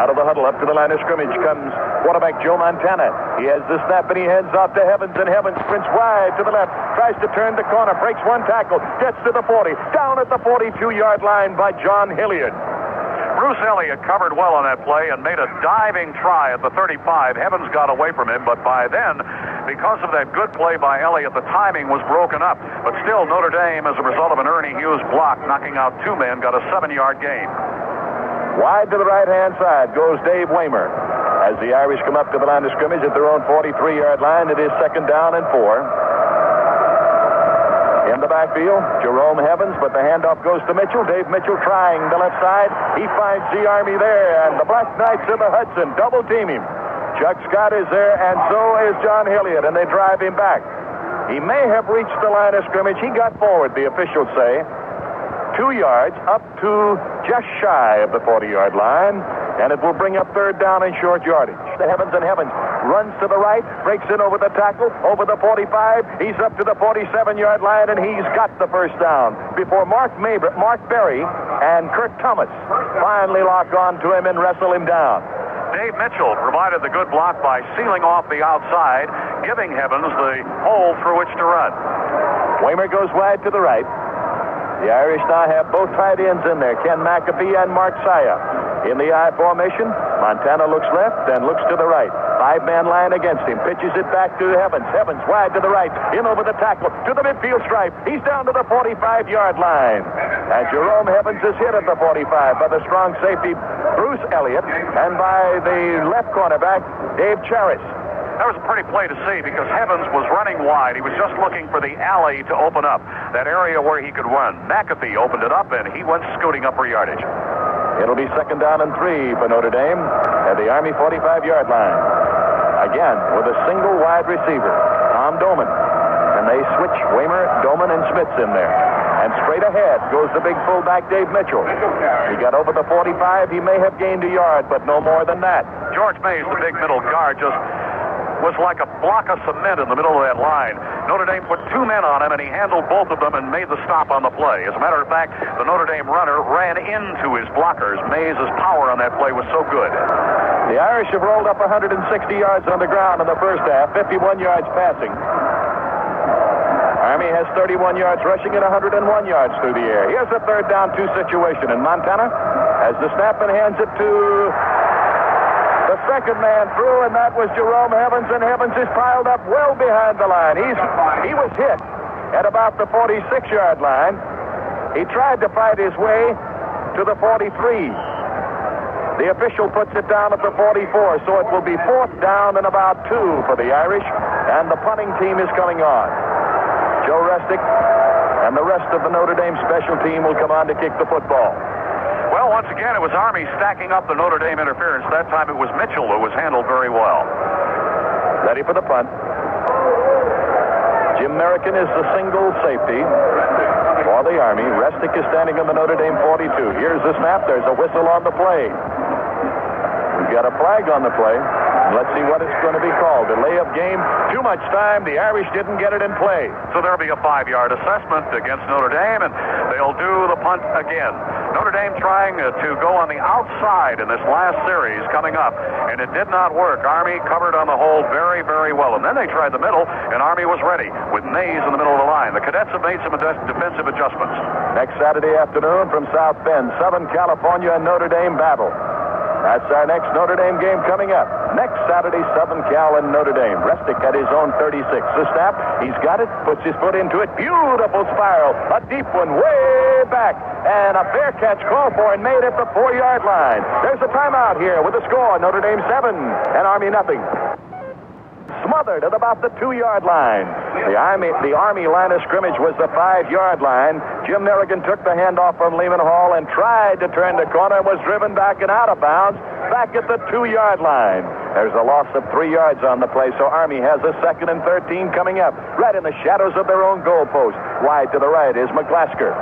Out of the huddle, up to the line of scrimmage comes quarterback Joe Montana. He has the snap, and he heads off to Heavens, and Heavens sprints wide to the left, tries to turn the corner, breaks one tackle, gets to the 40, down at the 42-yard line by John Hilliard. Bruce Elliott covered well on that play and made a diving try at the 35. Heavens got away from him, but by then, because of that good play by Elliott, the timing was broken up. But still, Notre Dame, as a result of an Ernie Hughes block, knocking out two men, got a 7-yard gain. Wide to the right-hand side goes Dave Waymer. As the Irish come up to the line of scrimmage at their own 43-yard line, it is second down and 4. In the backfield, Jerome Heavens, but the handoff goes to Mitchell. Dave Mitchell trying the left side. He finds the Army there, and the Black Knights of the Hudson double team him. Chuck Scott is there, and so is John Hilliard, and they drive him back. He may have reached the line of scrimmage. He got forward, the officials say, 2 yards up to just shy of the 40-yard line, and it will bring up third down and short yardage. The Heavens runs to the right, breaks in over the tackle, over the 45. He's up to the 47-yard line, and he's got the first down before Mark Berry and Kirk Thomas finally lock on to him and wrestle him down. Dave Mitchell provided the good block by sealing off the outside, giving Heavens the hole through which to run. Waymer goes wide to the right. The Irish now have both tight ends in there, Ken McAfee and Mark Saya. In the I formation, Montana looks left and looks to the right. 5-man line against him. Pitches it back to Heavens. Heavens wide to the right. In over the tackle. To the midfield stripe. He's down to the 45-yard line. And Jerome Heavens is hit at the 45 by the strong safety Bruce Elliott and by the left cornerback Dave Charis. That was a pretty play to see because Evans was running wide. He was just looking for the alley to open up, that area where he could run. McAfee opened it up, and he went scooting up for yardage. It'll be 2nd down and 3 for Notre Dame at the Army 45-yard line. Again, with a single wide receiver, Tom Doman. And they switch Waymer, Doman, and Smits in there. And straight ahead goes the big fullback, Dave Mitchell. He got over the 45. He may have gained a yard, but no more than that. George Mays, the big middle guard, just was like a block of cement in the middle of that line. Notre Dame put 2 men on him, and he handled both of them and made the stop on the play. As a matter of fact, the Notre Dame runner ran into his blockers. Mays' power on that play was so good. The Irish have rolled up 160 yards on the ground in the first half, 51 yards passing. Army has 31 yards rushing and 101 yards through the air. Here's a 3rd down 2 situation, and Montana has the snap and hands it to the second man through, and that was Jerome Evans, and Evans is piled up well behind the line. He was hit at about the 46-yard line. He tried to fight his way to the 43. The official puts it down at the 44, so it will be 4th down and about 2 for the Irish, and the punting team is coming on. Joe Resnick and the rest of the Notre Dame special team will come on to kick the football. Well, once again, it was Army stacking up the Notre Dame interference. That time it was Mitchell who was handled very well. Ready for the punt. Jim Merrican is the single safety for the Army. Resnick is standing in the Notre Dame 42. Here's the snap. There's a whistle on the play. We've got a flag on the play. Let's see what it's going to be called. Delay of game. Too much time. The Irish didn't get it in play. So there'll be a 5-yard assessment against Notre Dame, and they'll do the punt again. Notre Dame trying to go on the outside in this last series coming up, and it did not work. Army covered on the hole very, very well. And then they tried the middle, and Army was ready with Mays in the middle of the line. The cadets have made some defensive adjustments. Next Saturday afternoon from South Bend, Southern California and Notre Dame battle. That's our next Notre Dame game coming up. Next Saturday, Southern Cal and Notre Dame. Resnick at his own 36. The snap, he's got it, puts his foot into it. Beautiful spiral. A deep one way back. And a fair catch called for and made at the 4-yard line. There's a timeout here with the score. Notre Dame 7 and Army nothing. Smothered at about the 2-yard line. The Army line of scrimmage was the 5-yard line. Jim Merrigan took the handoff from Lehman Hall and tried to turn the corner, was driven back and out of bounds, back at the 2-yard line. There's a loss of 3 yards on the play, so Army has a 2nd and 13 coming up, right in the shadows of their own goalpost. Wide to the right is McClasker.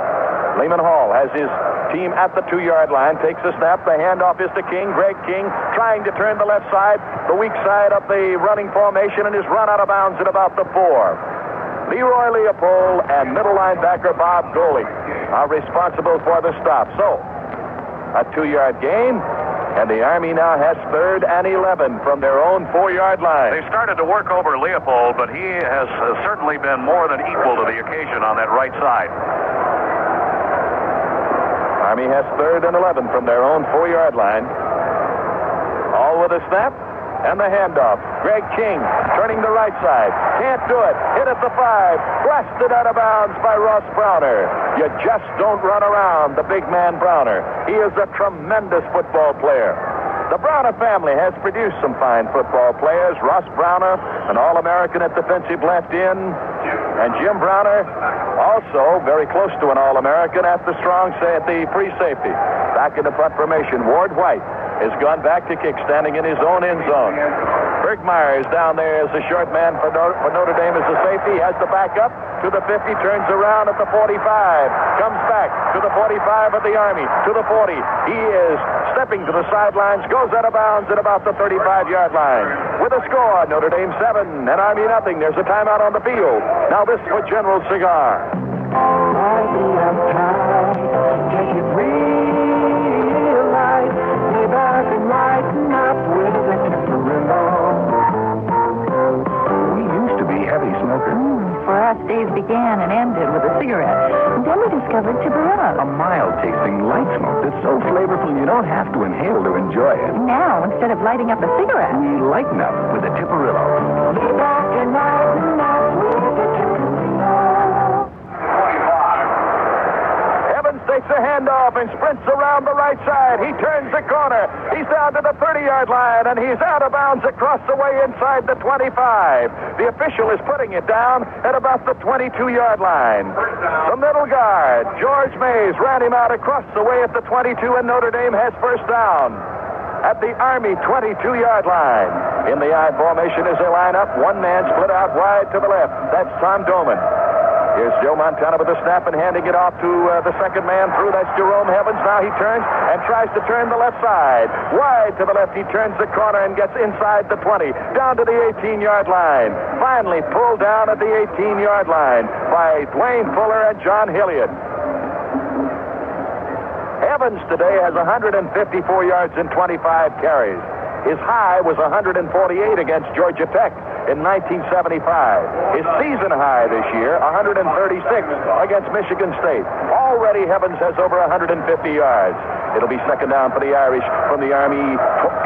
Lehman Hall has his team at the 2-yard line, takes a snap. The handoff is to King. Greg King trying to turn the left side, the weak side of the running formation, and is run out of bounds at about the 4. Leroy Leopold and middle linebacker Bob Goley are responsible for the stop. So, a 2-yard gain, and the Army now has 3rd and 11 from their own 4-yard line. They started to work over Leopold, but he has certainly been more than equal to the occasion on that right side. Army has 3rd and 11 from their own 4-yard line. All with a snap and the handoff. Greg King turning the right side. Can't do it. Hit at the 5. Blasted out of bounds by Ross Browner. You just don't run around the big man Browner. He is a tremendous football player. The Browner family has produced some fine football players. Ross Browner, an All-American at defensive left end, and Jim Browner, also very close to an All-American at the free safety. Back in the punt formation, Ward White has gone back to kick, standing in his own end zone. Bergmeyer is down there as the short man for Notre Dame as the safety. He has to back up to the 50, turns around at the 45, comes back to the 45 of the Army, to the 40. He is stepping to the sidelines, goes out of bounds at about the 35-yard line. With a score, Notre Dame 7 and Army nothing. There's a timeout on the field. Now this for General Cigar. We used to be heavy smokers. For us, days began and ended with a cigarette. And then we discovered Cigarillo. A mild-tasting light smoke that's so flavorful you don't have to inhale to enjoy it. Now, instead of lighting up a cigarette, We lighten up with a Cigarillo. Evans takes makes a handoff and sprints around the right side. He turns the corner. He's down to the 30-yard line, and he's out of bounds across the way inside the 25. The official is putting it down at about the 22-yard line. The middle guard, George Mays, ran him out across the way at the 22, and Notre Dame has first down at the Army 22-yard line. In the I formation as they line up, one man split out wide to the left. That's Tom Doman. Here's Joe Montana with the snap and handing it off to the second man through. That's Jerome Evans. Now he turns and tries to turn the left side. Wide to the left. He turns the corner and gets inside the 20. Down to the 18-yard line. Finally pulled down at the 18-yard line by Dwayne Fuller and John Hilliard. Evans today has 154 yards and 25 carries. His high was 148 against Georgia Tech in 1975. His season high this year, 136 against Michigan State. Already Evans has over 150 yards. It'll be second down for the Irish from the Army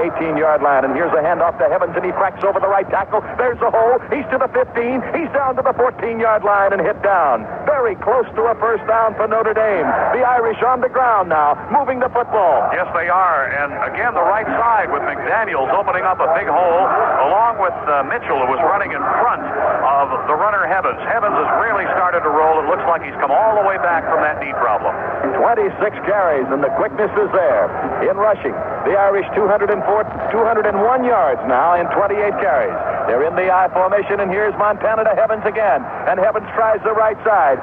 18-yard line. And here's a handoff to Evans, and he cracks over the right tackle. There's a hole. He's to the 15. He's down to the 14-yard line and hit down. Very close to a first down for Notre Dame. The Irish on the ground now, moving the football. Yes, they are. And again, the right side with McDaniels opening up a big hole, along with Mitchell, who was running in front of the runner Evans. Evans has really started to roll. It looks like he's come all the way back from that knee problem. 26 carries, and the quickness is there. In rushing, the Irish 201 yards now in 28 carries. They're in the I formation, and here's Montana to Evans again. And Evans tries the right side.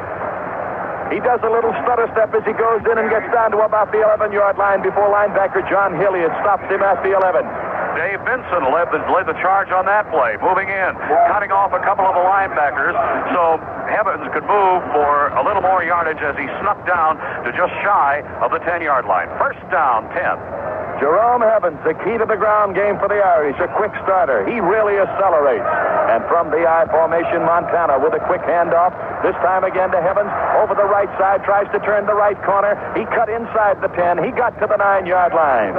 He does a little stutter step as he goes in and gets down to about the 11-yard line before linebacker John Hilliard stops him at the 11. Dave Vinson led the charge on that play, moving in, cutting off a couple of the linebackers, so Evans could move for a little more yardage as he snuck down to just shy of the 10-yard line. First down, 10. Jerome Evans, the key to the ground game for the Irish, a quick starter. He really accelerates. And from the I formation, Montana with a quick handoff, this time again to Evans, over the right side, tries to turn the right corner. He cut inside the 10. He got to the 9-yard line.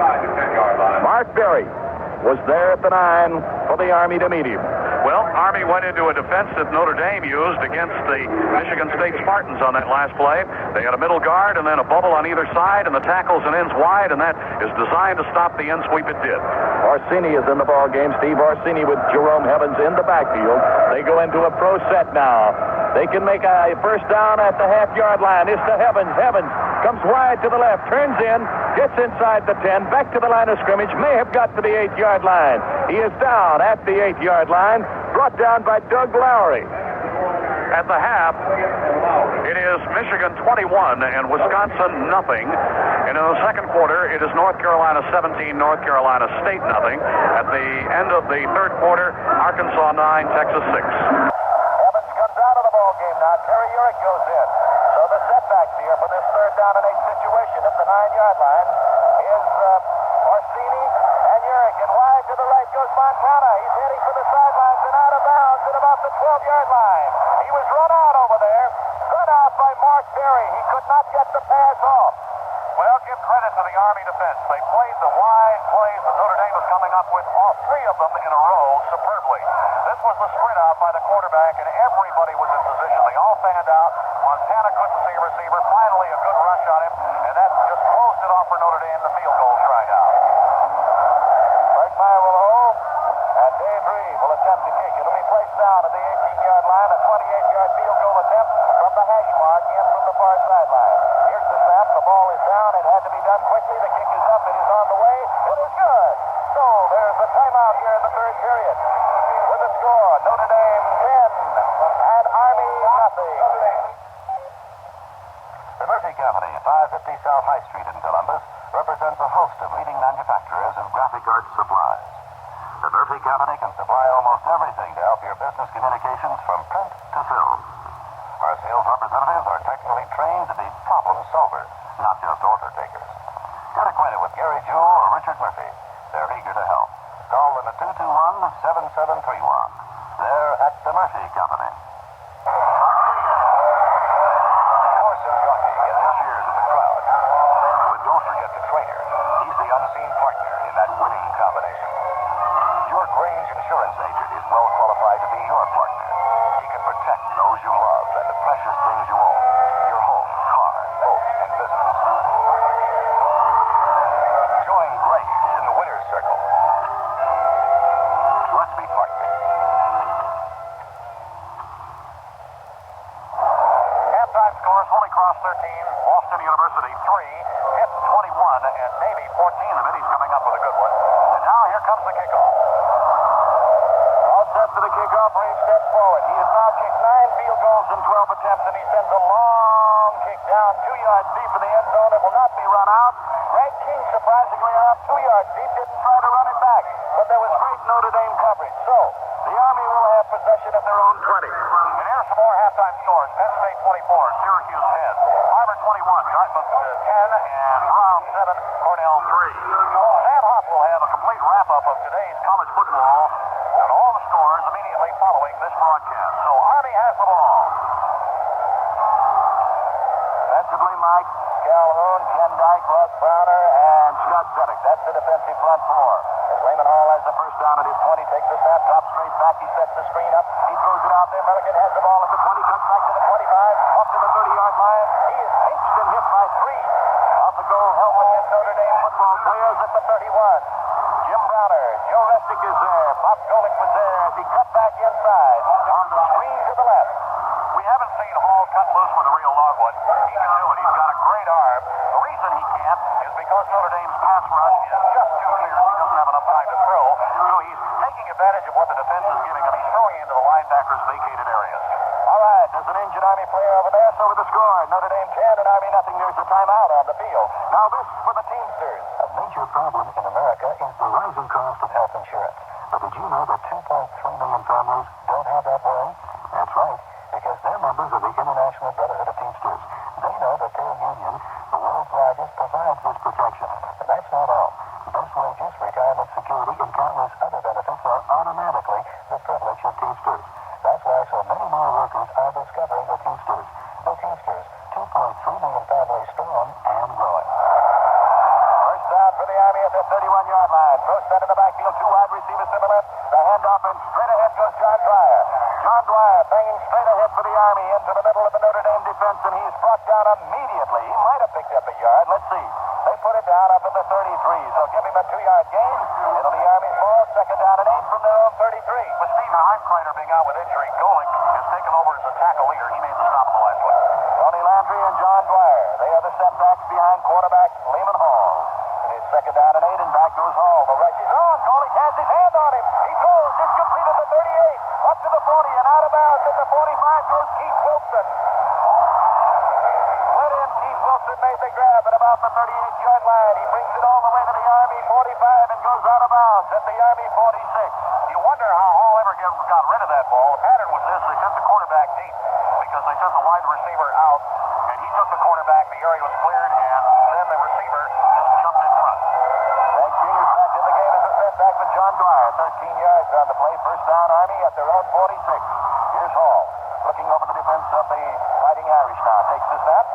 Mark Berry was there at the 9 for the Army to meet him. Well, Army went into a defense that Notre Dame used against the Michigan State Spartans on that last play. They had a middle guard and then a bubble on either side, and the tackles and ends wide, and that is designed to stop the end sweep. It did. Orsini is in the ball game. Steve Orsini with Jerome Evans in the backfield. They go into a pro set now. They can make a first down at the half-yard line. It's to Evans. Evans comes wide to the left, turns in, gets inside the 10, back to the line of scrimmage, may have got to the 8-yard line. He is down at the 8-yard line, brought down by Doug Lowry. At the half, it is Michigan 21 and Wisconsin nothing. And in the second quarter, it is North Carolina 17, North Carolina State nothing. At the end of the third quarter, Arkansas 9, Texas 6. Evans comes out of the ball game now. Terry Urick goes in. So the setback here for this third down and 8 situation at the 9-yard line is Orsini and Urick. And wide to the right goes Montana. He's heading for the sidelines and out of bounds at about the 12-yard line. He was run out over there. Run out by Mark Berry. He could not get the pass off. Well, give credit to the Army defense. They played the wide plays that Notre Dame was coming up with, all 3 of them in a row, superbly. This was the sprint out by the quarterback, and everybody was in position. They all fanned out. Montana couldn't see a receiver. Finally, a good rush on him, and that just closed it off for Notre Dame. The field goal trying out. Bergmeyer will hold, and Dave Reeve will attempt to kick. It'll be placed down at the 18-yard line, a 28-yard field goal attempt from the hash mark in from the far sideline. Here's the snap. The ball is down. It had to be done quickly. The kick is up. It is on the way. It is good. So there's a timeout here in the third period. With the score, Notre Dame 10 and Army nothing. The Murphy Company, 550 South High Street in Columbus, represents a host of leading manufacturers of graphic arts supplies. The Murphy Company can supply almost everything to help your business communications from print to film. Our sales representatives are technically trained to be problem solvers, not just order takers. Get acquainted with Gary Jewell or Richard Murphy. They're eager to help. Call them at 221-7731. They're at the Murphy Company. Horse and jockey get the cheers of the crowd. But don't forget the trainer. He's the unseen partner in that winning combination. Your Grange insurance agent is well qualified to be your partner. He can protect those you love and the precious things you own. Your home, car, boat, and business. Ross 13, Boston University 3, Pitt 21, and Navy 14. The Middies coming up with a good one. And now here comes the kickoff. All set for the kickoff. Reed steps forward. He has now kicked 9 field goals in 12 attempts, and he sends a long kick down 2 yards deep in the end zone. It will not be run out. Greg King, surprisingly enough, 2 yards deep, didn't try to run it back. But there was great Notre Dame coverage. So the Army will have possession at their own 20. And here's some more halftime scores. Penn State 24, Syracuse 10, Harvard 21, Dartmouth 10, and Brown 7, Cornell 3. Sam Huff will have a complete wrap-up of today's college football and all the scores immediately following this broadcast. So Army has the ball. Defensively, Mike Calhoun, Ken Dyke, Russ Browner, and Scott Zedek. That's the defensive front four. As Lehman Hall has the first down at his 20, takes the snap, drops straight back. He sets the screen up. He throws it out there. Milligan has the ball at the 20, cuts back to the 25, up to the 30-yard line. He is pinched and hit by 3 off the gold helmet Notre Dame football players at the 31. Jim Browner, Joe Resnick is there. Bob Golick was there as he cut back inside on the screen to the left. We haven't seen Hall cut loose with a real logwood. He can do it. He's got a great arm. The reason he can't is because Notre Dame's pass rush is just too fierce. He doesn't have enough time to throw. So he's taking advantage of what the defense is giving him. He's throwing into the linebackers' vacated areas. All right, there's an injured Army player over there, so with the score, Notre Dame 10 and Army nothing. There's a timeout on the field. Now this for the Teamsters. A major problem in America is the rising cost of health insurance. But did you know that 2.3 million families don't have that worry? That's right, because they're members of the International Brotherhood of Teamsters. They know that their union, the world's largest, provides this protection. And that's not all. Best wages, retirement security, and countless other benefits are automatically the privilege of Teamsters. That's why so many more workers are discovering the Teamsters. The Teamsters, 2.3 million families strong and growing. First down for the Army at the 31-yard line. Throw set in the backfield, 2 wide receivers to the left. The handoff, and straight ahead goes John Dwyer. John Dwyer banging straight ahead for the Army into the middle of the Notre Dame defense, and he's brought down immediately. He might have picked up a yard. Let's see. They put it down up at the 33, so give him a 2-yard gain. It'll be Army's ball, second down and 8 from their own 33. With Steve Heimkreiter being out with injury, Golick has taken over as a tackle leader. He made the stop on the last one. Tony Landry and John Dwyer. They are the setbacks behind quarterback Lehman Hall. It is second down and 8, and back goes Hall. The rush is on. Golick has his hand on him. He throws. It's complete at the 38. Up to the 40 and out of bounds at the 45 goes Keith Wilson. Let in. Keith Wilson made the grab at about the 38-yard line. He brings it all the way to the Army 45 and goes out of bounds at the Army 46. You wonder how Hall ever got rid of that ball. The pattern was this. They sent the quarterback deep because they sent the wide receiver out, and he took the quarterback. The area was cleared, and then the receiver just jumped in front. Greg King is back in the game as a setback with John Dwyer. 13 yards on the play. First down, Army at their own 46. Here's Hall looking over the defense of the Fighting Irish now. Takes the snap.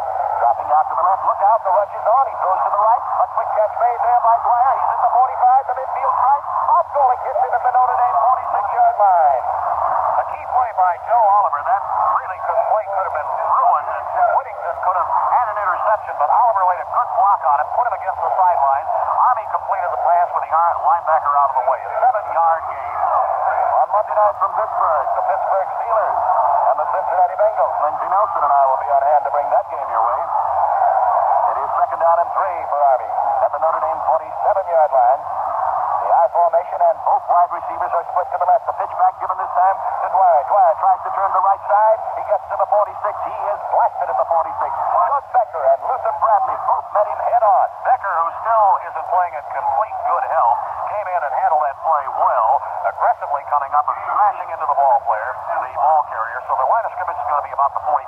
Dropping out to the left. Look out. The rush is on. He throws to the right. A quick catch made there by Dwyer. He's at the 45. The midfield stripe. Bob Golick hits him at the Notre Dame 46-yard line. A key play by Joe Oliver. That really could have been ruined, and Whittington could have had an interception, but Oliver laid a good block on it, put him against the sideline. Army completed the pass with the linebacker out of the way. A 7-yard gain. On Monday night from Pittsburgh, the Pittsburgh Steelers and the Cincinnati Bengals. Lindsey Nelson and I will be on hand to bring that game your way. It is second down and 3 for Army at the Notre Dame 47-yard line. The I formation, and both wide receivers are split to the left. The pitch back given this time to Dwyer. Dwyer tries to turn the right side. He gets to the 46. He is blasted at the 46. Doug Becker and Luther Bradley both met him head on. Becker, who still isn't playing at complete good health, came in and handled that play well, aggressively coming up and smashing into the ball player, the ball carrier. So the line of scrimmage is going to be about the 45.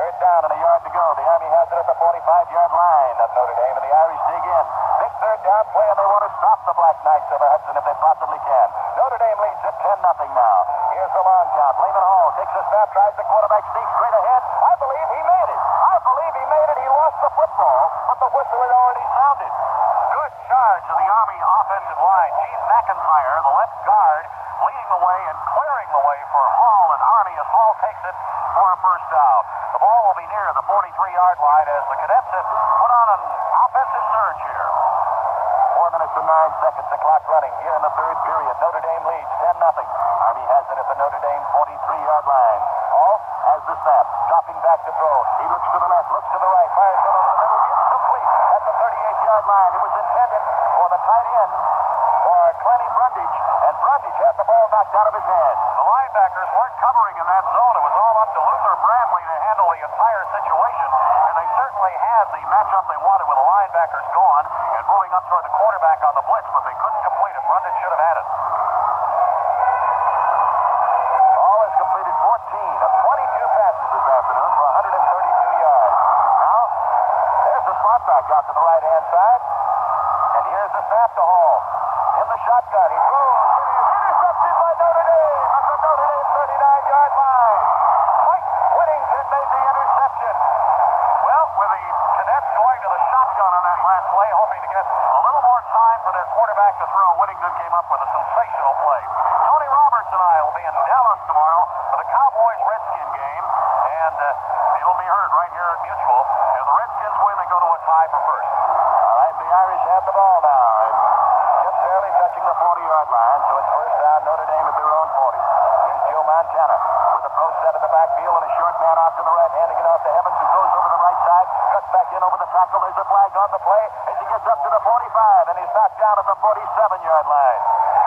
Third down and a yard to go. The Army has it at the 45-yard line of Notre Dame, and the Irish dig in. Big third down play, and they want to stop the Black Knights of Hudson if they possibly can. Notre Dame leads at 10-0 now. Here's the long count. Lehman Hall takes a snap, tries the quarterback, sneaks straight ahead. I believe he made it. He lost the football, but the whistle had already sounded. Good charge of the Army offensive line. Gene McIntyre, the left guard, leading the way and clearing the way for Hall and Army as Hall takes it for a first down. The ball will be near the 43-yard line as the Cadets have put on an offensive surge here. 4 minutes and 9 seconds, the clock running here in the third period. Notre Dame leads 10-0. Army has it at the Notre Dame 43-yard line. Hall has the snap. Dropping back to throw. He looks to the left, looks to the right, fires one over the middle. Incomplete at the 38-yard line. It was intended for the tight end for Clenny Brundage, and Brundage had the ball knocked out of his hand. The linebackers weren't covering in that zone. It was all up to Luther Bradley to handle the entire situation, and they certainly had the matchup they wanted with the linebackers gone and moving up toward the quarterback on the blitz, but they couldn't complete it. Brundage should have had it. Hall has completed 14 of 22 passes this afternoon for 132 yards. Now, there's the slot back out to the right-hand side, and here's the snap to Hall. In the shotgun, he throws. It is intercepted by Notre Dame at the Notre Dame 39-yard line. Mike Whittington made the interception. Well, with the Cadets going to the shotgun on that last play, hoping to get a little more time for their quarterback to throw, Whittington came up with a sensational play. Tony Roberts and I will be in Dallas tomorrow for the Cowboys-Redskin game, and it'll be heard right here at Mutual. If the Redskins win, they go to a tie for first. All right, the Irish have the ball now. Just barely touching the 40-yard line, so it's first down, Notre Dame at their own 40. Here's Joe Montana with a pro set in the backfield and a short man off to the right, handing it off to Evans, who goes over the right side, cuts back in over the tackle. There's a flag on the play as he gets up to the 45, and he's knocked down at the 47-yard line.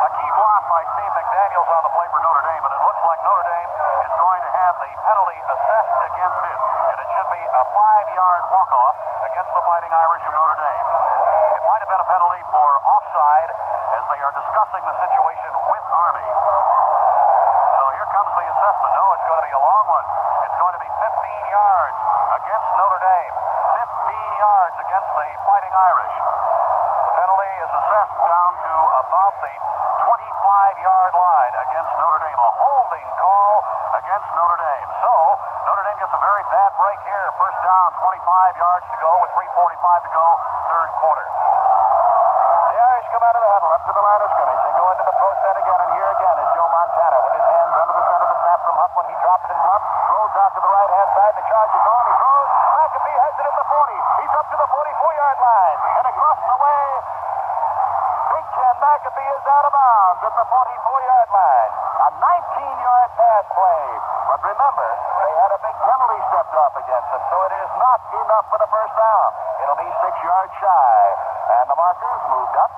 A key block by Steve McDaniels on the play for Notre Dame, but it looks like Notre Dame is going to have the penalty assessed against it, and it should be a 5-yard walk-off against the Fighting Irish of Notre Dame. It might have been a penalty for offside as they are discussing the situation with Army. So here comes the assessment. No, it's going to be a long one. It's going to be 15 yards against Notre Dame. 15 yards against the Fighting Irish. The penalty is assessed down to about the 25-yard line against Notre Dame. A holding call against Notre Dame. So Notre Dame gets a very bad break here. First down, 25 yards to go with 3:45 to go, third quarter. The Irish come out of the huddle up to the line of scrimmage. They go into the pro set again, and here again is Joe Montana with his hands under the center of the snap from Huff when he drops and bumps, throws out to the right-hand side. The charge is on. He throws. McAfee has it at the 40. He's up to the 44-yard line, and across the way, Big Ken McAfee is out of bounds at the 44-yard line. A 19-yard pass play. But remember, they had a big penalty stepped off against them, so it is not enough for the first down. It'll be 6 yards shy. And the markers moved up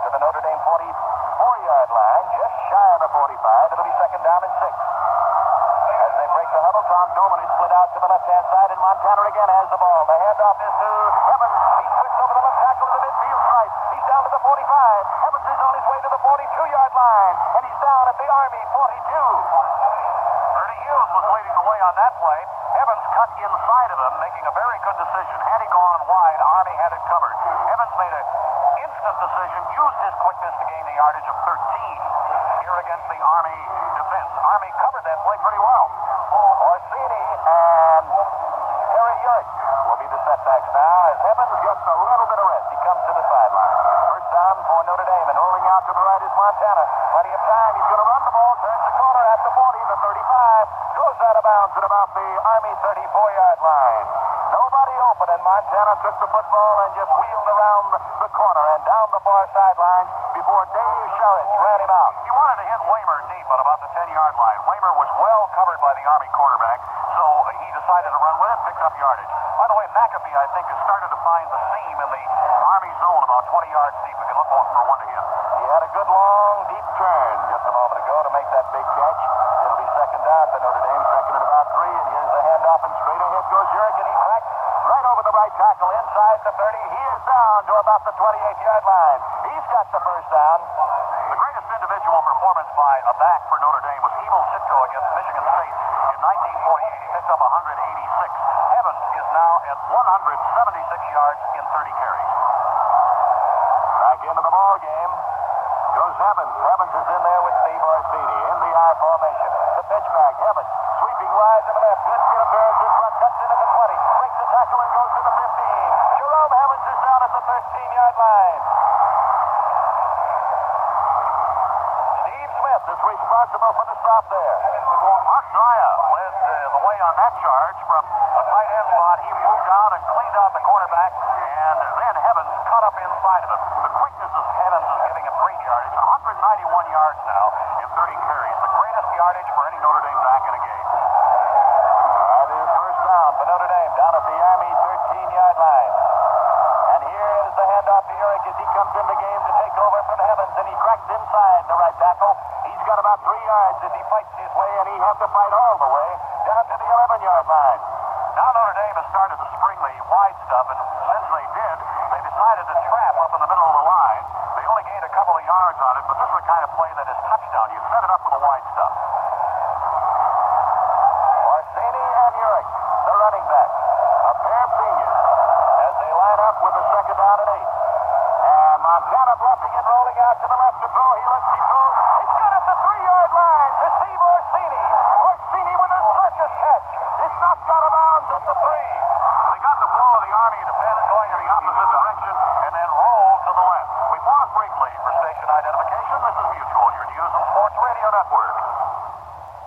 to the Notre Dame 44-yard line, just shy of the 45. It'll be second down and 6. As they break the huddle, Tom Doman is split out to the left-hand side, and Montana again has the ball. The handoff is to Evans. He switched over the left tackle to the midfield stripe. He's down to the 45. Evans is on his way to the 42-yard line, and he's down at the Army 42. Ernie Hughes was leading the way on that play. Evans cut inside of him, making a very good decision. Had he gone wide, Army had it covered. Evans made an instant decision, used his quickness to gain the yardage of 13 here against the Army defense. Army covered that play pretty well. Orsini and Terry Urick will be the setbacks now as Evans gets a little bit of rest. He comes to the sideline. First down for Notre Dame, and rolling out to the right is Montana. Plenty of time. He's going to run the ball, turns the corner at the 40, the 35, goes out of bounds at about the Army 34-yard line. Nobody open, and Montana took the football and just wheeled around the corner and down the far sideline before Dave Sharich ran him out. He wanted to hit Waymer deep on about the 10-yard line. Waymer was well covered by the Army quarterback, so he decided to run with it, picked up yardage. By the way, McAfee, I think, has started to find the seam in the Army zone about 20 yards deep. We can look for one to him. He had a good long, deep turn just a moment ago to make that big catch. It'll be second down for Notre Dame, second and about 3, and here's the handoff, and straight ahead goes Urick, and he cracked right over the right tackle inside the 30. He is down to about the 28-yard line. He's got the first down. The greatest individual performance by a back for Notre Dame was Emil Sitko against Michigan State in 1948. He picked up 186. Evans is now at 176 yards in 30 carries. Back into the ball game goes Evans. Evans is in there with Steve Orsini in the I formation. The pitch back. Evans sweeping wide to the left. Good interference in front. Cuts into the 20. Breaks the tackle and goes to the 15. Jerome Evans is down at the 13-yard line. Steve Smith is responsible for the stop there. Mark Zaya led the way on that charge from a tight end slot. He moved out and cleaned out the cornerback, and then Evans cut up inside of him. The quickness of Evans is giving him great yardage. 191 yards now in 30 carries. The greatest yardage for any Notre Dame back in a game. down for Notre Dame, down at the Army 13-yard line. And here is the handoff to Urick as he comes in the game to take over from Evans, and he cracks inside the right tackle. He's got about 3 yards as he fights his way, and he has to fight all the way down to the 11-yard line. Now Notre Dame has started to spring the wide stuff, and since they did, they decided to trap up in the middle of the line. They only gained a couple of yards on it, but this is the kind of play that is touchdown. You set it up with the wide stuff. Orsini and Urick, the running back, a pair of seniors, as they line up with a second down and 8. And Montana bluffing it, rolling out to the left to throw. He looks, he throws. It's good at the 3-yard line to Steve Orsini. Orsini with a circus catch. It's knocked out of bounds at the 3. They got the flow of the Army defense going in the opposite direction and then rolled to the left. We pause briefly for station identification. This is Mutual, your News and Sports Radio Network.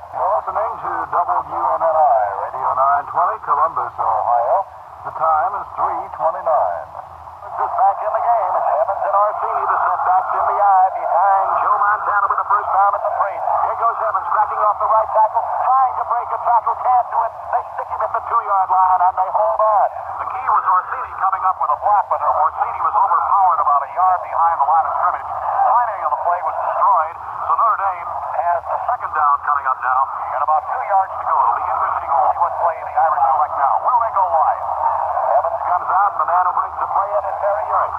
You're listening to WMNI, Radio 920, Columbus, Ohio. The time is 3:29. Just back in the game. It's Evans and Orsini, the setbacks in the eye behind Joe Montana with the first down at the 3. Here goes Evans, cracking off the right tackle, trying to break a tackle, can't do it. They stick him at the 2-yard line, and they hold on. The key was Orsini coming up with a block, but Orsini was overpowered about a yard behind the line of scrimmage. Timing of the play was destroyed, so Notre Dame has a second down coming up now, and about 2 yards to go. It'll be interesting to see what play the Irish select now. Will they go wide? Evans comes out, and the man who brings the play in is Terry Urick.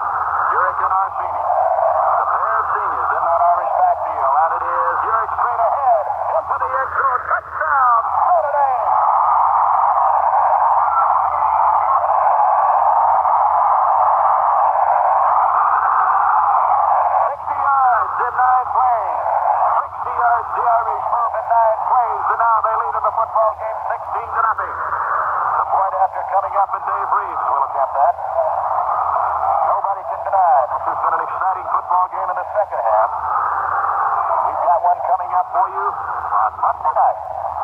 Urick and Orsini. The pair of seniors in that Irish backfield, and it is Urick straight ahead, into the end zone. Touchdown, Notre Dame! 60 yards in 9 plays. 60 yards the Irish move in 9 plays, and now they lead in the football game 16-0. The point after coming up, and Dave Reeves will attempt that. Nobody can deny this has been an exciting football game in the second half. We've got one coming up for you on Monday night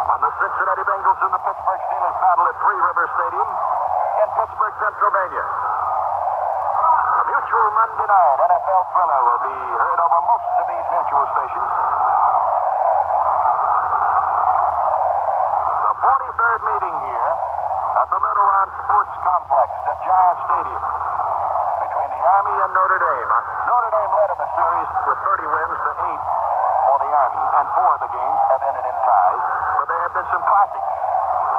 when the Cincinnati Bengals and the Pittsburgh Steelers battle at Three Rivers Stadium in Pittsburgh, Pennsylvania. The Mutual Monday night NFL thriller will be heard over most of these Mutual stations. The 43rd meeting here at the Little Round Sports Complex at Giant Stadium between the Army and Notre Dame. Notre Dame led in the series with 30 wins to 8 for the Army, and 4 of the games have ended in ties. But there have been some classics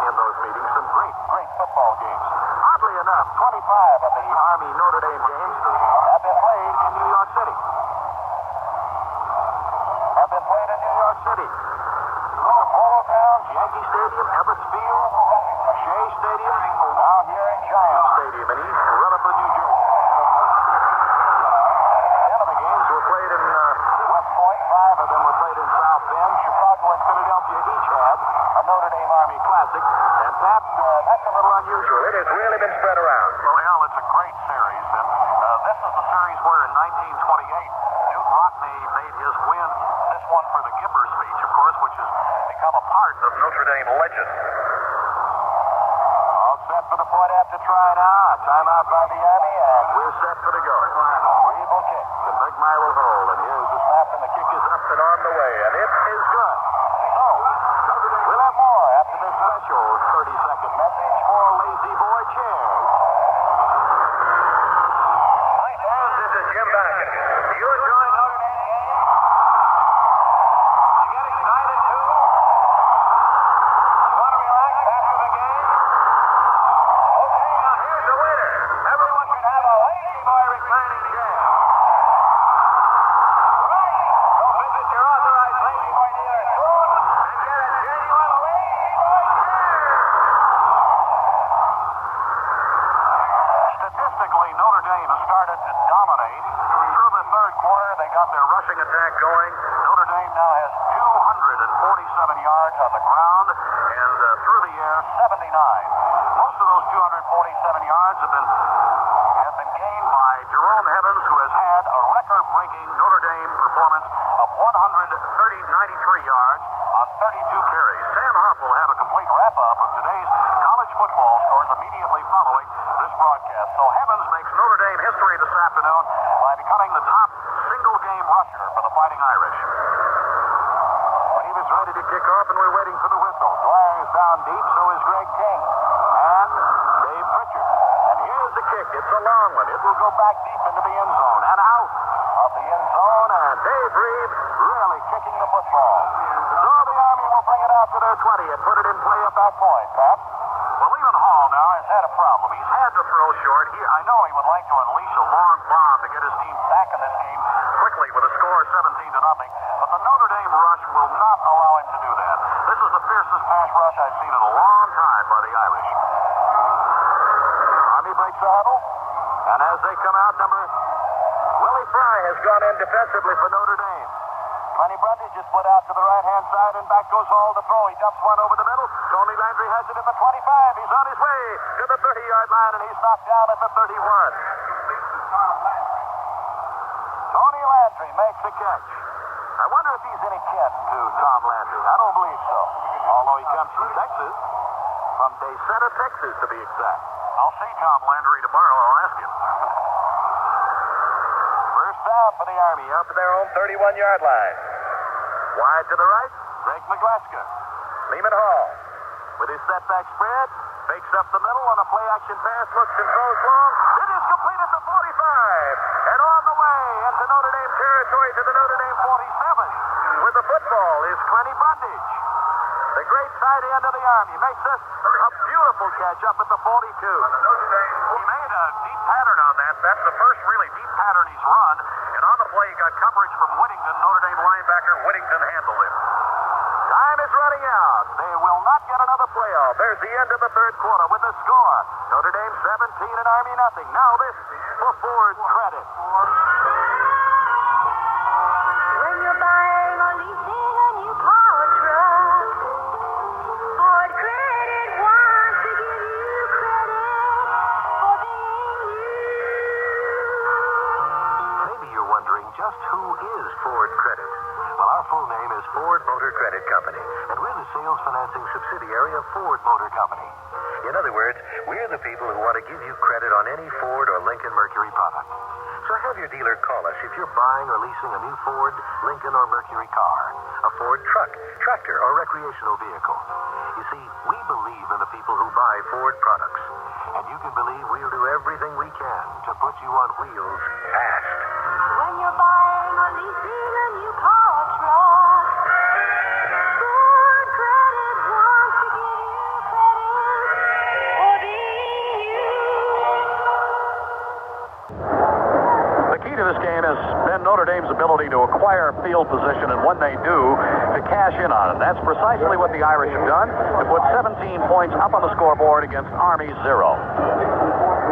in those meetings, some great football games. Oddly enough, 25 of the Army-Notre Dame games have been played in New York City. The Polo Grounds, Yankee Stadium, Everett Field, Shea Stadium, now here in Giant Stadium in East Rutherford, New Jersey. 10 of the games were played in West Point. 5 of them were played in South Bend. Chicago and Philadelphia each had a Notre Dame Army Classic. And Pat, that's a little unusual. It has really been spread around. Well, Al, it's a great series, and this is the series where in 1928, Newt Rockne made his win, this one for the Gipper speech, of course, which has become a part of Notre Dame legend. All set for the point after try now. A timeout by the Army, and we're set for the go. Reed will kick. The big Meyer will hold, and here's the snap, and the kick is up and on the way, and it is good. So, we'll have more after this special 30-second message for Lazy Boy Chairs. Hi, folks, this is Jim Backett. Do you enjoy Notre Dame games? You get excited, too? You want to relax after the game? Okay, now here's the winner. Everyone should have a Lazy Boy reclining chair. Right. So visit your authorized Lazy Boy dealer soon and get a genuine Lazy Boy chair. Statistically, Notre Dame has started to dominate. Through the third quarter, they got their rushing attack going. Notre Dame now has 247 yards on the ground, and through the air, 79. Most of those 247 yards have been gained by Jerome Evans, who has had a record-breaking Notre Dame performance of 93 yards on 32 carries. Sam Huff will have a complete wrap-up of today's college football scores immediately following this broadcast. So Evans makes Notre Dame history this afternoon by becoming the top single-game rusher for the Fighting Irish. When he was ready to kick off, and we're waiting for the whistle. Dwyer is down deep, so is Greg King. kick. It's a long one. It will go back deep into the end zone and out of the end zone. And Dave Reed really kicking the football. So the Army will bring it out to their 20 and put it in play at that point, Pat. Well, Lehman Hall now has had a problem. He's had to throw short. I know he would like to unleash a long bomb to get his team back in this game quickly with a score of 17-0, but the Notre Dame rush will not allow him to do that. This is the fiercest pass rush I've seen in a long time by the Irish. Army breaks the huddle, and as they come out, Willie Fry has gone in defensively for Notre Dame. Tony Brundage is put out to the right-hand side, and back goes Hall to throw. He dumps one over the middle. Tony Landry has it at the 25. He's on his way to the 30-yard line, and he's knocked down at the 31. Tony Landry makes the catch. I wonder if he's any kin to Tom Landry. I don't believe so, although he comes from Texas, from DeSeta, Texas, to be exact. I'll see Tom Landry tomorrow. I'll ask him. First down for the Army up at their own 31-yard line. Wide to the right, Greg McGlaska. Lehman Hall with his setback spread, fakes up the middle on a play-action pass, looks and throws long. It is complete at the 45. And on the way into Notre Dame territory to the Notre Dame 47 with the football is Clenny Brundage. The great tight end of the Army makes this a beautiful catch up at the 42. He made a deep pattern on that. That's the first really deep pattern he's run. And on the play, he got coverage from Whittington. Notre Dame linebacker Whittington handled him. Time is running out. They will not get another playoff. There's the end of the third quarter with the score. Notre Dame 17 and Army nothing. Now this for Ford Credit. When you're buying or leasing a new car or truck, Ford Credit wants to give you credit for being you. Maybe you're wondering just who is Ford Credit. Well, our full name is Ford Motor Credit Company, and we're the sales financing subsidiary of Ford Motor Company. In other words, we're the people who want to give you credit on any Ford or Lincoln Mercury product. So have your dealer call us if you're buying or leasing a new Ford, Lincoln, or Mercury car, a Ford truck, tractor, or recreational vehicle. You see, we believe in the people who buy Ford products, and you can believe we'll do everything we can to put you on wheels fast. When you're buying or leasing a new car or truck, Ford Credit wants to give you credit for being you. The key to this game has been Notre Dame's ability to acquire field position, and when they do, to cash in on it. That's precisely what the Irish have done, to put 17 points up on the scoreboard against Army 0.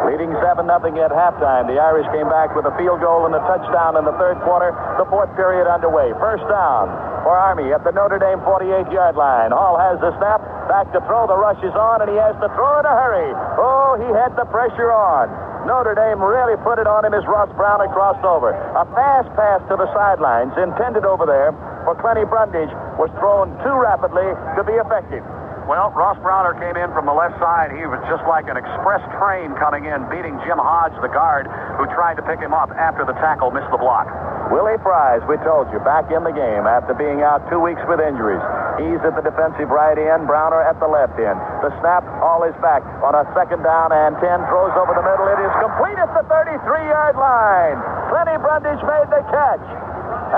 Leading 7-0 at halftime, the Irish came back with a field goal and a touchdown in the third quarter. The fourth period underway. First down for Army at the Notre Dame 48-yard line. Hall has the snap, back to throw. The rush is on, and he has to throw in a hurry. Oh, he had the pressure on. Notre Dame really put it on him as Ross Brown had crossed over. A fast pass to the sidelines, intended over there for Clenny Brundage, was thrown too rapidly to be effective. Well, Ross Browner came in from the left side. He was just like an express train coming in, beating Jim Hodge, the guard, who tried to pick him up after the tackle missed the block. Willie Fry, we told you, back in the game after being out 2 weeks with injuries. He's at the defensive right end, Browner at the left end. The snap, all is back on a second down and 10, throws over the middle. It is complete at the 33-yard line. Clenny Brundage made the catch,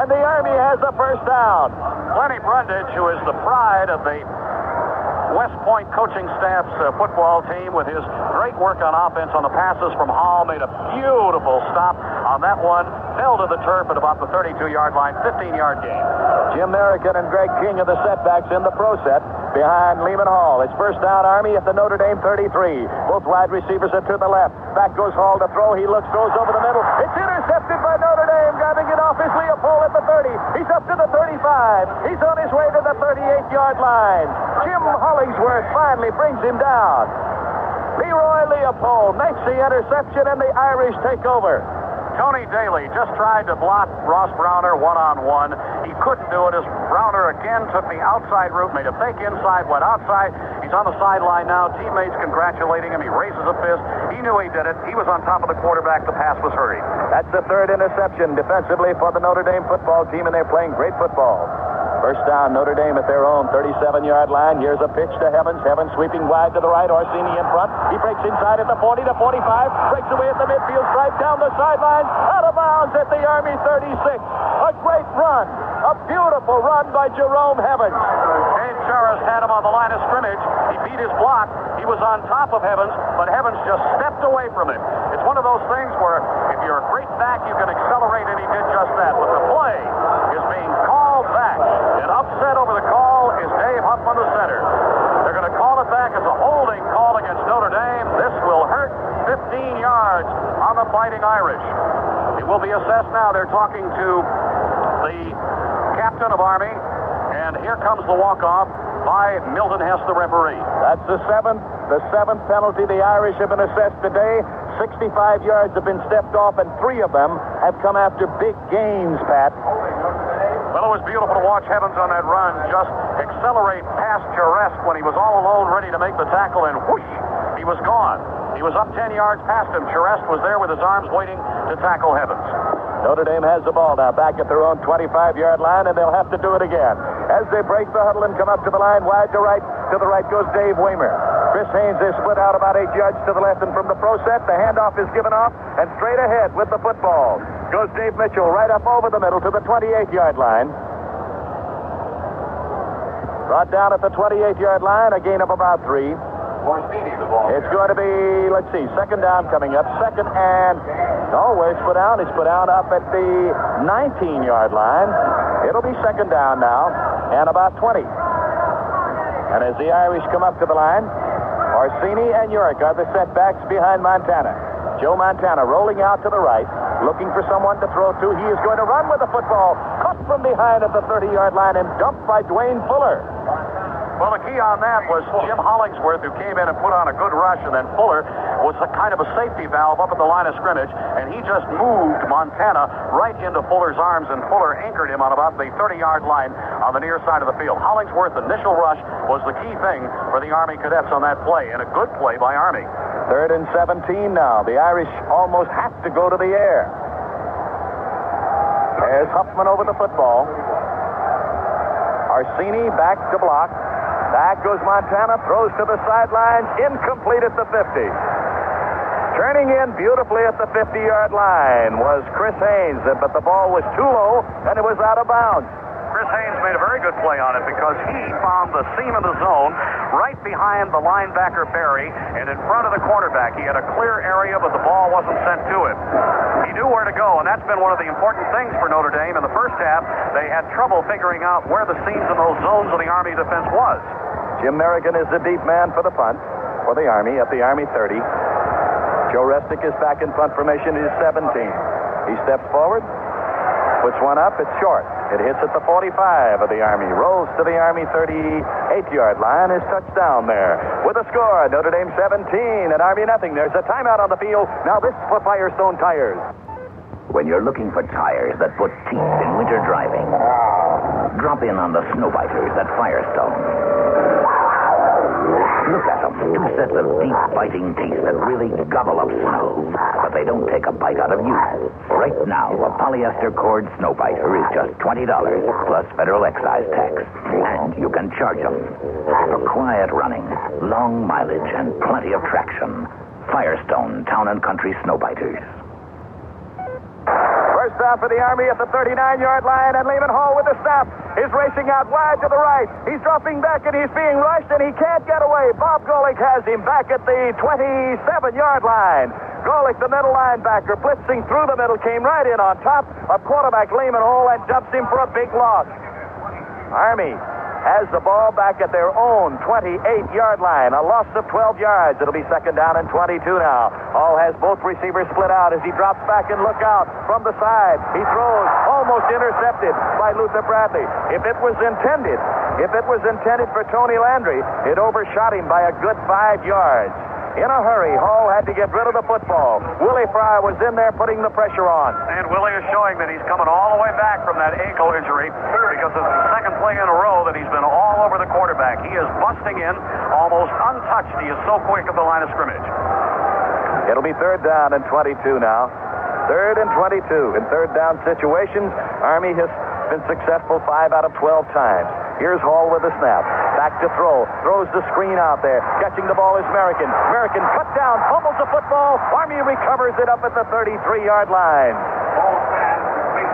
and the Army has the first down. Clenny Brundage, who is the pride of the West Point coaching staff's football team, with his great work on offense on the passes from Hall, made a beautiful stop on that one, fell to the turf at about the 32-yard line, 15-yard gain. Jim Merrican and Greg King are the setbacks in the pro set behind Lehman Hall. It's first down, Army at the Notre Dame 33. Both wide receivers are to the left. Back goes Hall to throw. He looks, throws over the middle. It's intercepted by Notre Dame. Grabbing it off is Leopold at the 30. He's up to the 35. He's on his way to the 38-yard line. Jim Hollingsworth finally brings him down. Leroy Leopold makes the interception, and the Irish take over. Tony Daly just tried to block Ross Browner one-on-one. He couldn't do it as Browner again took the outside route, made a fake inside, went outside. He's on the sideline now. Teammates congratulating him. He raises a fist. He knew he did it. He was on top of the quarterback. The pass was hurried. That's the third interception defensively for the Notre Dame football team, and they're playing great football. First down, Notre Dame at their own 37-yard line. Here's a pitch to Evans. Evans sweeping wide to the right. Orsini in front. He breaks inside at the 40 to 45. Breaks away at the midfield stripe. Down the sideline. Out of bounds at the Army 36. A great run. A beautiful run by Jerome Evans. Dave Charest had him on the line of scrimmage. He beat his block. He was on top of Evans, but Evans just stepped away from him. It's one of those things where if you're a great back, you can accelerate, and he did just that. But the play is being called back. And upset over the call is Dave Huffman, the center. They're going to call it back as a holding call against Notre Dame. This will hurt 15 yards on the Fighting Irish. It will be assessed now. They're talking to the captain of Army, and here comes the walk-off by Milton Hess, the referee. That's the seventh penalty the Irish have been assessed today. 65 yards have been stepped off, and 3 of them have come after big gains, Pat. Well, it was beautiful to watch Evans on that run just accelerate past Charest when he was all alone ready to make the tackle, and whoosh, he was gone. He was up 10 yards past him. Charest was there with his arms waiting to tackle Evans. Notre Dame has the ball now back at their own 25-yard line, and they'll have to do it again. As they break the huddle and come up to the line, wide to right. To the right goes Dave Weimer. Chris Haynes is split out about 8 yards to the left, and from the pro set, the handoff is given off, and straight ahead with the football goes Dave Mitchell right up over the middle to the 28-yard line. Brought down at the 28-yard line, a gain of about 3. It's going to be, let's see, second down coming up. Second and, no, where's put down? It's put down up at the 19-yard line. It'll be second down now, and about 20. And as the Irish come up to the line, Orsini and Urick are the setbacks behind Montana. Joe Montana rolling out to the right, looking for someone to throw to. He is going to run with the football, cut from behind at the 30-yard line and dumped by Dwayne Fuller. Well, the key on that was Jim Hollingsworth, who came in and put on a good rush, and then Fuller was a kind of a safety valve up at the line of scrimmage, and he just moved Montana right into Fuller's arms, and Fuller anchored him on about the 30-yard line on the near side of the field. Hollingsworth's initial rush was the key thing for the Army cadets on that play, and a good play by Army. 3rd and 17 now. The Irish almost have to go to the air. There's Huffman over the football. Orsini back to block. Back goes Montana, throws to the sidelines, incomplete at the 50. Turning in beautifully at the 50-yard line was Chris Haynes, but the ball was too low, and it was out of bounds. Chris Haynes made a very good play on it because he found the seam of the zone right behind the linebacker Barry and in front of the quarterback. He had a clear area, but the ball wasn't sent to him. He knew where to go, and that's been one of the important things for Notre Dame. In the first half, they had trouble figuring out where the seams in those zones of the Army defense was. Jim Merrigan is the deep man for the punt for the Army at the Army 30. Joe Resnick is back in punt formation. It is 17. He steps forward, puts one up. It's short. It hits at the 45 of the Army. Rolls to the Army 38-yard line. Is touchdown there. With a score, Notre Dame 17 and Army nothing. There's a timeout on the field. Now this for Firestone Tires. When you're looking for tires that put teeth in winter driving, drop in on the Snowbiters at Firestone. Look at them. 2 sets of deep, biting teeth that really gobble up snow. But they don't take a bite out of you. Right now, a polyester cord Snowbiter is just $20 plus federal excise tax. And you can charge them. For quiet running, long mileage, and plenty of traction. Firestone Town and Country Snowbiters. First down for the Army at the 39-yard line, and Lehman Hall with the snap is racing out wide to the right. He's dropping back, and he's being rushed, and he can't get away. Bob Golick has him back at the 27-yard line. Golick, the middle linebacker, blitzing through the middle, came right in on top of quarterback Lehman Hall and dumps him for a big loss. Army has the ball back at their own 28-yard line. A loss of 12 yards. It'll be second down and 22 now. Hall has both receivers split out as he drops back and look out from the side. He throws, almost intercepted by Luther Bradley. If it was intended for Tony Landry, it overshot him by a good 5 yards. In a hurry, Hall had to get rid of the football. Willie Fry was in there putting the pressure on. And Willie is showing that he's coming all the way back from that ankle injury because it's the second play in a row that he's been all over the quarterback. He is busting in almost untouched. He is so quick at the line of scrimmage. It'll be third down and 22 now. 3rd and 22. In third down situations, Army has Been successful 5 out of 12 times. Here's Hall with the snap. Back to throw. Throws the screen out there. Catching the ball is American. American cut down. Fumbles the football. Army recovers it up at the 33-yard line.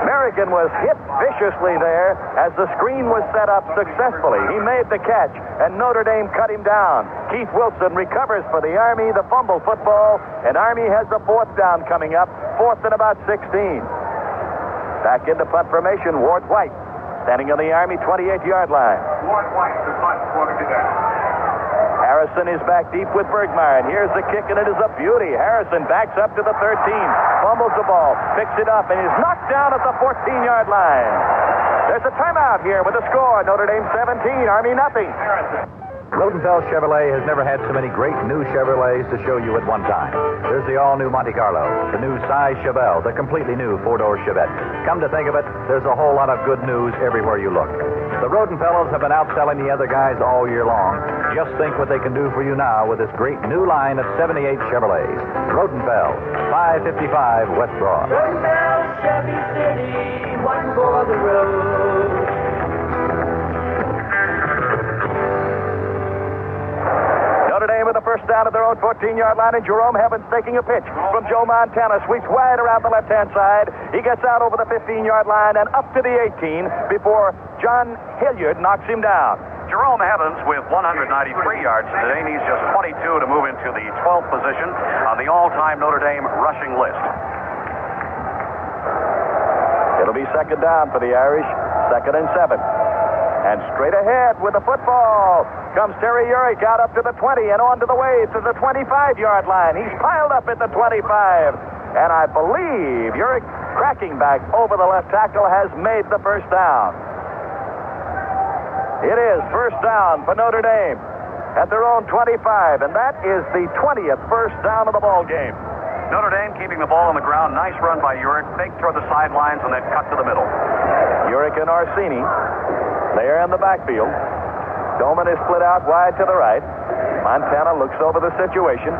American was hit viciously there as the screen was set up successfully. He made the catch, and Notre Dame cut him down. Keith Wilson recovers for the Army the fumble football, and Army has the 4th down coming up, 4th and about 16. Back into punt formation, Ward White, standing on the Army 28-yard line. Ward White, the punt, quarter to down. Harrison is back deep with Bergmeyer, and here's the kick, and it is a beauty. Harrison backs up to the 13, fumbles the ball, picks it up, and is knocked down at the 14-yard line. There's a timeout here with a score. Notre Dame 17, Army nothing. Rodenfeld Chevrolet has never had so many great new Chevrolets to show you at one time. There's the all-new Monte Carlo, the new Cy Chevelle, the completely new four-door Chevette. Come to think of it, there's a whole lot of good news everywhere you look. The Rodenfellows have been outselling the other guys all year long. Just think what they can do for you now with this great new line of 78 Chevrolets. Rodenfeld, 555 West Broad. Rodenfeld Chevy City, one for the road. Notre Dame with the first down at their own 14-yard line, and Jerome Heavens taking a pitch from Joe Montana. Sweeps wide around the left-hand side. He gets out over the 15-yard line and up to the 18 before John Hilliard knocks him down. Jerome Evans with 193 yards today needs just 22 to move into the 12th position on the all-time Notre Dame rushing list. It'll be second down for the Irish, 2nd and 7. And straight ahead with the football comes Terry Urick out up to the 20 and on to the way to the 25-yard line. He's piled up at the 25. And I believe Urick, cracking back over the left tackle, has made the first down. It is first down for Notre Dame at their own 25, and that is the 20th first down of the ball game. Notre Dame keeping the ball on the ground. Nice run by Urick. Fake toward the sidelines and then cut to the middle. Urick and Orsini, there in the backfield. Doman is split out wide to the right. Montana looks over the situation.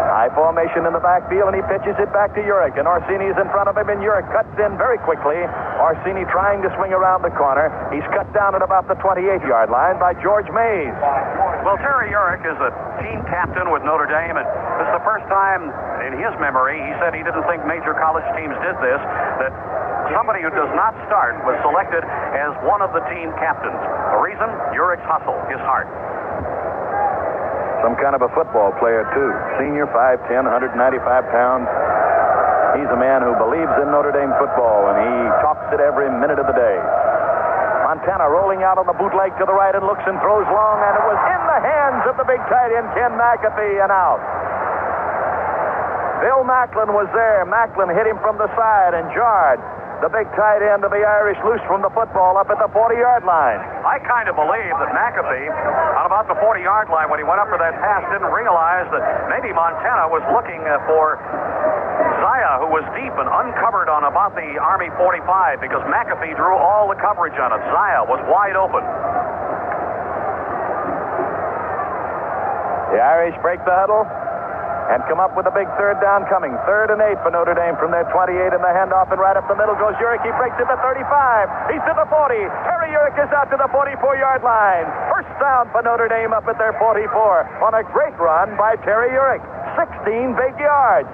High formation in the backfield, and he pitches it back to Urick. And Orsini is in front of him, and Urick cuts in very quickly. Orsini trying to swing around the corner. He's cut down at about the 28-yard line by George Mays. Well, Terry Urick is a team captain with Notre Dame, and this is the first time in his memory, he said he didn't think major college teams did this, that somebody who does not start was selected as one of the team captains. The reason? Urick's hustle, his heart. Some kind of a football player, too. Senior, 5'10", 195 pounds. He's a man who believes in Notre Dame football, and he talks it every minute of the day. Montana rolling out on the bootleg to the right and looks and throws long, and it was in the hands of the big tight end, Ken McAfee, and out. Bill Macklin was there. Macklin hit him from the side and jarred the big tight end of the Irish loose from the football up at the 40-yard line. I kind of believe that McAfee, on about the 40-yard line when he went up for that pass, didn't realize that maybe Montana was looking for Zaya, who was deep and uncovered on about the Army 45, because McAfee drew all the coverage on it. Zaya was wide open. The Irish break the huddle and come up with a big third down coming. 3rd and 8 for Notre Dame from their 28, and the handoff, and right up the middle goes Urick. He breaks it to 35. He's to the 40. Terry Urick is out to the 44-yard line. First down for Notre Dame up at their 44 on a great run by Terry Urick. 16 big yards.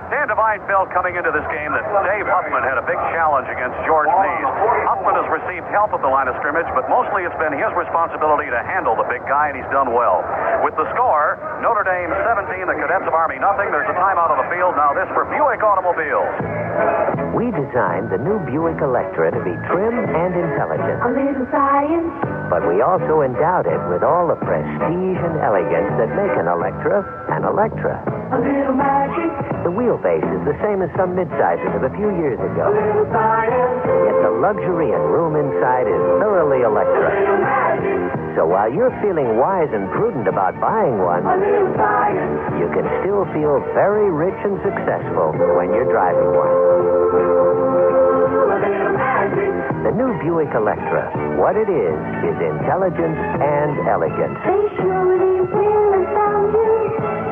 Dan Devine felt coming into this game that Dave Huffman had a big challenge against George Mays. Huffman has received help at the line of scrimmage, but mostly it's been his responsibility to handle the big guy, and he's done well. With the score, Notre Dame 17, the Cadets of Army nothing. There's a timeout on the field. Now this for Buick Automobiles. We designed the new Buick Electra to be trim and intelligent. A little science. But we also endowed it with all the prestige and elegance that make an Electra an Electra. A little magic. The wheelbase is the same as some midsiders of a few years ago. A little science. Yet the luxury and room inside is thoroughly Electra. A little magic. So while you're feeling wise and prudent about buying one, A little science. you can still feel very rich and successful when you're driving one. A little magic. The new Buick Electra. What it is intelligence and elegance. They surely will astound you.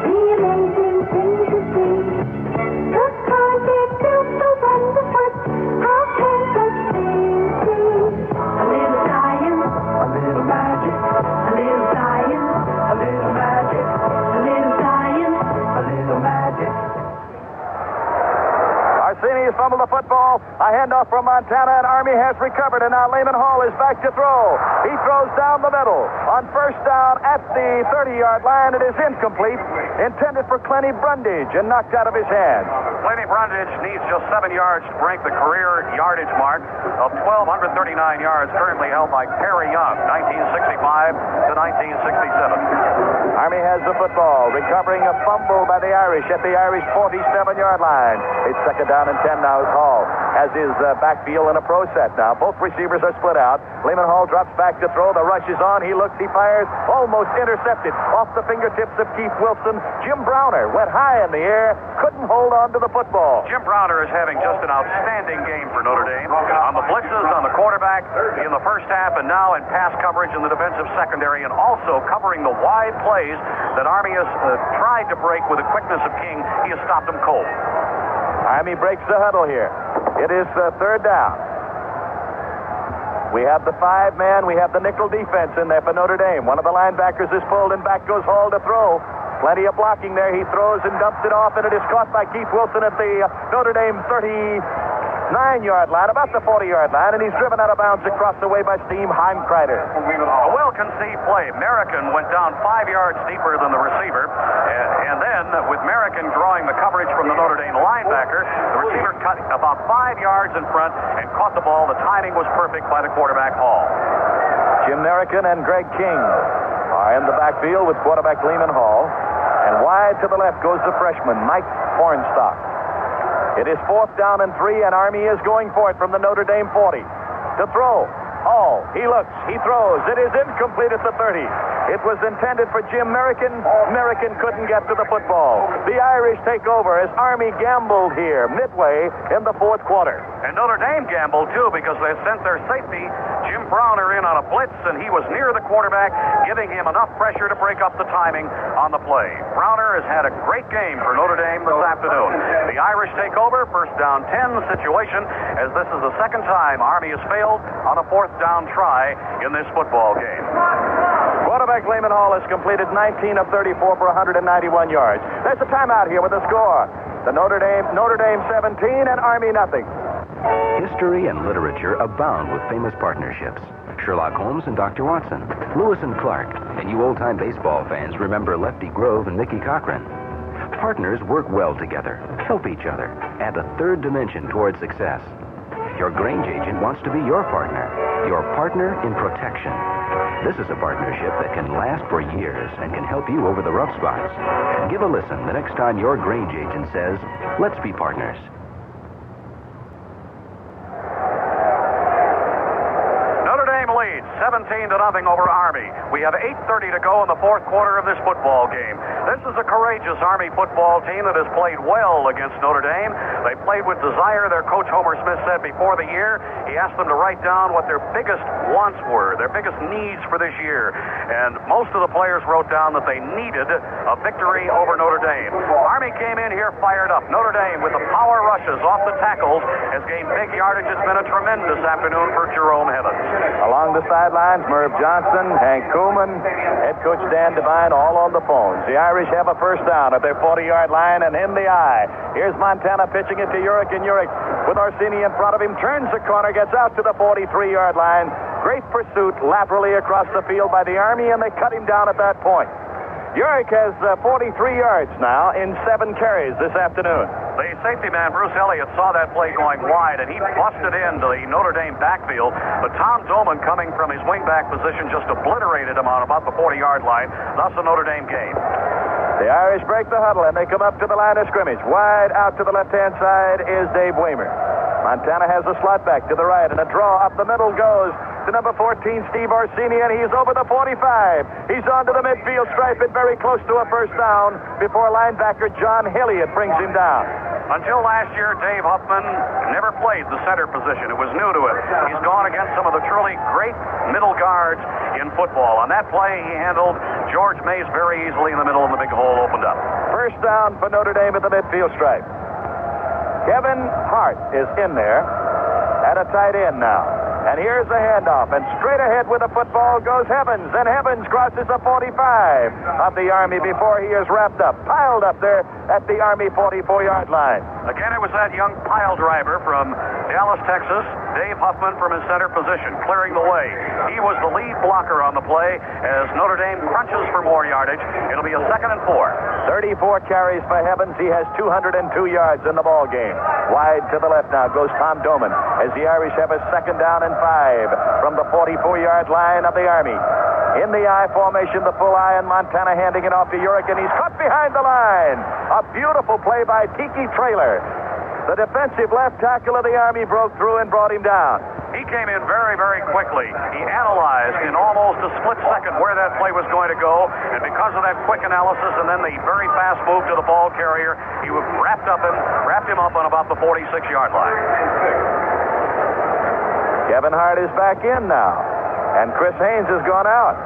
The amazing things you see. The cars they're built so wonderful. How can such things be? fumbled the football. A handoff from Montana, and Army has recovered, and now Lehman Hall is back to throw. He throws down the middle. On first down at the 30-yard line, it is incomplete, intended for Clenny Brundage, and knocked out of his hands. Clenny Brundage needs just 7 yards to break the career yardage mark of 1,239 yards, currently held by Terry Young, 1965 to 1967. Army has the football, recovering a fumble by the Irish at the Irish 47-yard line. It's second down and 10 now as Hall has his backfield in a pro set now. Both receivers are split out. Lehman Hall drops back to throw. The rush is on. He looks, he fires, almost intercepted off the fingertips of Keith Wilson. Jim Browner went high in the air, couldn't hold on to the football. Jim Browner is having just an outstanding game for Notre Dame. On the blitzes, on the quarterback, in the first half, and now in pass coverage in the defensive secondary, and also covering the wide plays that Army has tried to break with the quickness of King. He has stopped them cold. Army breaks the huddle here. It is third down. We have the 5-man. We have the nickel defense in there for Notre Dame. One of the linebackers is pulled, and back goes Hall to throw. Plenty of blocking there. He throws and dumps it off, and it is caught by Keith Wilson at the Notre Dame 39-yard line, about the 40-yard line, and he's driven out of bounds across the way by Steve Heimkreider. A well-conceived play. Merrican went down 5 yards deeper than the receiver, and then with Merrican drawing the coverage from the Notre Dame linebacker, the receiver cut about 5 yards in front and caught the ball. The timing was perfect by the quarterback, Hall. Jim Merrican and Greg King are in the backfield with quarterback Lehman Hall, and wide to the left goes the freshman, Mike Hornstock. It is fourth down and 3, and Army is going for it from the Notre Dame 40. To throw. Hall. He looks. He throws. It is incomplete at the 30. It was intended for Jim Merrican. Merrican couldn't get to the football. The Irish take over as Army gambled here midway in the fourth quarter. And Notre Dame gambled, too, because they sent their safety, Jim Browner, in on a blitz, and he was near the quarterback, giving him enough pressure to break up the timing on the play. Browner has had a great game for Notre Dame this afternoon. The Irish take over, first down 10 situation, as this is the second time Army has failed on a fourth down try in this football game. Quarterback Lehman Hall has completed 19 of 34 for 191 yards. There's a timeout here with the score. The Notre Dame 17 and Army nothing. History and literature abound with famous partnerships. Sherlock Holmes and Dr. Watson, Lewis and Clark, and you old-time baseball fans remember Lefty Grove and Mickey Cochran. Partners work well together, help each other, add a third dimension toward success. Your Grange agent wants to be your partner in protection. This is a partnership that can last for years and can help you over the rough spots. Give a listen the next time your Grange agent says, "Let's be partners." Notre Dame leads 17-0 over Army. We have 8:30 to go in the fourth quarter of this football game. This is a courageous Army football team that has played well against Notre Dame. They played with desire. Their coach Homer Smith said before the year, he asked them to write down what their biggest wants were, their biggest needs for this year. And most of the players wrote down that they needed a victory over Notre Dame. Army came in here fired up. Notre Dame, with the power rushes off the tackles, has gained big yardage. It's been a tremendous afternoon for Jerome Evans. Along the sidelines, Merv Johnson, Hank Koolman, head coach Dan Devine, all on the phones. The Irish have a first down at their 40-yard line, and in the eye. Here's Montana pitching it to Urick, and Urick, with Orsini in front of him, turns the corner, gets out to the 43-yard line. Great pursuit laterally across the field by the Army, and they cut him down at that point. Urick has 43 yards now in 7 carries this afternoon. The safety man, Bruce Elliott, saw that play going wide, and he busted into the Notre Dame backfield. But Tom Doman, coming from his wingback position, just obliterated him on about the 40-yard line. Thus a Notre Dame gain. The Irish break the huddle, and they come up to the line of scrimmage. Wide out to the left-hand side is Dave Weimer. Montana has a slot back to the right, and a draw up the middle goes to number 14, Steve Orsini, and he's over the 45. He's onto the midfield stripe and very close to a first down before linebacker John Hilliard brings him down. Until last year, Dave Huffman never played the center position. It was new to him. He's gone against some of the truly great middle guards in football. On that play, he handled George Mays very easily in the middle, and the big hole opened up. First down for Notre Dame at the midfield stripe. Kevin Hart is in there at a tight end now. And here's the handoff. And straight ahead with the football goes Evans. And Evans crosses the 45 of the Army before he is wrapped up, piled up there at the Army 44-yard line. Again, it was that young pile driver from Dallas, Texas, Dave Huffman from his center position, clearing the way. He was the lead blocker on the play as Notre Dame crunches for more yardage. It'll be a 2nd and 4. 34 carries for Evans. He has 202 yards in the ball game. Wide to the left now goes Tom Doman as the Irish have a 2nd down and 5 from the 44-yard line of the Army. In the I formation, the full I, and Montana handing it off to Urick, and he's cut behind the line. A beautiful play by Tiki Traylor. The defensive left tackle of the Army broke through and brought him down. He came in very, very quickly. He analyzed in almost a split second where that play was going to go, and because of that quick analysis and then the very fast move to the ball carrier, he wrapped him up on about the 46-yard line. Kevin Hart is back in now, and Chris Haynes has gone out.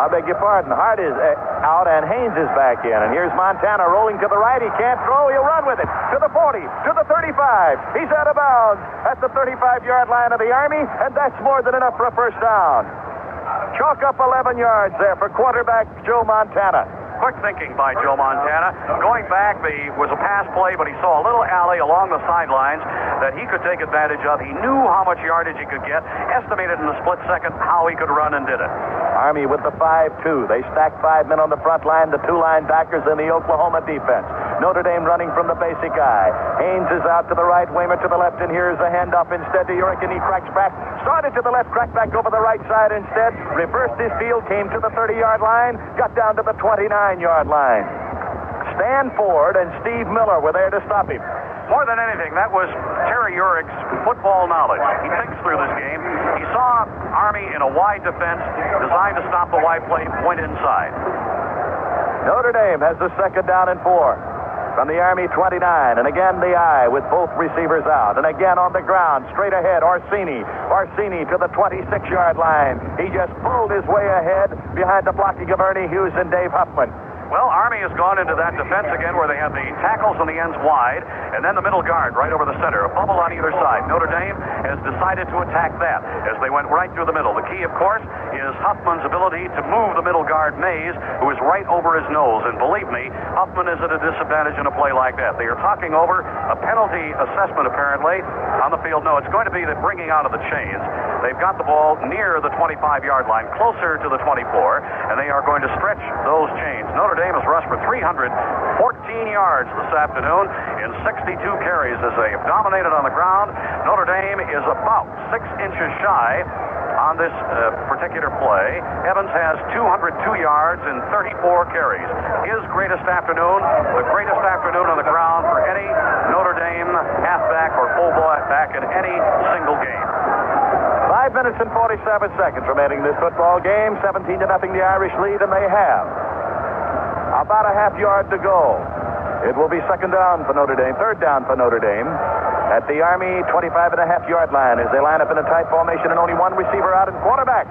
I beg your pardon. Hart is out, and Haynes is back in. And here's Montana rolling to the right. He can't throw. He'll run with it. To the 40, to the 35. He's out of bounds at the 35-yard line of the Army, and that's more than enough for a first down. Chalk up 11 yards there for quarterback Joe Montana. Quick thinking by Joe Montana. Going back, was a pass play, but he saw a little alley along the sidelines that he could take advantage of. He knew how much yardage he could get, estimated in a split second how he could run, and did it. Army with the 5-2. They stack 5 men on the front line, the 2 linebackers in the Oklahoma defense. Notre Dame running from the basic I. Haynes is out to the right, Waymer to the left, and here's a handoff instead to Urick, and he cracks back. Started to the left, cracked back over the right side instead. Reversed his field, came to the 30-yard line, got down to the 29-yard line. Stan Ford and Steve Miller were there to stop him. More than anything, that was Terry Urick's football knowledge. He thinks through this game. He saw Army in a wide defense designed to stop the wide play, went inside. Notre Dame has the 2nd down and 4 from the Army 29, and again the I with both receivers out, and again on the ground, straight ahead, Orsini to the 26-yard line. He just pulled his way ahead behind the blocking of Ernie Hughes and Dave Huffman. Well, Army has gone into that defense again where they have the tackles on the ends wide and then the middle guard right over the center. A bubble on either side. Notre Dame has decided to attack that as they went right through the middle. The key, of course, is Huffman's ability to move the middle guard, Mays, who is right over his nose. And believe me, Huffman is at a disadvantage in a play like that. They are talking over a penalty assessment, apparently, on the field. No, it's going to be the bringing out of the chains. They've got the ball near the 25-yard line, closer to the 24, and they are going to stretch those chains. Notre Dame has rushed for 314 yards this afternoon in 62 carries as they have dominated on the ground. Notre Dame is about 6 inches shy on this particular play. Evans has 202 yards in 34 carries. His greatest afternoon, the greatest afternoon on the ground for any Notre Dame halfback or fullback in any single game. 5 minutes and 47 seconds remaining in this football game. 17-0 the Irish lead, and they have about a half yard to go. It will be 2nd down for Notre Dame, 3rd down for Notre Dame at the Army 25.5-yard line as they line up in a tight formation and only one receiver out in quarterback.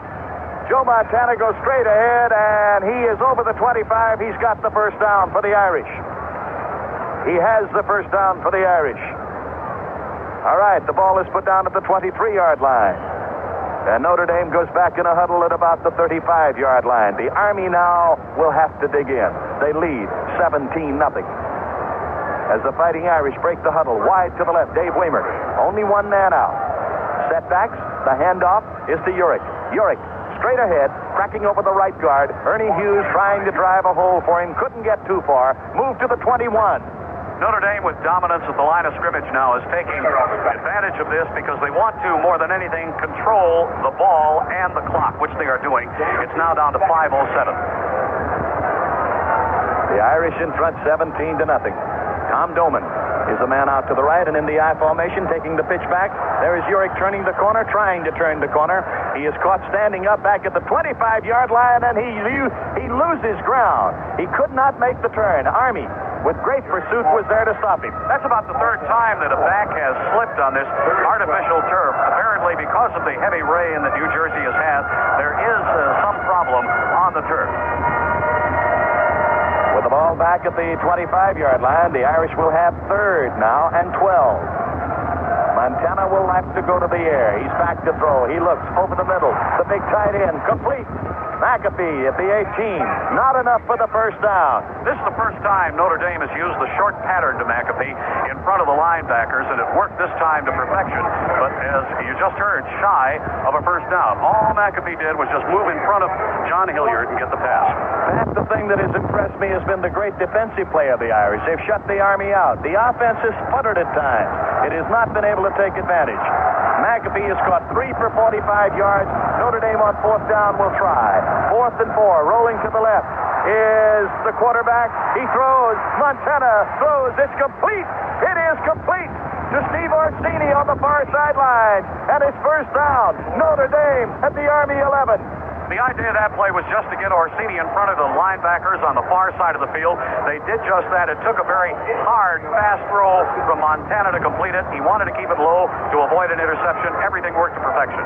Joe Montana goes straight ahead, and he is over the 25. He's got the first down for the Irish. He has the first down for the Irish. All right, the ball is put down at the 23-yard line. And Notre Dame goes back in a huddle at about the 35-yard line. The Army now will have to dig in. They lead 17-0. As the Fighting Irish break the huddle, wide to the left, Dave Waymer. Only one man out. Setbacks, the handoff is to Urick. Urick, straight ahead, cracking over the right guard. Ernie Hughes trying to drive a hole for him, couldn't get too far. Moved to the 21. Notre Dame, with dominance at the line of scrimmage now, is taking advantage of this because they want to, more than anything, control the ball and the clock, which they are doing. It's now down to 5:07. The Irish in front, 17-0. Tom Doman is the man out to the right, and in the I formation, taking the pitch back. There is Urick turning the corner, trying to turn the corner. He is caught standing up back at the 25-yard line, and he loses ground. He could not make the turn. Army, with great pursuit, was there to stop him. That's about the 3rd time that a back has slipped on this artificial turf. Apparently, because of the heavy rain that New Jersey has had, there is some problem on the turf. With the ball back at the 25-yard line, the Irish will have 3rd now and 12. Montana will have to go to the air. He's back to throw. He looks over the middle. The big tight end. Complete. McAfee at the 18. Not enough for the first down. This is the first time Notre Dame has used the short pattern to McAfee in front of the linebackers, and it worked this time to perfection. But as you just heard, shy of a first down. All McAfee did was just move in front of John Hilliard and get the pass. That's the thing that has impressed me has been the great defensive play of the Irish. They've shut the Army out. The offense has sputtered at times. It has not been able to take advantage. McAfee has caught 3 for 45 yards. Notre Dame on fourth down will try. 4th and 4, rolling to the left is the quarterback. He throws. Montana throws. It's complete. It is complete to Steve Orsini on the far sideline. And it's first down. Notre Dame at the Army 11. The idea of that play was just to get Orsini in front of the linebackers on the far side of the field. They did just that. It took a very hard, fast throw from Montana to complete it. He wanted to keep it low to avoid an interception. Everything worked to perfection.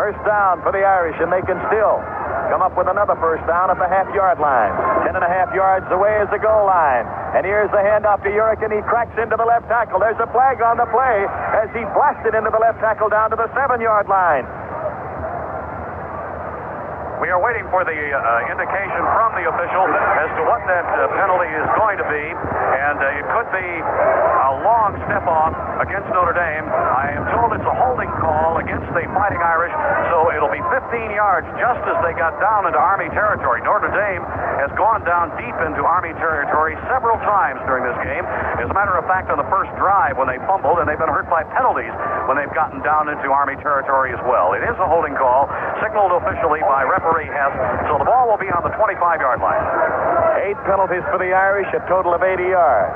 First down for the Irish, and they can still come up with another first down at the half-yard line. 10.5 yards away is the goal line. And here's the handoff to Urick, and he cracks into the left tackle. There's a flag on the play as he blasted into the left tackle down to the 7-yard line. We are waiting for the indication from the official as to what that penalty is going to be, and it could be a long step off against Notre Dame. I am told it's a holding call against the Fighting Irish, so it'll be 15 yards just as they got down into Army territory. Notre Dame has gone down deep into Army territory several times during this game. As a matter of fact, on the first drive when they fumbled, and they've been hurt by penalties when they've gotten down into Army territory as well. It is a holding call, signaled officially by referee Hess, so the ball will be on the 25-yard line. 8 penalties for the Irish, a total of 80 yards.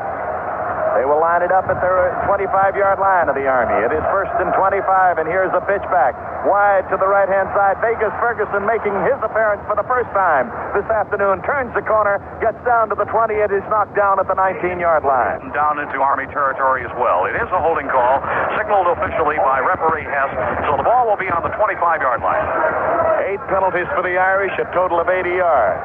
They will line it up at their 25-yard line of the Army. It is 1st and 25, and here's the pitch back. Wide to the right-hand side. Vegas Ferguson making his appearance for the first time this afternoon. Turns the corner, gets down to the 20. It is knocked down at the 19-yard line. Down into Army territory as well. It is a holding call, signaled officially by referee Hess, so the ball will be on the 25-yard line. 8 penalties for the Irish, a total of 80 yards.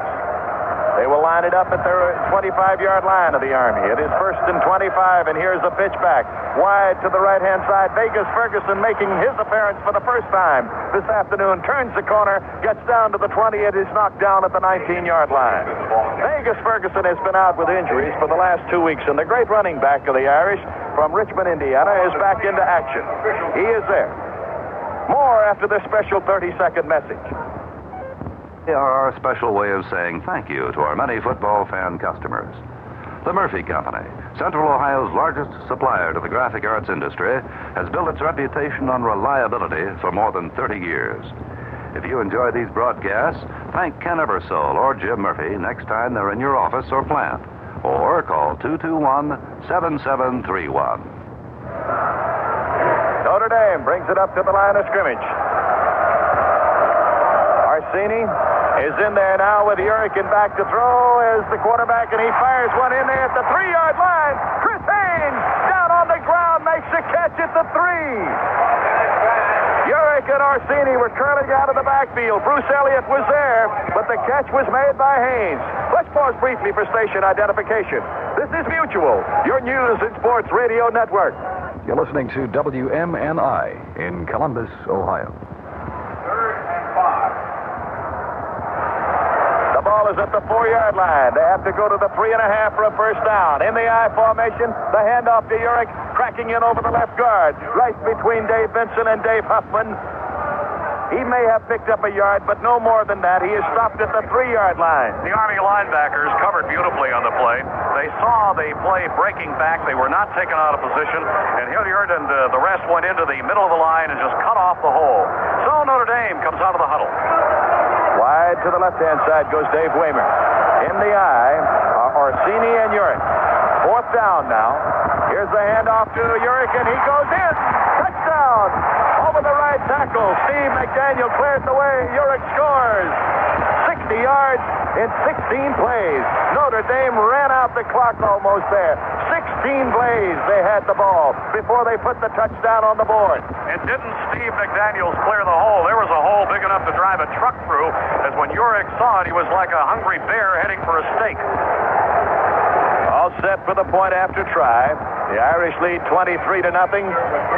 They will line it up at their 25-yard line of the Army. It is 1st and 25, and here's the pitch back. Wide to the right-hand side. Vegas Ferguson making his appearance for the first time this afternoon. Turns the corner, gets down to the 20. It is knocked down at the 19-yard line. Vegas Ferguson has been out with injuries for the last 2 weeks, and the great running back of the Irish from Richmond, Indiana, is back into action. He is there. More after this special 30-second message. They are our special way of saying thank you to our many football fan customers. The Murphy Company, Central Ohio's largest supplier to the graphic arts industry, has built its reputation on reliability for more than 30 years. If you enjoy these broadcasts, thank Ken Eversole or Jim Murphy next time they're in your office or plant. Or call 221-7731. Notre Dame brings it up to the line of scrimmage. Orsini is in there now with Urick back to throw as the quarterback, and he fires one in there at the 3-yard line. Chris Haynes down on the ground makes a catch at the 3. Urick and Orsini were curling out of the backfield. Bruce Elliott was there, but the catch was made by Haynes. Let's pause briefly for station identification. This is Mutual, your news and sports radio network. You're listening to WMNI in Columbus, Ohio. 3rd and 5. The ball is at the 4-yard line. They have to go to the 3.5 for a first down. In the I formation, the handoff to Urick, cracking in over the left guard, right between Dave Vinson and Dave Huffman. He may have picked up a yard, but no more than that. He is stopped at the 3-yard line. The Army linebackers covered beautifully on the play. They saw the play breaking back. They were not taken out of position, and Hilliard and the rest went into the middle of the line and just cut off the hole. So Notre Dame comes out of the huddle. Wide to the left-hand side goes Dave Waymer. In the eye are Orsini and Urick. 4th down now. Here's the handoff to Urick, and he goes in. Touchdown! Over the right tackle. Steve McDaniel clears the way. Urick scores. 60 yards in 16 plays. Notre Dame ran out the clock almost there. 16 plays they had the ball before they put the touchdown on the board. And didn't Steve McDaniels clear the hole? There was a hole big enough to drive a truck through, as when Urick saw it, he was like a hungry bear heading for a steak. All set for the point after try. The Irish lead 23-0.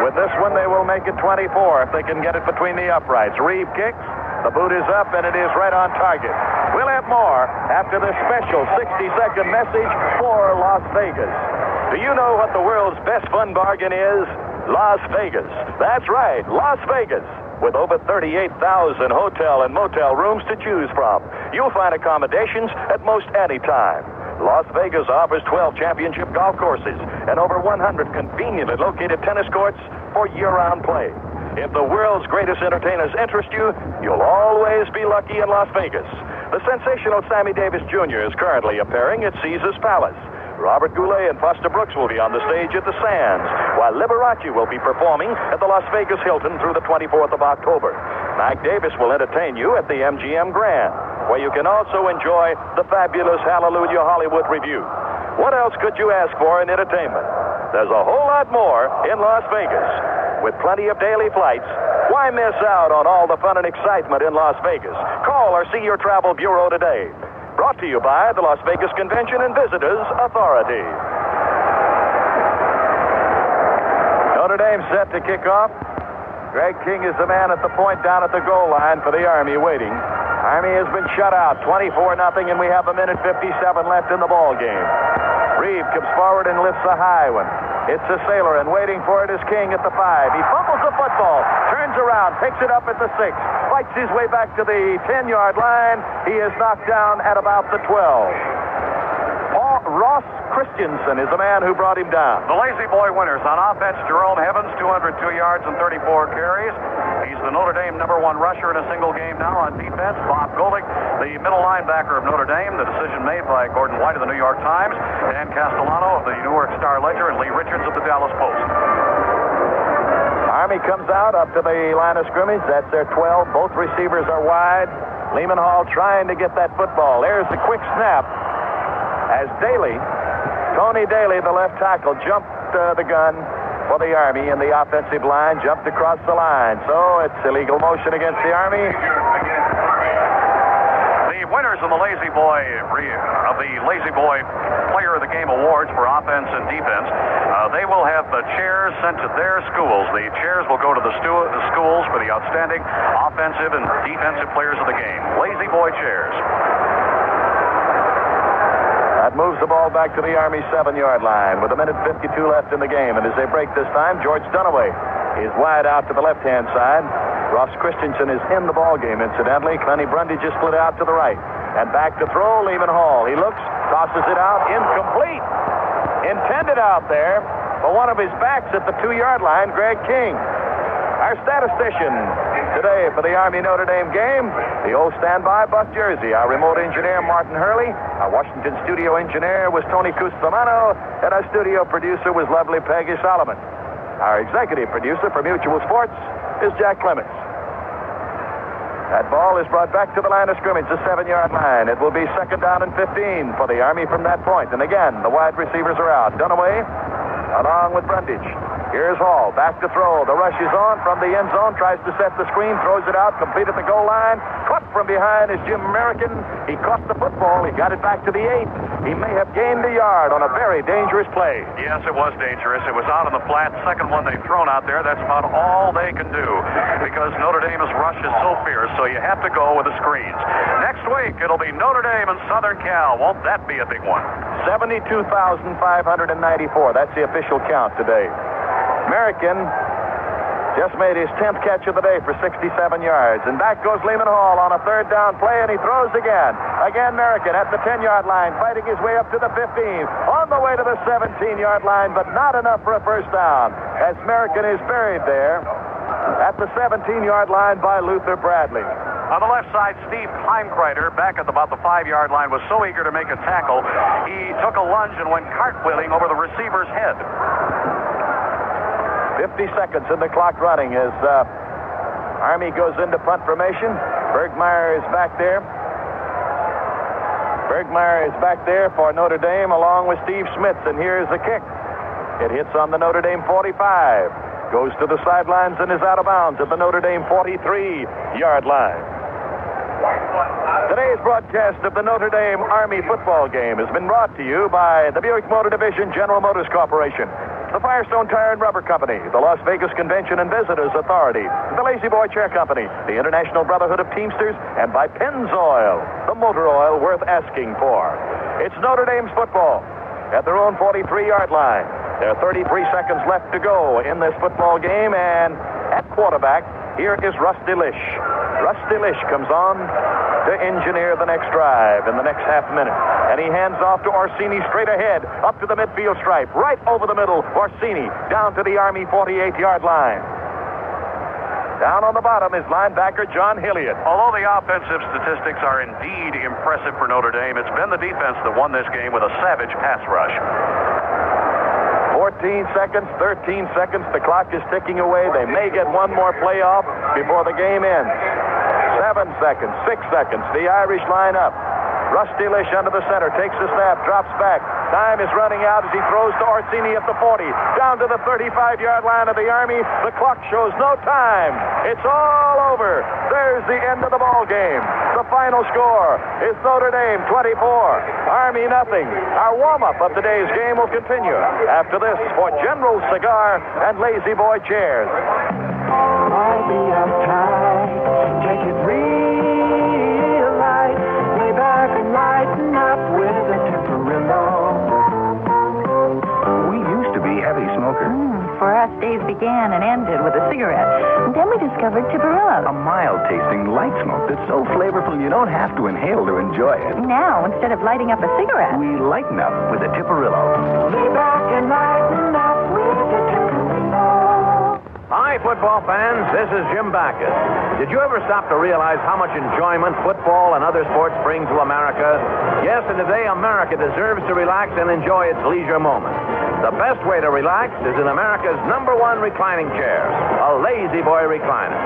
With this one, they will make it 24 if they can get it between the uprights. Reeve kicks. The boot is up, and it is right on target. We'll have more after this special 60-second message for Las Vegas. Do you know what the world's best fun bargain is? Las Vegas. That's right, Las Vegas. With over 38,000 hotel and motel rooms to choose from, you'll find accommodations at most any time. Las Vegas offers 12 championship golf courses and over 100 conveniently located tennis courts for year-round play. If the world's greatest entertainers interest you, you'll always be lucky in Las Vegas. The sensational Sammy Davis Jr. is currently appearing at Caesar's Palace. Robert Goulet and Foster Brooks will be on the stage at the Sands, while Liberace will be performing at the Las Vegas Hilton through the 24th of October. Mike Davis will entertain you at the MGM Grand, where you can also enjoy the fabulous Hallelujah Hollywood Review. What else could you ask for in entertainment? There's a whole lot more in Las Vegas. With plenty of daily flights, why miss out on all the fun and excitement in Las Vegas? Call or see your travel bureau today. Brought to you by the Las Vegas Convention and Visitors Authority. Notre Dame set to kick off. Greg King is the man at the point down at the goal line for the Army waiting. Army has been shut out 24-0, and we have 1:57 left in the ball game. Reeve comes forward and lifts a high one. It's a Sailor, and waiting for it is King at the 5. He fumbles the football, turns around, picks it up at the 6, fights his way back to the 10-yard line. He is knocked down at about the 12. Ross Christensen is the man who brought him down. The Lazy Boy winners on offense, Jerome Evans, 202 yards and 34 carries. He's the Notre Dame #1 rusher in a single game now. On defense, Bob Golick, the middle linebacker of Notre Dame. The decision made by Gordon White of the New York Times, Dan Castellano of the Newark Star-Ledger, and Lee Richards of the Dallas Post. Army comes out up to the line of scrimmage. That's their 12. Both receivers are wide. Lehman Hall trying to get that football. There's the quick snap as Tony Daly, the left tackle, jumped the gun for the Army in the offensive line, jumped across the line. So it's illegal motion against the Army. The winners of the Lazy Boy Player of the Game awards for offense and defense, they will have the chairs sent to their schools. The chairs will go to the schools for the outstanding offensive and defensive players of the game. Lazy Boy chairs. That moves the ball back to the Army 7-yard line with 1:52 left in the game. And as they break this time, George Dunaway is wide out to the left-hand side. Ross Christensen is in the ball game, incidentally. Clenny Brundage is split out to the right. And back to throw, Lehman Hall. He looks, tosses it out, incomplete. Intended out there for one of his backs at the 2-yard line, Greg King. Our statistician today for the Army Notre Dame game, the old standby Buck Jersey. Our remote engineer, Martin Hurley. Our Washington studio engineer was Tony Custamano, and our studio producer was lovely Peggy Solomon. Our executive producer for Mutual Sports is Jack Clements. That ball is brought back to the line of scrimmage, the 7-yard line. It will be 2nd down and 15 for the Army from that point. And again, the wide receivers are out. Dunaway along with Brundage. Here's Hall, back to throw. The rush is on from the end zone, tries to set the screen, throws it out, complete at the goal line. Caught from behind is Jim American. He caught the football. He got it back to the 8. He may have gained a yard on a very dangerous play. Yes, it was dangerous. It was out on the flat. Second one they've thrown out there. That's about all they can do because Notre Dame's rush is so fierce, so you have to go with the screens. Next week, it'll be Notre Dame and Southern Cal. Won't that be a big one? 72,594. That's the official count today. American just made his 10th catch of the day for 67 yards. And back goes Lehman Hall on a 3rd down play, and he throws again. Again, American at the 10-yard line, fighting his way up to the 15. On the way to the 17-yard line, but not enough for a first down. As American is buried there at the 17-yard line by Luther Bradley. On the left side, Steve Heimkreiter, back at about the 5-yard line, was so eager to make a tackle, he took a lunge and went cartwheeling over the receiver's head. 50 seconds in the clock running as Army goes into punt formation. Bergmeyer is back there. Bergmeyer is back there for Notre Dame along with Steve Smith, and here's the kick. It hits on the Notre Dame 45. Goes to the sidelines and is out of bounds at the Notre Dame 43-yard line. Today's broadcast of the Notre Dame Army football game has been brought to you by the Buick Motor Division General Motors Corporation. the Firestone Tire and Rubber Company, the Las Vegas Convention and Visitors Authority, the Lazy Boy Chair Company, the International Brotherhood of Teamsters, and by Pennzoil, the motor oil worth asking for. It's Notre Dame's football at their own 43-yard line. There are 33 seconds left to go in this football game, and at quarterback, here is Rusty Lish. Rusty Lish comes on to engineer the next drive in the next half minute. And he hands off to Orsini straight ahead, up to the midfield stripe, right over the middle. Orsini down to the Army 48-yard line. Down on the bottom is linebacker John Hilliard. Although the offensive statistics are indeed impressive for Notre Dame, it's been the defense that won this game with a savage pass rush. 14 seconds, 13 seconds. The clock is ticking away. They may get one more play off before the game ends. 7 seconds, 6 seconds. The Irish line up. Rusty Lish under the center, takes the snap, drops back. Time is running out as he throws to Orsini at the 40. Down to the 35-yard line of the Army. The clock shows no time. It's all over. There's the end of the ball game. The final score is Notre Dame 24, Army nothing. Our warm-up of today's game will continue after this for General Cigar and Lazy Boy Chairs. Might be uptight, take it real light, lay back and lighten up with a Temperillo. We used to be heavy smokers. For us, days began and ended with a cigarette. And then we discovered Temperillo. A mild-tasting light smoke that's so flavorful you don't have to inhale to enjoy it. Now, instead of lighting up a cigarette, We lighten up with a Temperillo. Lay back and lighten up with a Temperillo. Hi, football fans. This is Jim Backus. Did you ever stop to realize how much enjoyment football and other sports bring to America? Yes, and today America deserves to relax and enjoy its leisure moments. The best way to relax is in America's #1 reclining chair, a Lazy Boy recliner.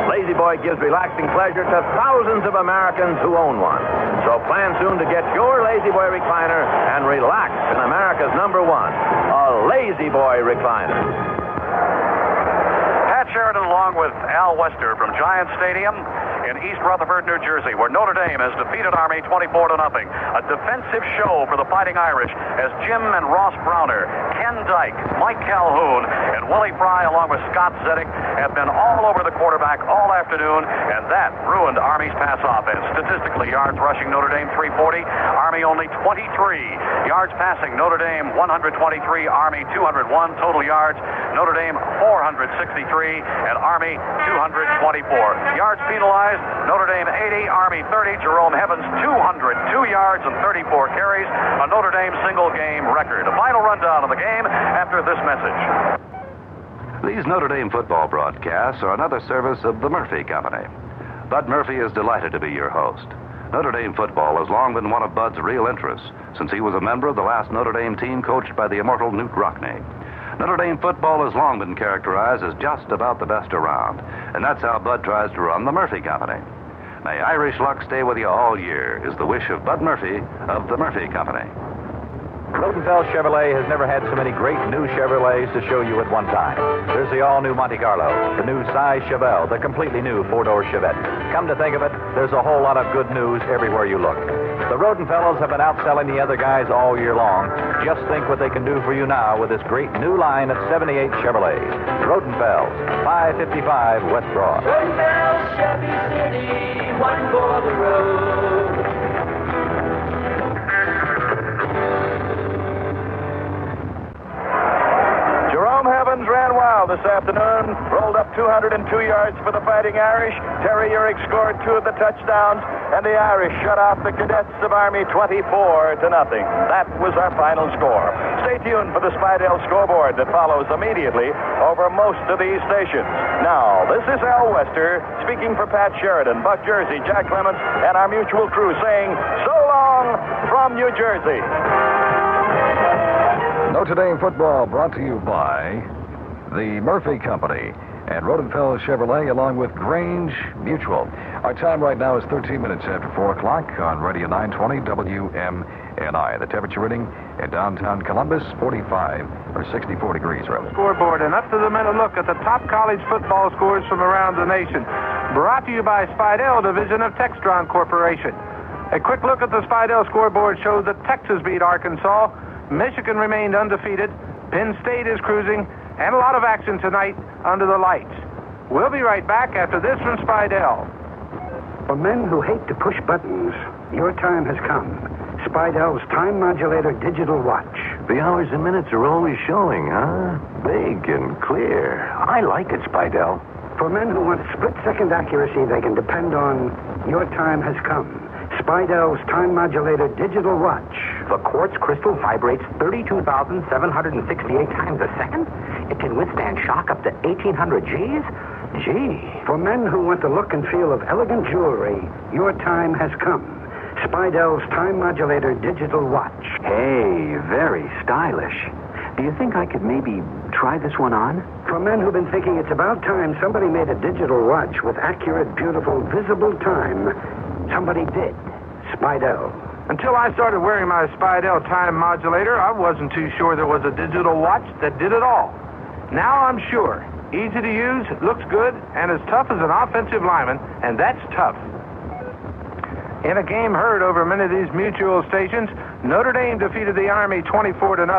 Lazy Boy gives relaxing pleasure to thousands of Americans who own one. So plan soon to get your Lazy Boy recliner and relax in America's #1, a Lazy Boy recliner. Pat Sheridan along with Al Wester from Giant Stadium in East Rutherford, New Jersey, where Notre Dame has defeated Army 24-0. A defensive show for the Fighting Irish as Jim and Ross Browner, Ken Dyke, Mike Calhoun, and Willie Fry, along with Scott Zedek, have been all over the quarterback all afternoon, and that ruined Army's pass offense. Statistically, yards rushing Notre Dame 340, Army only 23. Yards passing Notre Dame 123, Army 201. Total yards Notre Dame 463, and Army 224. Yards penalized Notre Dame 80, Army 30. Jerome Evans 202 yards and 34 carries, a Notre Dame single game record. A final rundown of the game after this message. These Notre Dame football broadcasts are another service of the Murphy Company. Bud Murphy is delighted to be your host. Notre Dame football has long been one of Bud's real interests, since he was a member of the last Notre Dame team coached by the immortal Newt Rockne. Notre Dame football has long been characterized as just about the best around, and that's how Bud tries to run the Murphy Company. May Irish luck stay with you all year is the wish of Bud Murphy of the Murphy Company. Rosenfeld Chevrolet has never had so many great new Chevrolets to show you at one time. There's the all-new Monte Carlo, the new Cy Chevelle, the completely new four-door Chevette. Come to think of it, there's a whole lot of good news everywhere you look. The Rosenfelds have been outselling the other guys all year long. Just think what they can do for you now with this great new line of 78 Chevrolets. Rosenfelds, 555 West Broad. Rosenfeld Chevy City, one for the road. Evans ran wild this afternoon, rolled up 202 yards for the Fighting Irish. Terry Urick scored 2 of the touchdowns, and the Irish shut off the Cadets of Army 24-0. That was our final score. Stay tuned for the Spidell scoreboard that follows immediately over most of these stations. Now, this is Al Wester speaking for Pat Sheridan, Buck Jersey, Jack Clements, and our mutual crew saying so long from New Jersey. Notre Dame football brought to you by the Murphy Company and Rosenfeld Chevrolet, along with Grange Mutual. Our time right now is 13 minutes after 4 o'clock on Radio 920 WMNI. The temperature reading in downtown Columbus, 45 or 64 degrees, rather. Scoreboard, and up to the minute look at the top college football scores from around the nation. Brought to you by Spidell, division of Textron Corporation. A quick look at the Spidell scoreboard shows that Texas beat Arkansas. Michigan remained undefeated. Penn State is cruising, and a lot of action tonight under the lights. We'll be right back after this from Spidell. For men who hate to push buttons, your time has come. Spidell's time modulator digital watch. The hours and minutes are always showing, huh? Big and clear. I like it, Spidell. For men who want split-second accuracy they can depend on, your time has come. Spidell's time modulator digital watch. The quartz crystal vibrates 32,768 times a second? It can withstand shock up to 1,800 Gs? Gee. For men who want the look and feel of elegant jewelry, your time has come. Spidell's time modulator digital watch. Hey, very stylish. Do you think I could maybe try this one on? For men who've been thinking it's about time somebody made a digital watch with accurate, beautiful, visible time, somebody did. Spidell. Until I started wearing my Spidell time modulator, I wasn't too sure there was a digital watch that did it all. Now I'm sure. Easy to use, looks good, and as tough as an offensive lineman, and that's tough. In a game heard over many of these mutual stations, Notre Dame defeated the Army 24-0.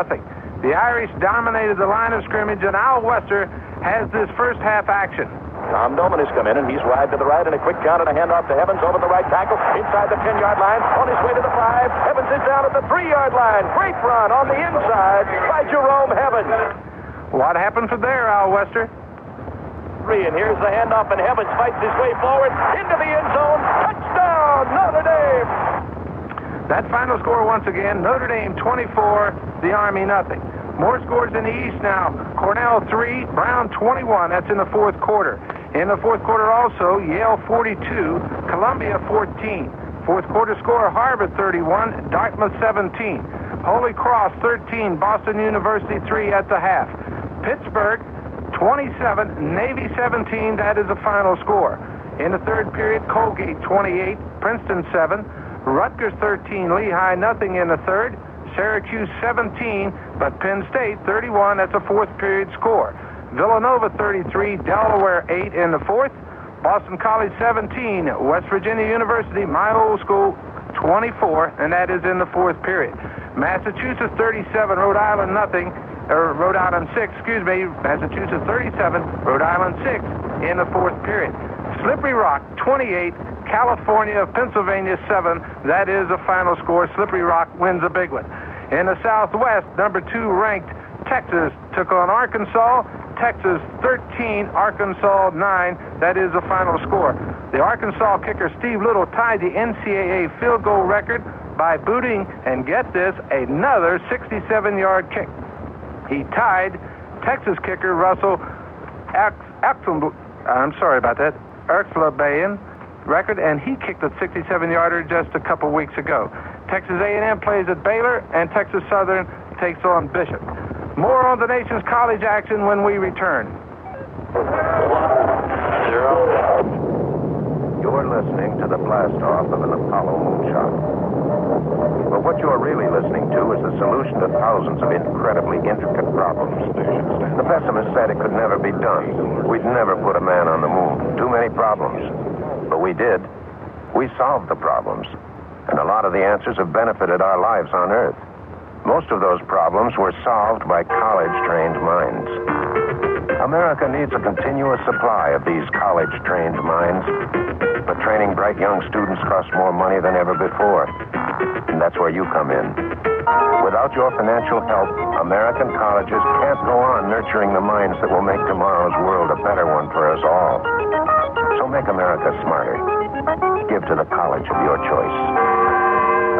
The Irish dominated the line of scrimmage, and Al Wester has this first half action. Tom Doman has come in, and he's wide to the right, and a quick count and a handoff to Evans over the right tackle, inside the 10-yard line, on his way to the 5. Evans is down at the 3-yard line. Great run on the inside by Jerome Evans. What happened from there, Al Wester? And here's the handoff, and Evans fights his way forward into the end zone. Touchdown, Notre Dame! That final score once again, Notre Dame 24, the Army nothing. More scores in the East now. Cornell 3, Brown 21. That's in the fourth quarter. In the fourth quarter also, Yale 42, Columbia 14. Fourth quarter score, Harvard 31, Dartmouth 17. Holy Cross 13, Boston University 3 at the half. Pittsburgh 27, Navy 17, that is the final score. In the third period, Colgate 28, Princeton 7, Rutgers 13, Lehigh nothing in the third, Syracuse 17, but Penn State 31, that's a fourth period score. Villanova 33, Delaware 8 in the fourth, Boston College 17, West Virginia University, my old school, 24, and that is in the fourth period. Massachusetts 37, Rhode Island nothing. Rhode Island 6, Massachusetts 37, Rhode Island 6 in the fourth period. Slippery Rock 28, California, Pennsylvania 7, that is the final score. Slippery Rock wins a big one. In the Southwest, number 2 ranked Texas took on Arkansas. Texas 13, Arkansas 9, that is the final score. The Arkansas kicker Steve Little tied the NCAA field goal record by booting, and get this, another 67-yard kick. He tied Texas kicker Russell Erxlabayan record, and he kicked a 67-yarder just a couple weeks ago. Texas A&M plays at Baylor, and Texas Southern takes on Bishop. More on the nation's college action when we return. You're listening to the blast-off of an Apollo moonshot. But what you're really listening to is the solution to thousands of incredibly intricate problems. The pessimists said it could never be done. We'd never put a man on the moon. Too many problems. But we did. We solved the problems. And a lot of the answers have benefited our lives on Earth. Most of those problems were solved by college-trained minds. America needs a continuous supply of these college-trained minds. But training bright young students costs more money than ever before. And that's where you come in. Without your financial help, American colleges can't go on nurturing the minds that will make tomorrow's world a better one for us all. So make America smarter. Give to the college of your choice.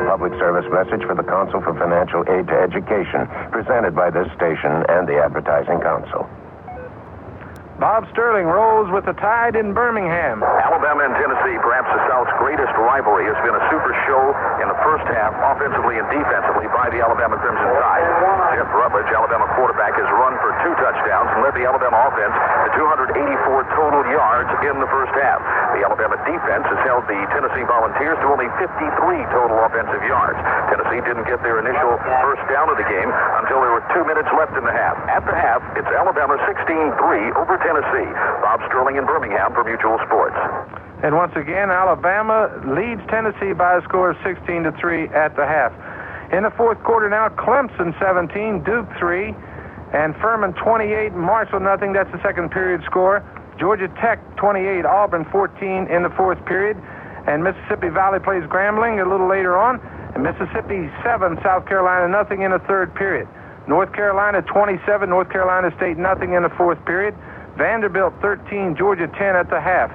A public service message for the Council for Financial Aid to Education, presented by this station and the Advertising Council. Bob Sterling rolls with the Tide in Birmingham. Alabama and Tennessee, perhaps the South's greatest rivalry, has been a super show in the first half, offensively and defensively, by the Alabama Crimson Tide. Jeff Rutledge, Alabama quarterback, has run for 2 touchdowns and led the Alabama offense to 284 total yards in the first half. The Alabama defense has held the Tennessee Volunteers to only 53 total offensive yards. Tennessee didn't get their initial first down of the game until there were 2 minutes left in the half. At the half, it's Alabama 16-3 over Tennessee. Bob Sterling in Birmingham for Mutual Sports. And once again, Alabama leads Tennessee by a score of 16-3 at the half. In the fourth quarter now, Clemson 17, Duke 3. and Furman 28, Marshall nothing. That's the second period score. Georgia Tech 28, Auburn 14 in the fourth period. And Mississippi Valley plays Grambling a little later on. And Mississippi 7, South Carolina nothing in the third period. North Carolina 27, North Carolina State nothing in the fourth period. Vanderbilt 13, Georgia 10 at the half.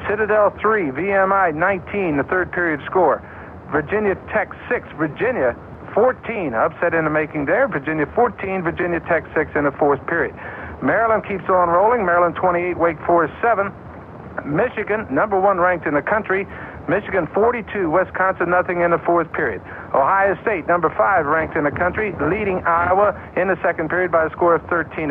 Citadel 3, VMI 19, the third period score. Virginia Tech 6, Virginia 14, upset in the making there. Virginia 14, Virginia Tech 6 in the fourth period. Maryland keeps on rolling. Maryland 28, Wake Forest 7. Michigan, number 1 ranked in the country. Michigan 42, Wisconsin nothing in the fourth period. Ohio State, number 5 ranked in the country, leading Iowa in the second period by a score of 13-0.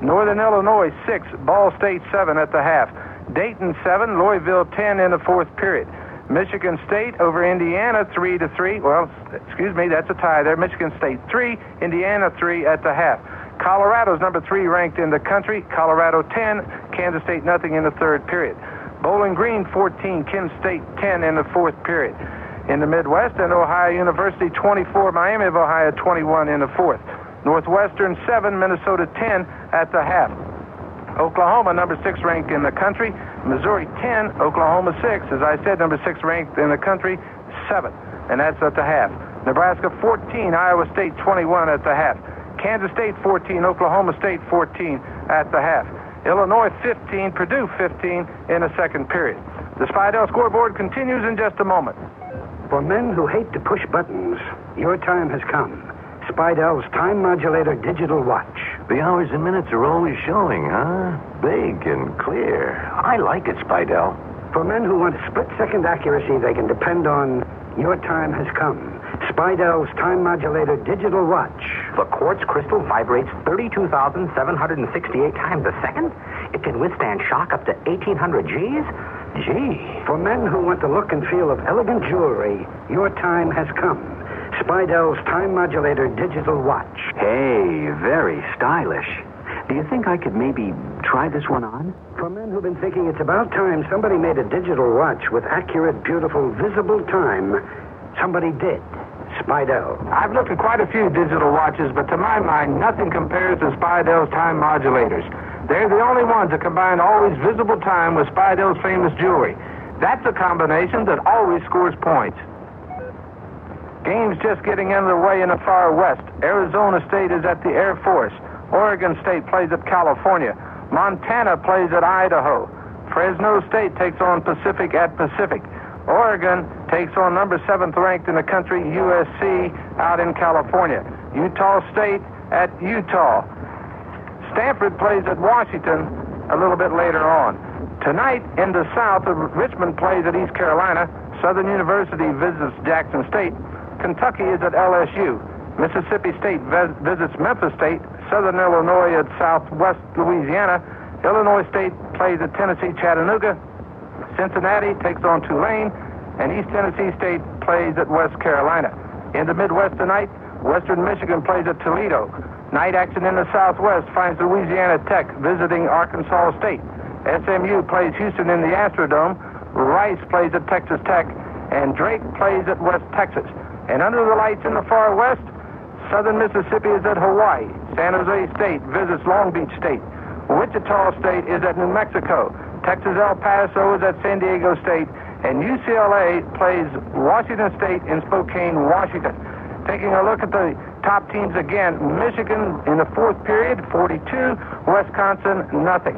Northern Illinois 6, Ball State 7 at the half. Dayton 7, Louisville 10 in the fourth period. Michigan State over Indiana 3-3. Well, excuse me, that's a tie there. Michigan State 3, Indiana 3 at the half. Colorado's number 3 ranked in the country. Colorado 10, Kansas State nothing in the third period. Bowling Green 14, Kent State 10 in the fourth period. In the Midwest, and Ohio University 24, Miami of Ohio 21 in the fourth. Northwestern 7, Minnesota 10 at the half. Oklahoma, number 6 ranked in the country. Missouri 10, Oklahoma 6. As I said, number 6 ranked in the country, 7. And that's at the half. Nebraska 14, Iowa State 21 at the half. Kansas State 14, Oklahoma State 14 at the half. Illinois 15, Purdue 15 in the second period. The Spidell scoreboard continues in just a moment. For men who hate to push buttons, your time has come. Spidell's time modulator digital watch. The hours and minutes are always showing, huh? Big and clear. I like it, Spidell. For men who want split-second accuracy they can depend on, your time has come. Spidell's time modulator digital watch. The quartz crystal vibrates 32,768 times a second. It can withstand shock up to 1,800 Gs. Gee. For men who want the look and feel of elegant jewelry, your time has come. Spidell's time modulator digital watch. Hey, very stylish. Do you think I could maybe try this one on? For men who've been thinking it's about time somebody made a digital watch with accurate, beautiful, visible time, somebody did. Spidell. I've looked at quite a few digital watches, but to my mind, nothing compares to Spidell's time modulators. They're the only ones that combine always visible time with Spidell's famous jewelry. That's a combination that always scores points. Games just getting underway in the far west. Arizona State is at the Air Force. Oregon State plays at California. Montana plays at Idaho. Fresno State takes on Pacific at Pacific. Oregon takes on number 7th ranked in the country, USC, out in California. Utah State at Utah. Stanford plays at Washington a little bit later on. Tonight in the South, Richmond plays at East Carolina. Southern University visits Jackson State. Kentucky is at LSU. Mississippi State visits Memphis State. Southern Illinois at Southwest Louisiana. Illinois State plays at Tennessee Chattanooga. Cincinnati takes on Tulane, and East Tennessee State plays at West Carolina. In the Midwest tonight, Western Michigan plays at Toledo. Night action in the Southwest finds Louisiana Tech visiting Arkansas State. SMU plays Houston in the Astrodome. Rice plays at Texas Tech, and Drake plays at West Texas. And under the lights in the far west, Southern Mississippi is at Hawaii. San Jose State visits Long Beach State. Wichita State is at New Mexico. Texas El Paso is at San Diego State. And UCLA plays Washington State in Spokane, Washington. Taking a look at the top teams again, Michigan in the fourth period, 42. Wisconsin, nothing.